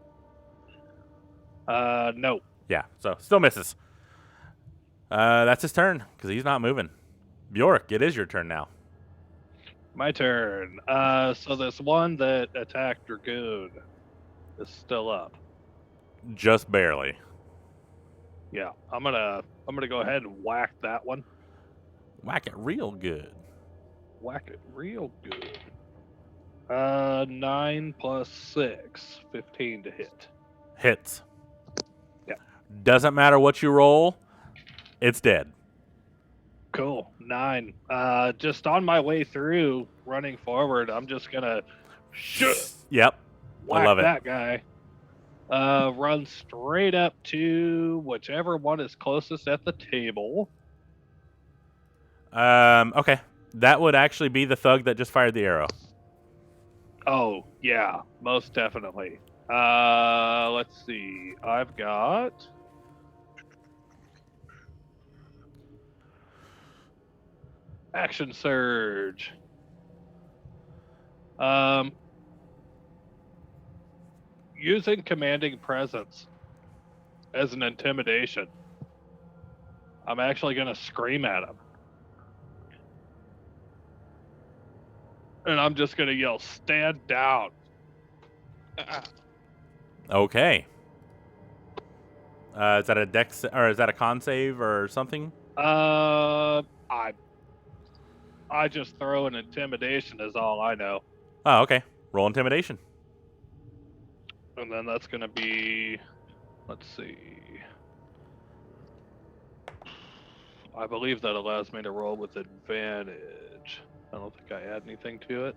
No. Yeah, so still misses. That's his turn because he's not moving. Bjork, it is your turn now. My turn. So this one that attacked Dragoon is still up. Just barely. Yeah, I'm gonna go ahead and whack that one. Whack it real good. Whack it real good. 9 plus 6, 15 to hit. Hits. Yeah. Doesn't matter what you roll, it's dead. Cool. 9. Just on my way through, running forward, I'm just gonna Yep. whack love it. that guy. Run straight up to whichever one is closest at the table. Okay. That would actually be the thug that just fired the arrow. Oh, yeah, most definitely. Let's see. I've got action surge. Using commanding presence as an intimidation. I'm actually going to scream at him. And I'm just going to yell, stand down. Okay. Is that a dex or is that a con save or something? I just throw an intimidation is all I know. Oh, okay. Roll intimidation. And then that's going to be, let's see. I believe that allows me to roll with advantage. I don't think I add anything to it.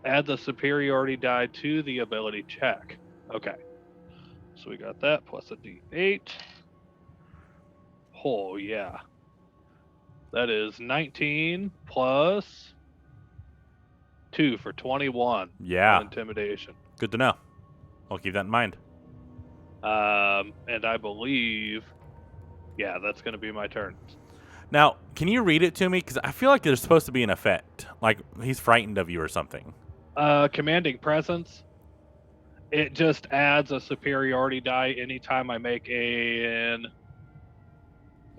Add the superiority die to the ability check. Okay. So we got that plus a d8. Oh, yeah. That is 19 plus 2 for 21. Yeah. On intimidation. Good to know. I'll keep that in mind. And I believe, yeah, that's going to be my turn. Now, can you read it to me? Because I feel like there's supposed to be an effect. Like he's frightened of you or something. Commanding presence. It just adds a superiority die anytime I make an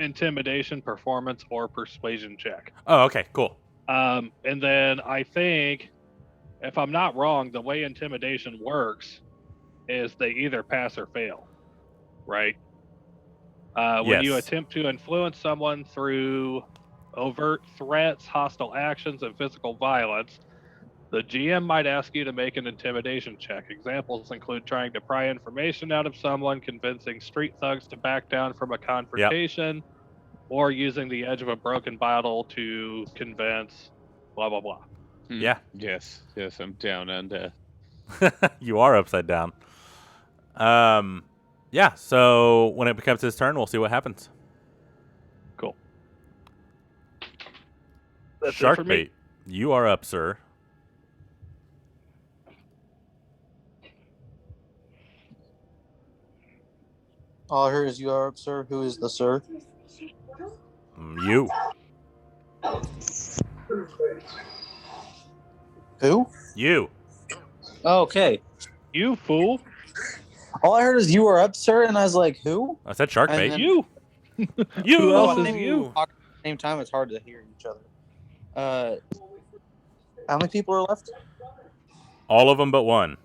intimidation, performance, or persuasion check. Oh, okay, cool. And then I think, if I'm not wrong, the way intimidation works is they either pass or fail, right? When you Yes. attempt to influence someone through overt threats, hostile actions, and physical violence, the GM might ask you to make an intimidation check. Examples include trying to pry information out of someone, convincing street thugs to back down from a confrontation, or using the edge of a broken bottle to convince blah, blah, blah. Yeah. Yes, I'm down under. You are upside down. Yeah, so when it becomes his turn, we'll see what happens. Cool. That's it for me. Sharkbait, you are up, sir. All I heard is you are up, sir. Who is the sir? You. Who? You. Okay. You fool. All I heard is you are up, sir, and I was like, who? I said sharkbait. And then- You. You. Who else is think you? At the same time, it's hard to hear each other. How many people are left? All of them but one.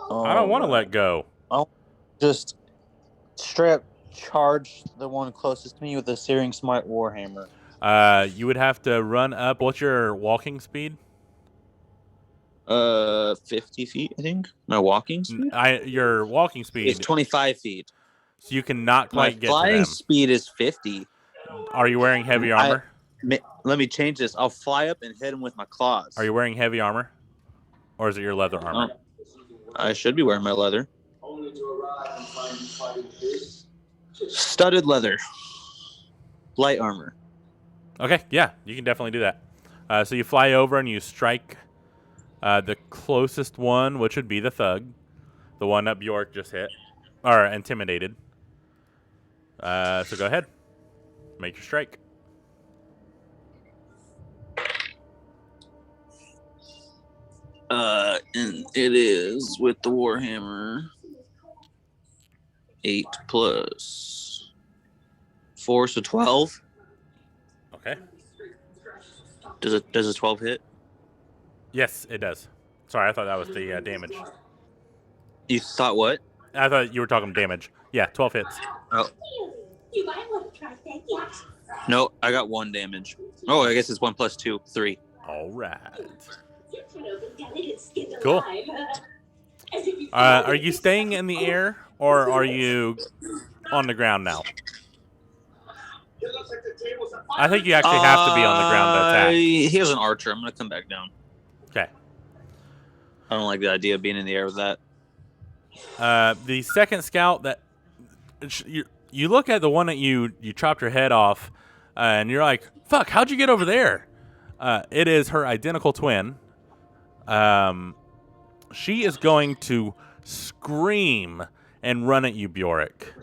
I don't want to let go. I'll just straight up charge the one closest to me with a Searing Smite Warhammer. You would have to run up. What's your walking speed? 50 feet, I think. My walking speed? Your walking speed. It's 25 feet. So you cannot My quite get to flying them. speed is 50. Are you wearing heavy armor? Let me change this. I'll fly up and hit him with my claws. Are you wearing heavy armor? Or is it your leather armor? I should be wearing my leather. Studded leather. Light armor. Okay, yeah, you can definitely do that. So you fly over and you strike the closest one, which would be the thug. The one that Bjork just hit. Or intimidated. So go ahead. Make your strike. And it is with the Warhammer 8 plus 4, so 12. Okay. Does a 12 hit? Yes, it does. Sorry, I thought that was the damage. You thought what? I thought you were talking damage. Yeah, 12 hits. Oh. No, I got 1 damage. Oh, I guess it's 1 plus 2, 3. All right. Cool. Are you staying in the air, or are you on the ground now? I think you actually have to be on the ground to attack. He has an archer. I'm going to come back down. Okay. I don't like the idea of being in the air with that. The second scout that you look at the one that you chopped her head off, and you're like, "Fuck! How'd you get over there?" It is her identical twin. She is going to scream and run at you, Bjork.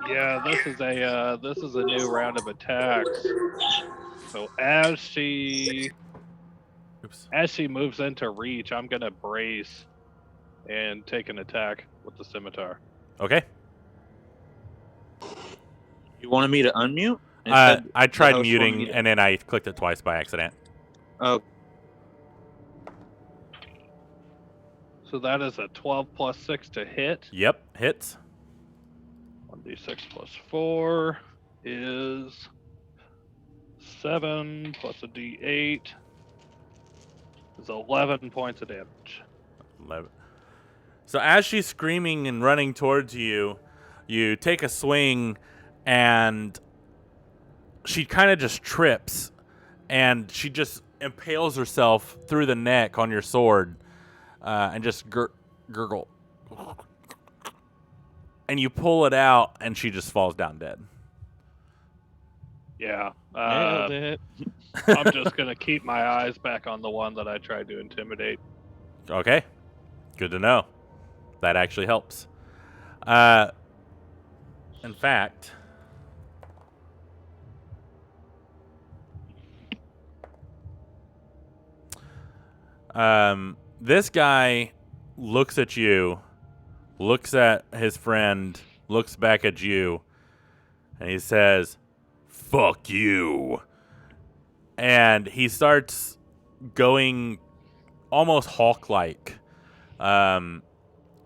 Yeah, this is a new round of attacks. So as she moves into reach, I'm gonna brace and take an attack with the scimitar. Okay. You wanted me to unmute? I tried the host muting, wanted me and then I clicked it twice by accident. Oh, So that is a 12 plus 6 to hit. Yep, hits. 1d6 plus 4 is 7 plus a d8 is 11 points of damage. 11. So as she's screaming and running towards you, you take a swing, and she kind of just trips, and she just impales herself through the neck on your sword, and just gurgle. And you pull it out, and she just falls down dead. Yeah. Nailed it. I'm just going to keep my eyes back on the one that I tried to intimidate. Okay. Good to know. That actually helps. In fact, this guy looks at you, looks at his friend, looks back at you, and he says, "Fuck you." And he starts going almost Hawk-like.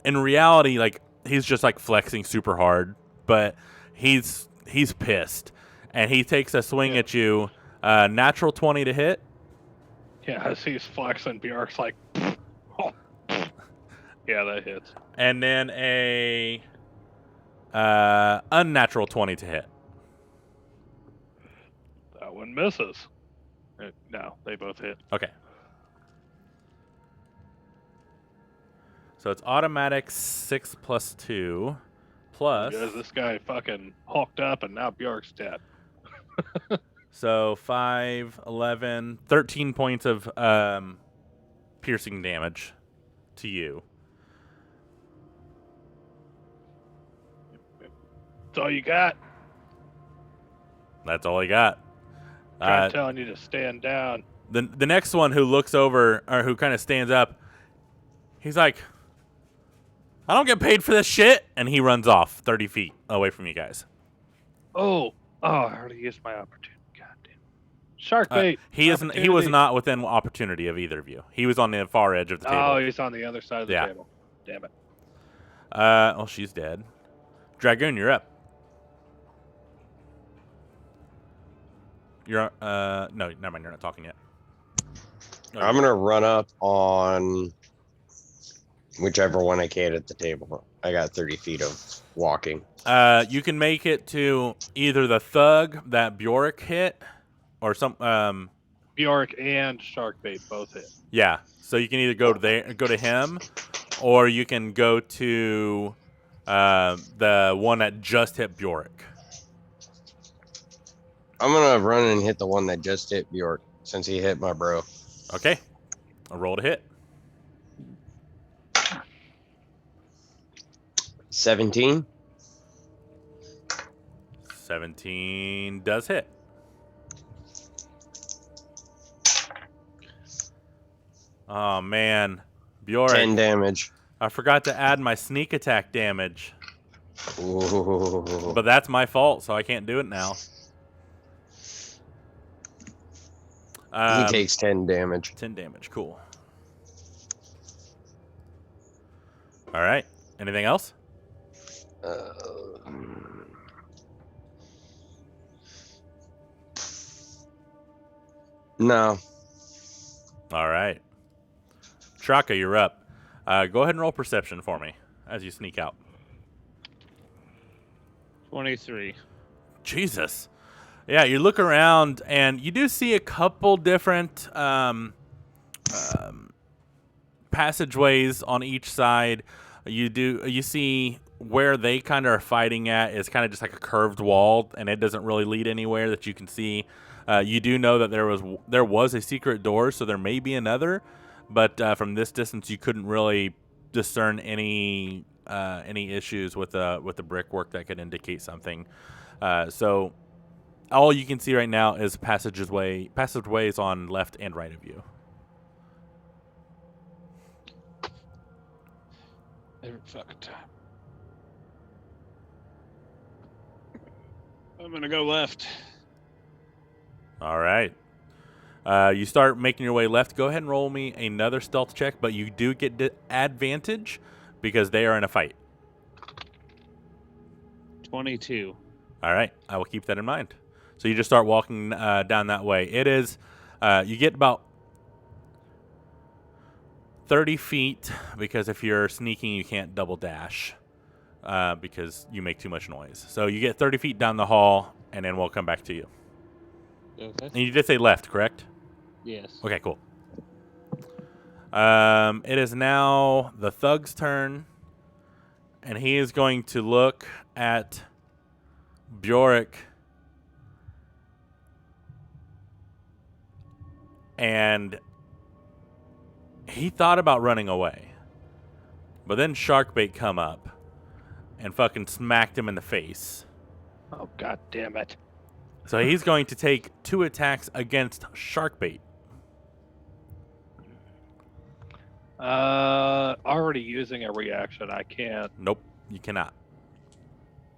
In reality, like, he's just like flexing super hard, but he's pissed, and he takes a swing at you. Natural 20 to hit. Yeah, as he's flexing, Bjork's like, oh. Yeah, that hits. And then a unnatural 20 to hit. That one misses. No, they both hit. Okay. So it's automatic 6 plus 2 plus. Because this guy fucking hawked up and now Bjork's dead. So 5, 11, 13 points of piercing damage to you. That's all you got. That's all he got. I'm telling you to stand down. The next one who looks over, or who kind of stands up, he's like, "I don't get paid for this shit," and he runs off 30 feet away from you guys. Oh, I already used my opportunity. Goddamn. Shark bait. He was not within opportunity of either of you. He was on the far edge of the table. Oh, he's on the other side of the table. Damn it. Oh, she's dead. Dragoon, you're up. You're no, never mind. You're not talking yet. No, I'm gonna run up on whichever one I can at the table. I got 30 feet of walking. You can make it to either the thug that Bjork hit, or some Bjork and Sharkbait both hit. Yeah, so you can either go to him, or you can go to the one that just hit Bjork. I'm gonna run and hit the one that just hit Bjork since he hit my bro. Okay, a roll to hit. 17. 17 does hit. Oh man, Bjork. 10 damage. I forgot to add my sneak attack damage, Ooh. but that's my fault, so I can't do it now. He takes 10 damage. 10 damage, cool. All right. Anything else? No. All right. Chaka, you're up. Go ahead and roll perception for me as you sneak out. 23. Jesus. Yeah, you look around and you do see a couple different passageways on each side. You see where they kind of are fighting at is kind of just like a curved wall, and it doesn't really lead anywhere that you can see. You do know that there was a secret door, so there may be another, but from this distance you couldn't really discern any issues with the brickwork that could indicate something. So all you can see right now is passageways on left and right of you. Every fucking time. I'm gonna go left. All right. You start making your way left. Go ahead and roll me another stealth check, but you do get advantage because they are in a fight. 22. All right. I will keep that in mind. So you just start walking down that way. It is, you get about 30 feet because if you're sneaking, you can't double dash because you make too much noise. So you get 30 feet down the hall, and then we'll come back to you. Okay. And you did say left, correct? Yes. Okay, cool. It is now the thug's turn, and he is going to look at Bjork and he thought about running away, but then Sharkbait come up and fucking smacked him in the face. Oh, god damn it. So he's going to take 2 attacks against Sharkbait. Already using a reaction. I can't. Nope, you cannot.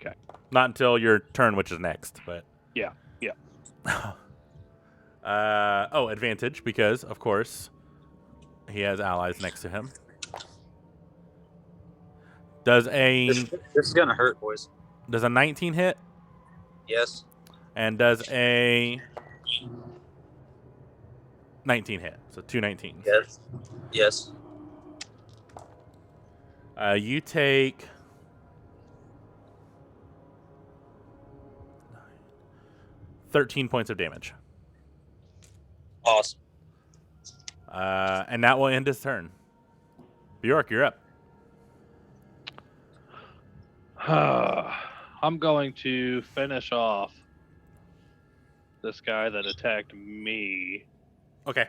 Okay. Not until your turn, which is next, but... Yeah. Advantage, because, of course, he has allies next to him. Does This is gonna hurt, boys. a 19 hit? Yes. And does a 19 hit? So 2 19s. Yes. Yes. You take 13 points of damage. Awesome. And that will end his turn. Bjork, you're up. I'm going to finish off this guy that attacked me, Okay.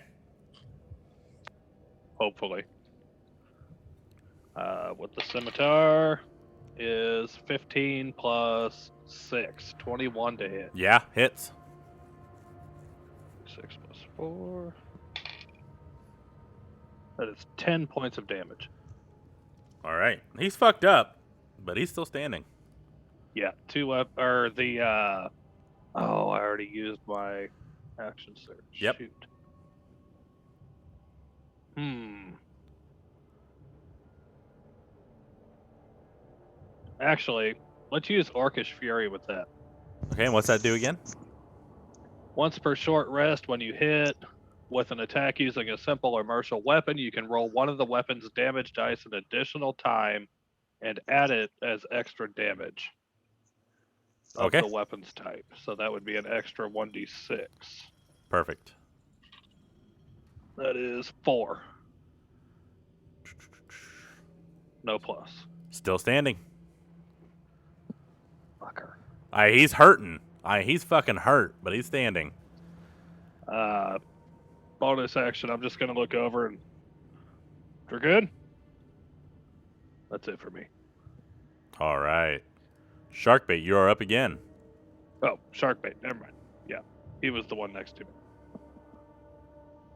hopefully. With the scimitar is 15 plus 6, 21 to hit. Yeah, hits. 6 plus 4. That is 10 points of damage. All right. He's fucked up, but he's still standing. Yeah, 2 up, or the, I already used my action surge. Yep. Shoot. Actually, let's use Orcish Fury with that. Okay, and what's that do again? Once per short rest, when you hit with an attack using a simple or martial weapon, you can roll one of the weapon's damage dice an additional time and add it as extra damage of Okay. the weapon's type. So that would be an extra 1d6. Perfect. That is 4. No plus. Still standing. Fucker. He's hurting. He's fucking hurt, but he's standing. Bonus action, I'm just going to look over and... We're good? That's it for me. All right. Sharkbait, you are up again. Oh, Sharkbait. Never mind. Yeah, he was the one next to me.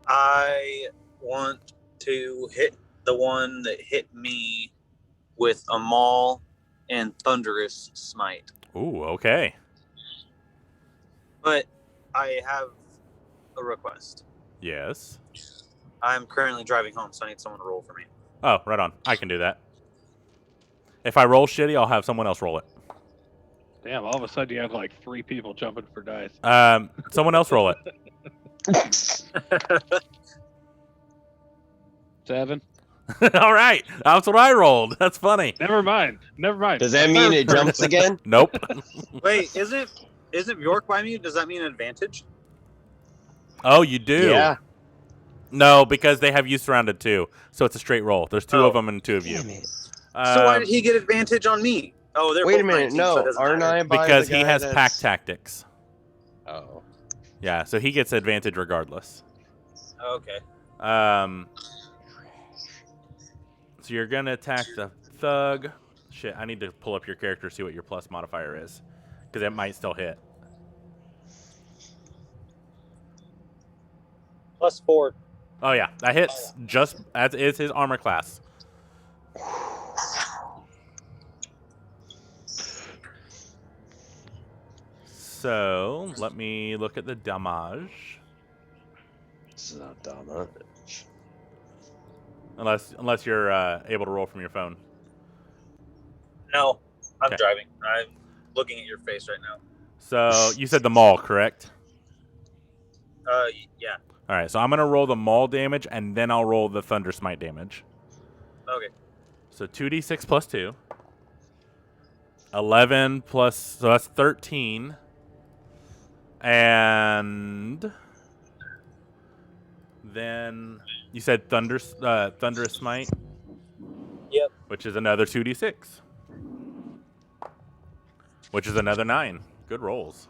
I want to hit the one that hit me with a maul and thunderous smite. Ooh, okay. But I have a request. Yes. I'm currently driving home, so I need someone to roll for me. Oh, right on. I can do that. If I roll shitty, I'll have someone else roll it. Damn! All of a sudden, you have like 3 people jumping for dice. Someone else roll it. 7. All right, that's what I rolled. That's funny. Never mind. Does that mean it jumps again? Nope. Wait, isn't York by me? Does that mean advantage? Oh, you do? Yeah. No, because they have you surrounded too. So it's a straight roll. There's 2 of Oh. them and 2 of you. Damn it. So why did he get advantage on me? Oh, they're Wait a both minute. 19, so it No, doesn't aren't matter. I by Because the he guy has pack that's- tactics. Oh. Yeah, so he gets advantage regardless. Okay. So you're gonna attack the thug. Shit, I need to pull up your character to see what your plus modifier is, because it might still hit. +4. Oh yeah, that hits just as is his armor class. So let me look at the damage. This is not damage. Unless you're able to roll from your phone. No, I'm Okay. driving. I'm looking at your face right now. So you said the maul, correct? Yeah. All right, so I'm gonna roll the maul damage and then I'll roll the thunder smite damage. Okay. So 2d6 plus 2. 11 plus, so that's 13. And then you said thunderous smite? Yep. Which is another 2d6. Which is another 9. Good rolls.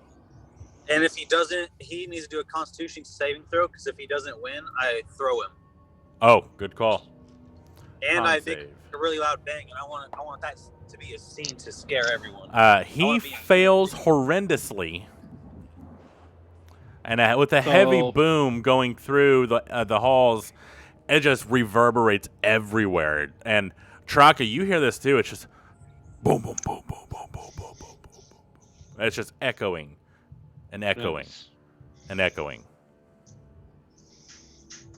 And if he doesn't, he needs to do a Constitution saving throw. Because if he doesn't win, I throw him. Oh, good call. And Con I save. make a really loud bang, and I want that to be a scene to scare everyone. He wanna be- fails horrendously. And with a heavy So- boom going through the halls, it just reverberates everywhere. And Traka, you hear this too. It's just boom, boom, boom, boom, boom, boom, boom, boom, boom. It's just echoing and echoing and echoing.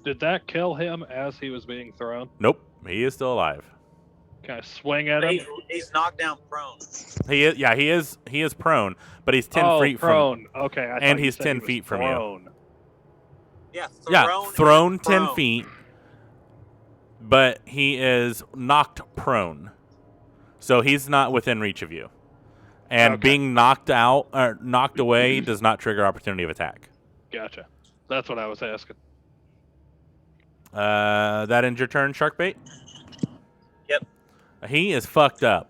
Did that kill him as he was being thrown? Nope, he is still alive. Can I swing at him? He's knocked down prone. He is prone, but he's 10 feet from. prone. Okay, I and thought you he's said 10 he was feet from you. thrown. Yeah, Thrown and 10 prone. feet, but he is knocked prone. So he's not within reach of you. And Okay. being knocked out or knocked away does not trigger opportunity of attack. Gotcha. That's what I was asking. That ends your turn, Sharkbait? Yep. He is fucked up.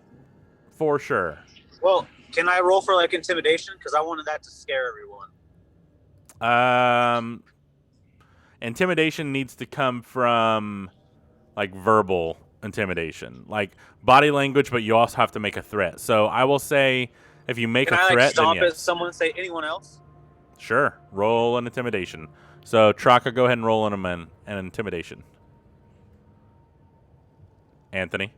For sure. Well, can I roll for like intimidation? Because I wanted that to scare everyone. Intimidation needs to come from like verbal intimidation, like body language, but you also have to make a threat. So I will say, if you make Can a I like threat, then stomp yes. at someone and say anyone else? Sure. Roll an intimidation. So Traka, go ahead and roll an intimidation. Anthony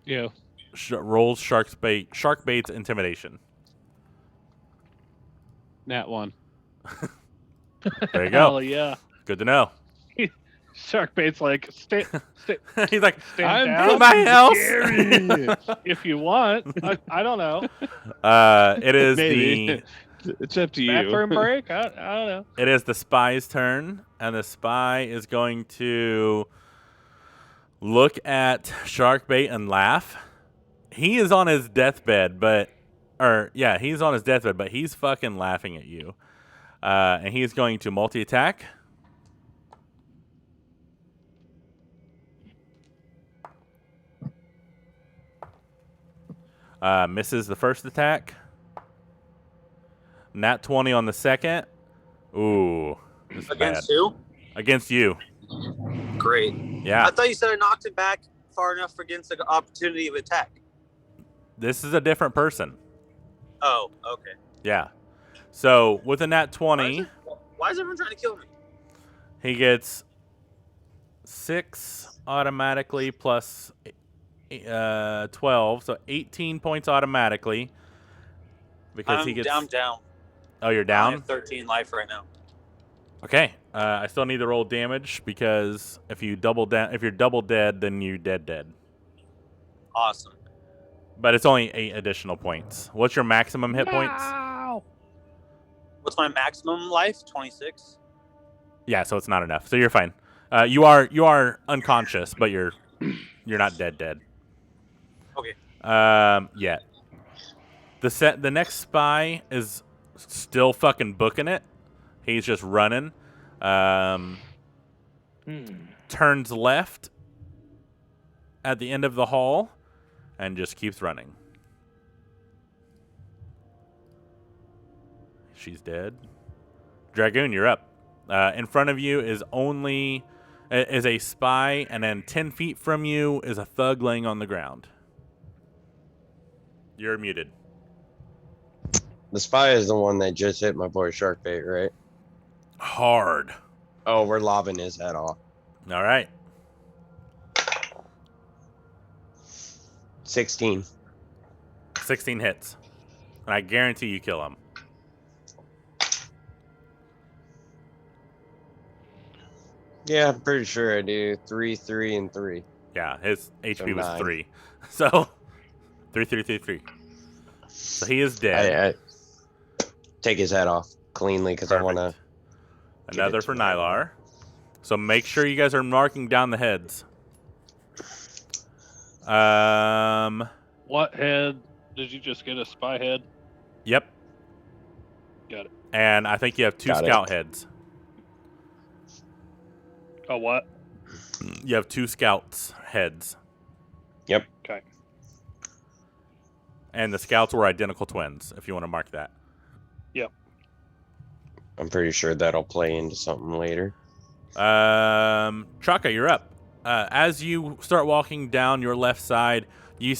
Yeah. rolls Sharkbait's intimidation. Nat 1. There you Hell go. yeah. Good to know. Sharkbait's like, stay He's like, stand I'm down. in my house. Scary. If you want. I don't know. It is Maybe. It's up to you. Bathroom break? I don't know. It is the spy's turn, and the spy is going to look at Sharkbait and laugh. He is on his deathbed, he's on his deathbed, but he's fucking laughing at you. And he's going to multi-attack. Misses the first attack. Nat 20 on the second. Ooh. This is Against bad. who? Against you. Great. Yeah. I thought you said I knocked him back far enough for against the opportunity of attack. This is a different person. Oh, okay. Yeah. So with a nat 20, Why is everyone trying to kill me? he gets 6 automatically plus 12, so 18 points automatically. Because he gets. I'm down. Oh, you're I down? have 13 life right now. Okay. I still need to roll damage because if you're double dead, then you dead. Awesome. But it's only 8 additional points. What's your maximum hit points? What's my maximum life? 26. Yeah, so it's not enough. So you're fine. You are unconscious, but you're not dead. Okay. Yet. The next spy is still fucking booking it. He's just running. Turns left at the end of the hall and just keeps running. She's dead. Dragoon, you're up. In front of you is a spy, and then 10 feet from you is a thug laying on the ground. You're muted. The spy is the one that just hit my boy Sharkbait, right? Hard. Oh, we're lobbing his head off. All right. 16. 16 hits. And I guarantee you kill him. Yeah, I'm pretty sure I do. 3, 3, and 3. Yeah, his HP was 9. 3. So, 3. So he is dead. I take his head off cleanly because I want to. Another for Nylar. So make sure you guys are marking down the heads. What head did you just get? A spy head? Yep. Got it. And I think you have 2 Got it. scout heads. Oh, what? You have 2 scouts heads. Yep. Okay. And the scouts were identical twins, if you want to mark that. Yep. I'm pretty sure that'll play into something later. Chaka, you're up. As you start walking down your left side, you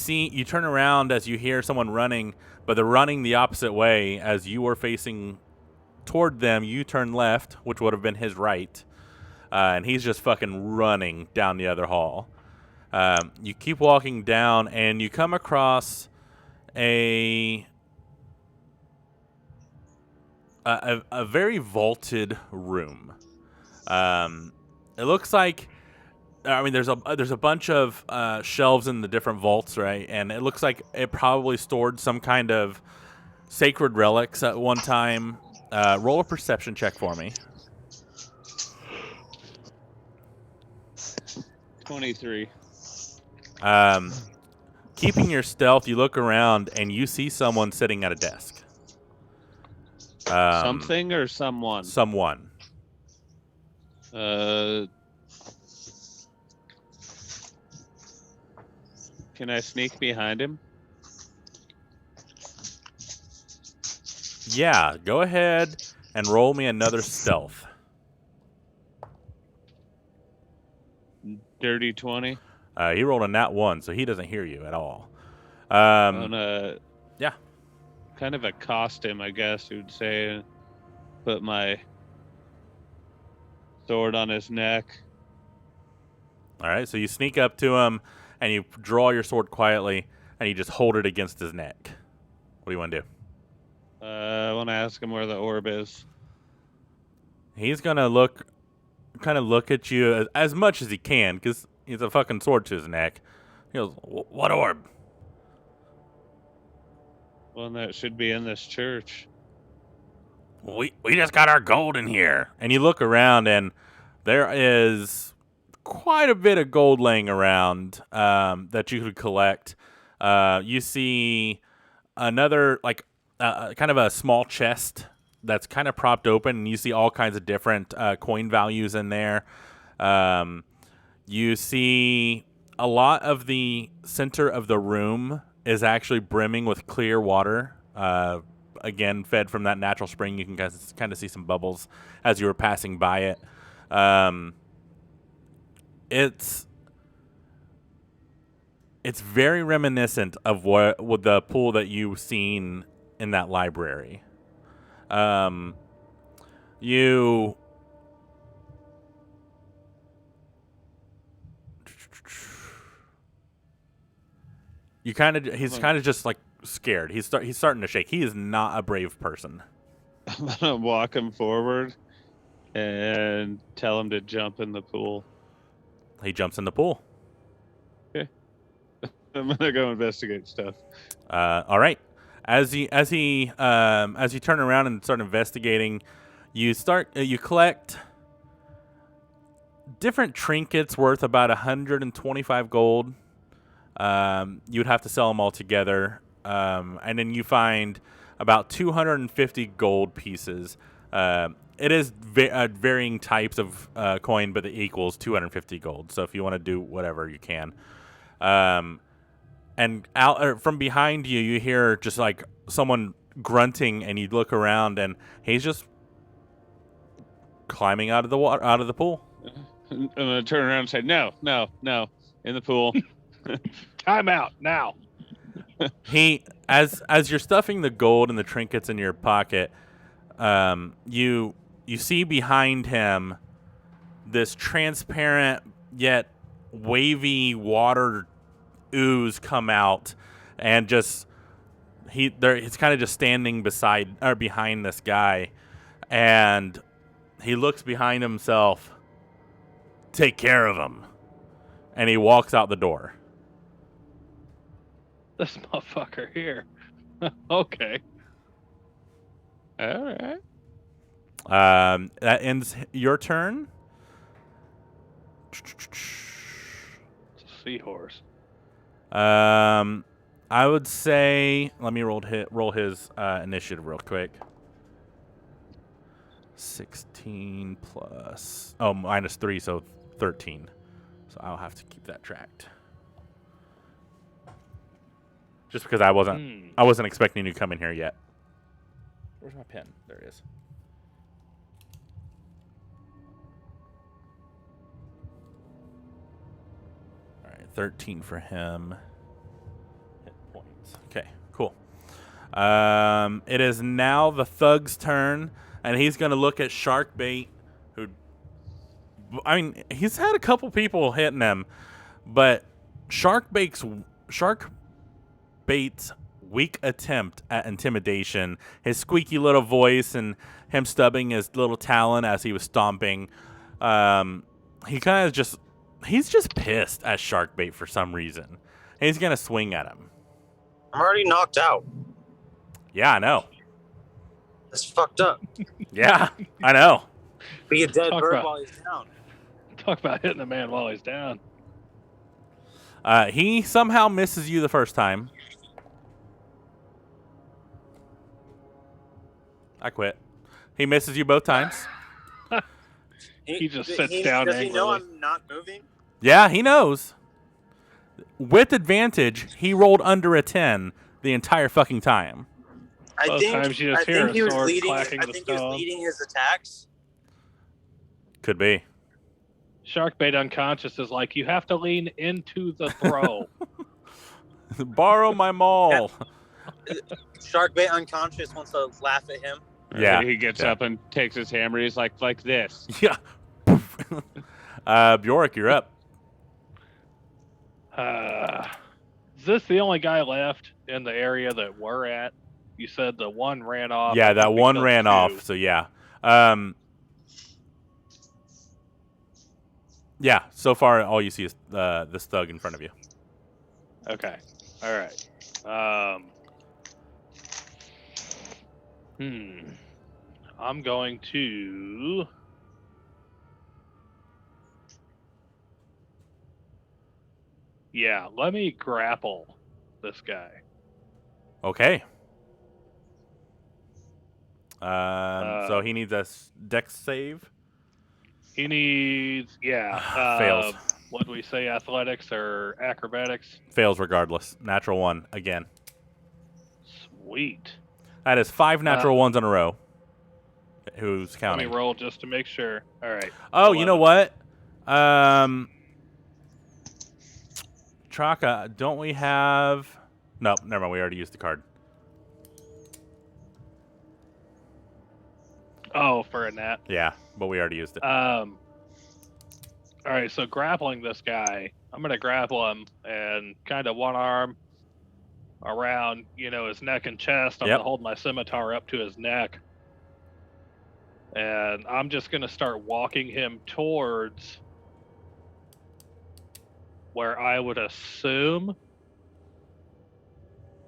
turn around as you hear someone running, but they're running the opposite way. As you were facing toward them, you turn left, which would have been his right, and he's just fucking running down the other hall. You keep walking down, and you come across a very vaulted room. It looks like, I mean, there's a bunch of shelves in the different vaults, right? And it looks like it probably stored some kind of sacred relics at one time. Roll a perception check for me. 23. Keeping your stealth, you look around and you see someone sitting at a desk. Something or someone? Someone. Can I sneak behind him? Yeah, go ahead and roll me another stealth. Dirty 20. He rolled a nat 1, so he doesn't hear you at all. Yeah. Kind of accost him, I guess you'd say. Put my sword on his neck. All right, so you sneak up to him and you draw your sword quietly and you just hold it against his neck. What do you want to do? I want to ask him where the orb is. He's gonna look at you as much as he can because he's a fucking sword to his neck. He goes, "What orb?" One that should be in this church. We just got our gold in here. And you look around and there is quite a bit of gold laying around that you could collect. You see another kind of a small chest that's kind of propped open, and you see all kinds of different coin values in there. You see a lot of the center of the room is actually brimming with clear water. Again, fed from that natural spring. You can kind of see some bubbles as you were passing by it. It's very reminiscent of what with the pool that you've seen in that library. You he's kind of just like scared. He's starting to shake. He is not a brave person. I'm gonna walk him forward and tell him to jump in the pool. He jumps in the pool. Okay. I'm gonna go investigate stuff. All right. As you turn around and start investigating, you collect different trinkets worth about 125 gold. You would have to sell them all together, and then you find about 250 gold pieces. It is varying types of coin, but it equals 250 gold. So if you want to do whatever, you can. And out from behind you, you hear just like someone grunting, and you look around, and he's just climbing out of the water, out of the pool. I'm gonna turn around and say, no, in the pool. Time out now. He, as you're stuffing the gold and the trinkets in your pocket, you see behind him this transparent yet wavy water ooze come out, and just he's kind of just standing beside or behind this guy, and he looks behind himself. Take care of him, and he walks out the door. This motherfucker here. Okay. All right. That ends your turn. It's a seahorse. I would say, let me roll his initiative real quick. 16 plus -3, so 13. So I'll have to keep that tracked. Just because I wasn't expecting you to come in here yet. Where's my pen? There it is. All right, 13 for him. Hit points. Okay, cool. It is now the thug's turn, and he's going to look at Sharkbait, who, I mean, he's had a couple people hitting him, but Sharkbait's weak attempt at intimidation, his squeaky little voice, and him stubbing his little talon as he was stomping, he's just pissed at Sharkbait for some reason. And he's going to swing at him. I'm already knocked out. Yeah, I know. That's fucked up. Yeah, I know. Be a dead Talk bird about- while he's down. Talk about hitting a man while he's down. He somehow misses you the first time. I quit. He misses you both times. He just sits down Does he know angrily. I'm not moving? Yeah, he knows. With advantage, he rolled under a 10 the entire fucking time. I Both think, times you just I hear think a he was sword leading. clacking I the think he was stone. leading his attacks. Could be. Sharkbait unconscious is like, you have to lean into the throw. Borrow my maul. Sharkbait unconscious wants to laugh at him. Yeah, He gets yeah. up and takes his hammer. He's like this. Yeah. Bjork, you're up. Is this the only guy left in the area that we're at? You said the one ran off. Yeah, I that think we one killed ran two. off, so yeah. Yeah, so far all you see is this thug in front of you. Okay. All right. I'm going to. Yeah, let me grapple this guy. Okay. So he needs a dex save. He needs, yeah. Fails. What do we say, athletics or acrobatics? Fails regardless. Natural 1 again. Sweet. That is 5 natural ones in a row. Who's Let counting? me roll just to make sure. All right. Oh, you know what? Traka, don't we have... No, never mind. We already used the card. Oh, for a nat. Yeah, but we already used it. All right, so grappling this guy, I'm gonna grapple him and kind of one arm around, his neck and chest. I'm Yep. gonna hold my scimitar up to his neck, and I'm just gonna start walking him towards where I would assume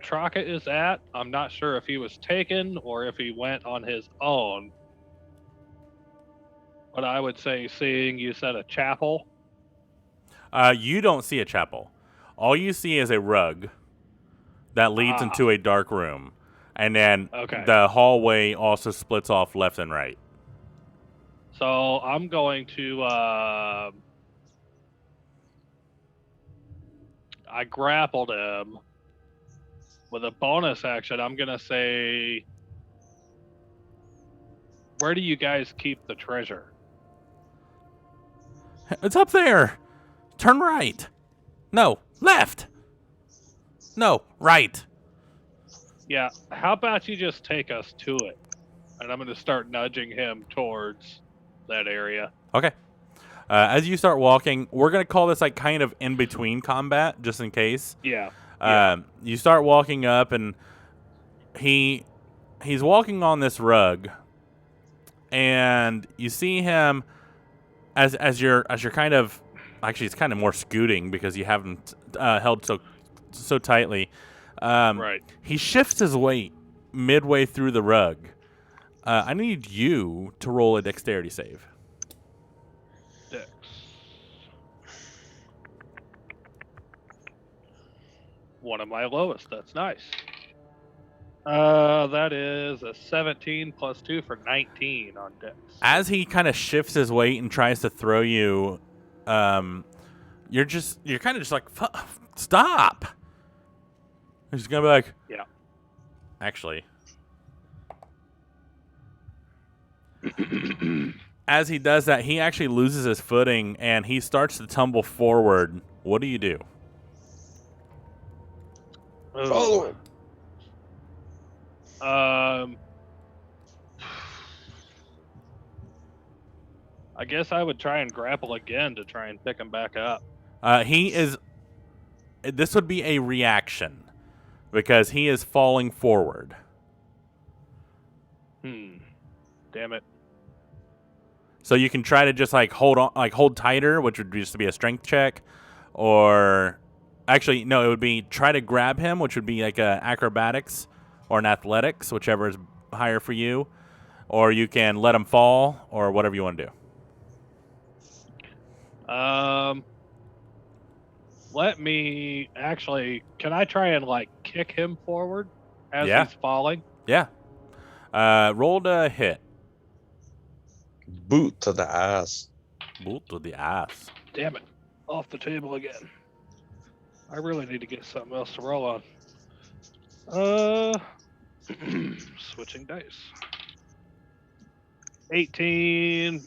Trockett is at. I'm not sure if he was taken or if he went on his own. But I would say, seeing you said a chapel. You don't see a chapel. All you see is a rug that leads into a dark room. And then Okay. the hallway also splits off left and right. So I'm going to. I grappled him. With a bonus action, I'm going to say. Where do you guys keep the treasure? It's up there. Turn right. No, left. No, right. Yeah, how about you just take us to it? And I'm going to start nudging him towards that area. Okay. As you start walking, we're going to call this like kind of in between combat, just in case. Yeah. You start walking up, and he's walking on this rug, and you see him as you're kind of, actually it's kind of more scooting because you haven't held so tightly. Right. He shifts his weight midway through the rug. I need you to roll a dexterity save. Dex. One of my lowest. That's nice. That is a 17 plus 2 for 19 on Dex. As he kind of shifts his weight and tries to throw you, you're kind of just like, stop. He's gonna be like, Yeah. Actually, as he does that, he actually loses his footing and he starts to tumble forward. What do you do? Follow him. I guess I would try and grapple again to try and pick him back up. This would be a reaction because he is falling forward. Damn it. So you can try to just like hold tighter, which would just be a strength check, or actually no, it would be try to grab him, which would be like a acrobatics or an athletics, whichever is higher for you, or you can let him fall or whatever you want to do. Let me actually. Can I try and like kick him forward as Yeah. he's falling? Yeah. Roll to hit. Boot to the ass. Boot to the ass. Damn it! Off the table again. I really need to get something else to roll on. Switching dice. 18.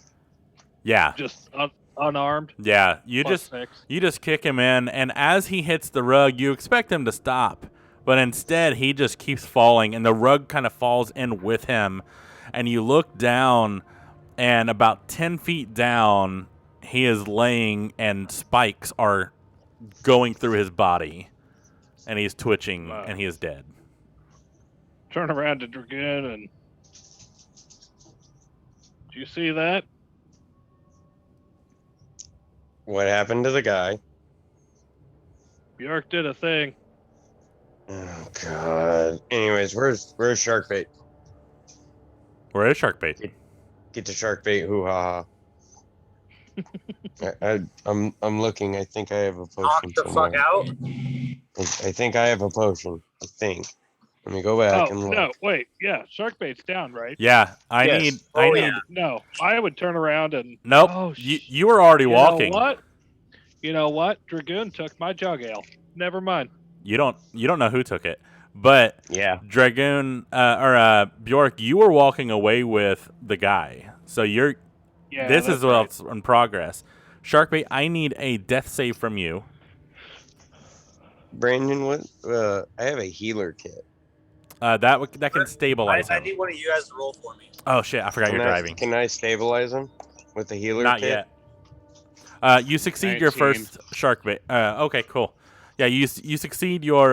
Yeah. Just unarmed. Yeah. You plus just 6. kick him in, and as he hits the rug, you expect him to stop, but instead he just keeps falling, and the rug kind of falls in with him. And you look down, and about 10 feet down, he is laying, and spikes are going through his body, and he's twitching, Wow. and he is dead. Turn around to Dragoon and. Do you see that? What happened to the guy? Bjork did a thing. Oh god. Anyways, where's Sharkbait? Where is Sharkbait? Get to Sharkbait. Hoo ha ha. I'm looking. I think I have a potion. Knock the somewhere. fuck out. I think I have a potion. I think. Let me go back and Oh look. no! Wait, yeah, Sharkbait's down, right? Yeah, I Yes. need. Oh, I need. yeah. No, I would turn around and. Nope. Oh, You were already walking. Know what? You know what? Dragoon took my jug ale. Never mind. You don't know who took it, but Yeah. Dragoon or Bjork, you were walking away with the guy, so you're. Yeah. This that's is what's in progress. Sharkbait, I need a death save from you. Brandon, what? I have a healer kit. That can stabilize I him. need one of you guys to roll for me. Oh shit! I forgot you're driving. Can I stabilize him with the healer Not kit? yet. You succeed your 19. first Sharkbait. Okay, cool. Yeah, you succeed your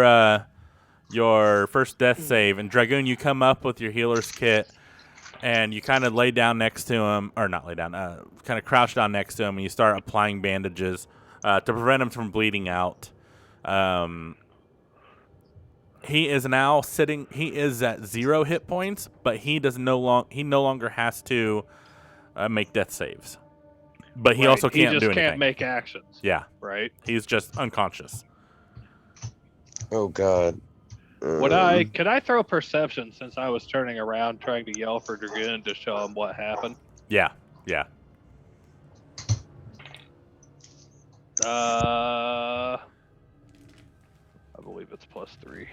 first death save, and Dragoon, you come up with your healer's kit, and you kind of lay down next to him, or not lay down, kind of crouch down next to him, and you start applying bandages to prevent him from bleeding out. He is now sitting. He is at 0 hit points, but he no longer has to make death saves. But he Right, also can't just do anything. can't make actions. Yeah, Right. he's just unconscious. Oh God. Could I throw perception since I was turning around trying to yell for Dragoon to show him what happened? Yeah. I believe it's +3.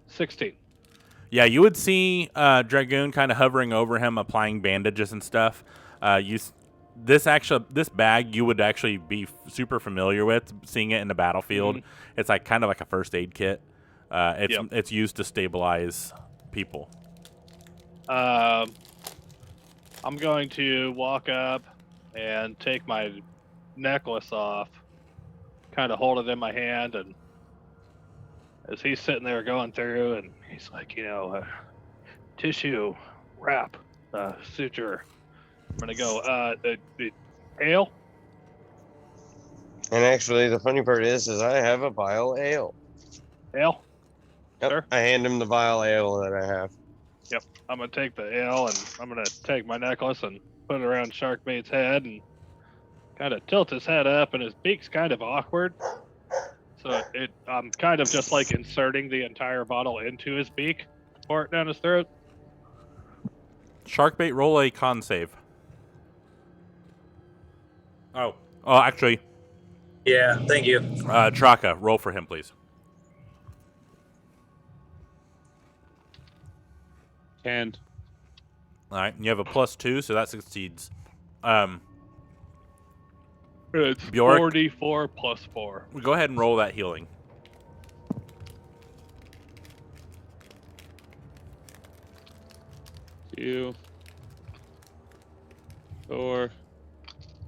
16. Yeah, you would see Dragoon kind of hovering over him, applying bandages and stuff. This bag you would actually be super familiar with, seeing it in the battlefield. It's like kind of like a first aid kit. It's used to stabilize people. I'm going to walk up and take my necklace off, kind of hold it in my hand, and as he's sitting there going through, and he's like, tissue, wrap, suture. I'm gonna go, the ale? And actually, the funny part is I have a vial ale. Ale? Yep, Sure. I hand him the vial ale that I have. Yep. I'm gonna take the ale, and I'm gonna take my necklace and put it around Sharkbait's head, and kind of tilt his head up, and his beak's kind of awkward. So I'm kind of just like inserting the entire bottle into his beak, pour it down his throat. Sharkbait, roll a con save. Oh, actually, Yeah, thank you. Traka, roll for him, please. 10. All right, you have a +2, so that succeeds. It's Bjork? 4d4 plus 4. Go ahead and roll that healing. Two. 4.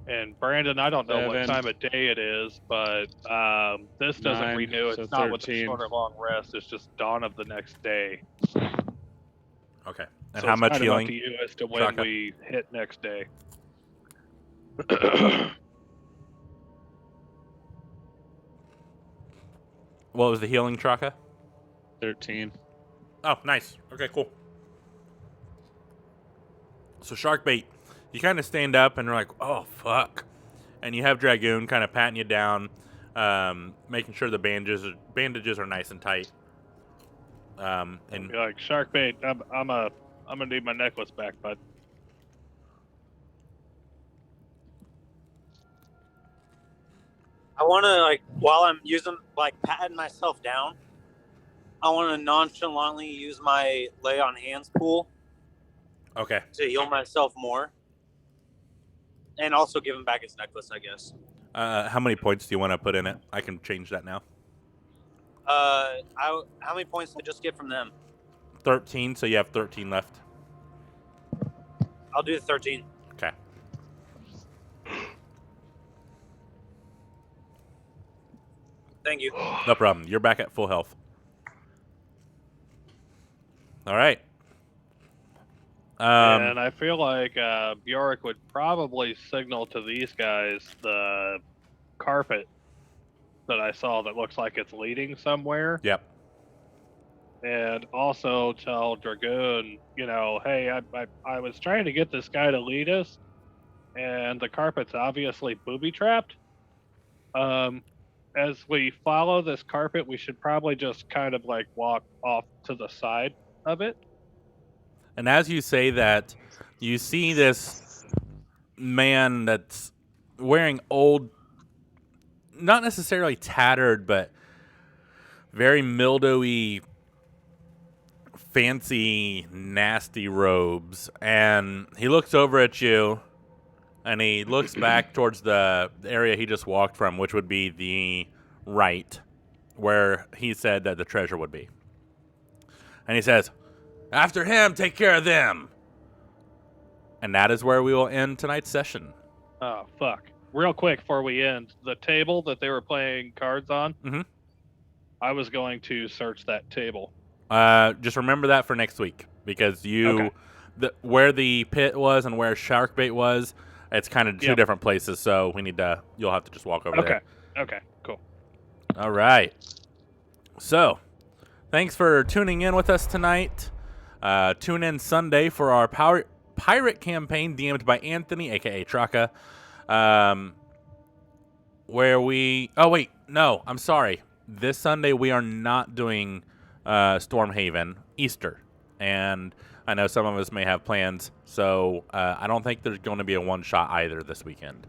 And Brandon, I don't know what 7. time of day it is, but this doesn't 9, renew. It's so not with a 13. short or long rest. It's just dawn of the next day. Okay. And So how it's much kind healing? Of up to you as to when Shaka? we hit next day. What was the healing, Traka? 13. Oh, nice. Okay, cool. So Sharkbait, you kind of stand up and you're like, oh, fuck. And you have Dragoon kind of patting you down, making sure the bandages are nice and tight. And You're like, Sharkbait, I'm gonna need my necklace back, bud. I want to while I'm patting myself down, I want to nonchalantly use my lay on hands pool okay. to heal myself more, and also give him back his necklace, I guess. How many points do you want to put in it? I can change that now. How many points did I just get from them? 13, so you have 13 left. I'll do the 13. Okay. Thank you. No problem. You're back at full health. All right. And I feel like Bjork would probably signal to these guys the carpet that I saw that looks like it's leading somewhere. Yep. And also tell Dragoon, hey, I was trying to get this guy to lead us, and the carpet's obviously booby-trapped. As we follow this carpet, we should probably just kind of walk off to the side of it. And as you say that, you see this man that's wearing old, not necessarily tattered, but very mildewy, fancy, nasty robes. And he looks over at you, and he looks back towards the area he just walked from, which would be the right, where he said that the treasure would be. And he says, "After him, take care of them." And that is where we will end tonight's session. Oh, fuck. Real quick before we end, the table that they were playing cards on, I was going to search that table. Just remember that for next week, because where the pit was and where Sharkbait was, it's kind of two different places, so you'll have to just walk over there. Okay, cool. All right. So, Thanks for tuning in with us tonight. Tune in Sunday for our pirate campaign, DM'd by Anthony, aka Traka. Where we... Oh, wait. No, I'm sorry. This Sunday, we are not doing Stormhaven Easter. And I know some of us may have plans, so I don't think there's going to be a one-shot either this weekend.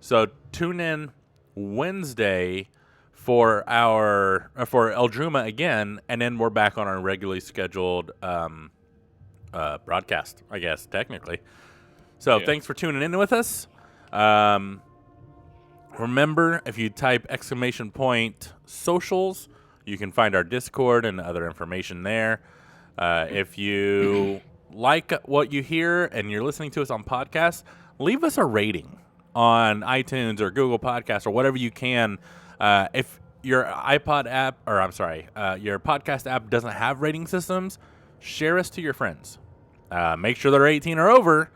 So tune in Wednesday for Eldruma again, and then we're back on our regularly scheduled broadcast, I guess, technically. So thanks for tuning in with us. Remember, if you type !socials, you can find our Discord and other information there. If you like what you hear and you're listening to us on podcasts, leave us a rating on iTunes or Google Podcasts or whatever you can. If your your podcast app doesn't have rating systems, share us to your friends. Make sure they're 18 or over,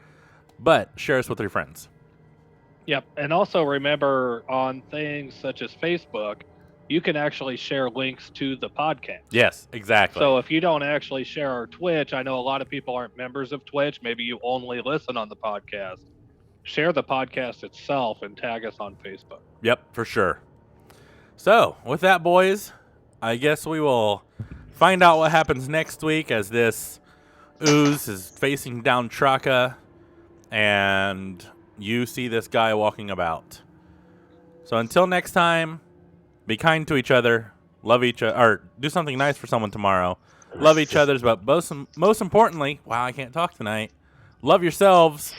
but share us with your friends. Yep. And also remember, on things such as Facebook, you can actually share links to the podcast. Yes, exactly. So if you don't actually share our Twitch, I know a lot of people aren't members of Twitch. Maybe you only listen on the podcast. Share the podcast itself and tag us on Facebook. Yep, for sure. So, with that, boys, I guess we will find out what happens next week as this ooze is facing down Traka and you see this guy walking about. So until next time, be kind to each other, love each other, or do something nice for someone tomorrow. Love each other's, but most importantly, wow, I can't talk tonight. Love yourselves.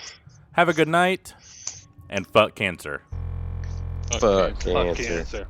Have a good night, and fuck cancer. Fuck Fuck cancer. cancer.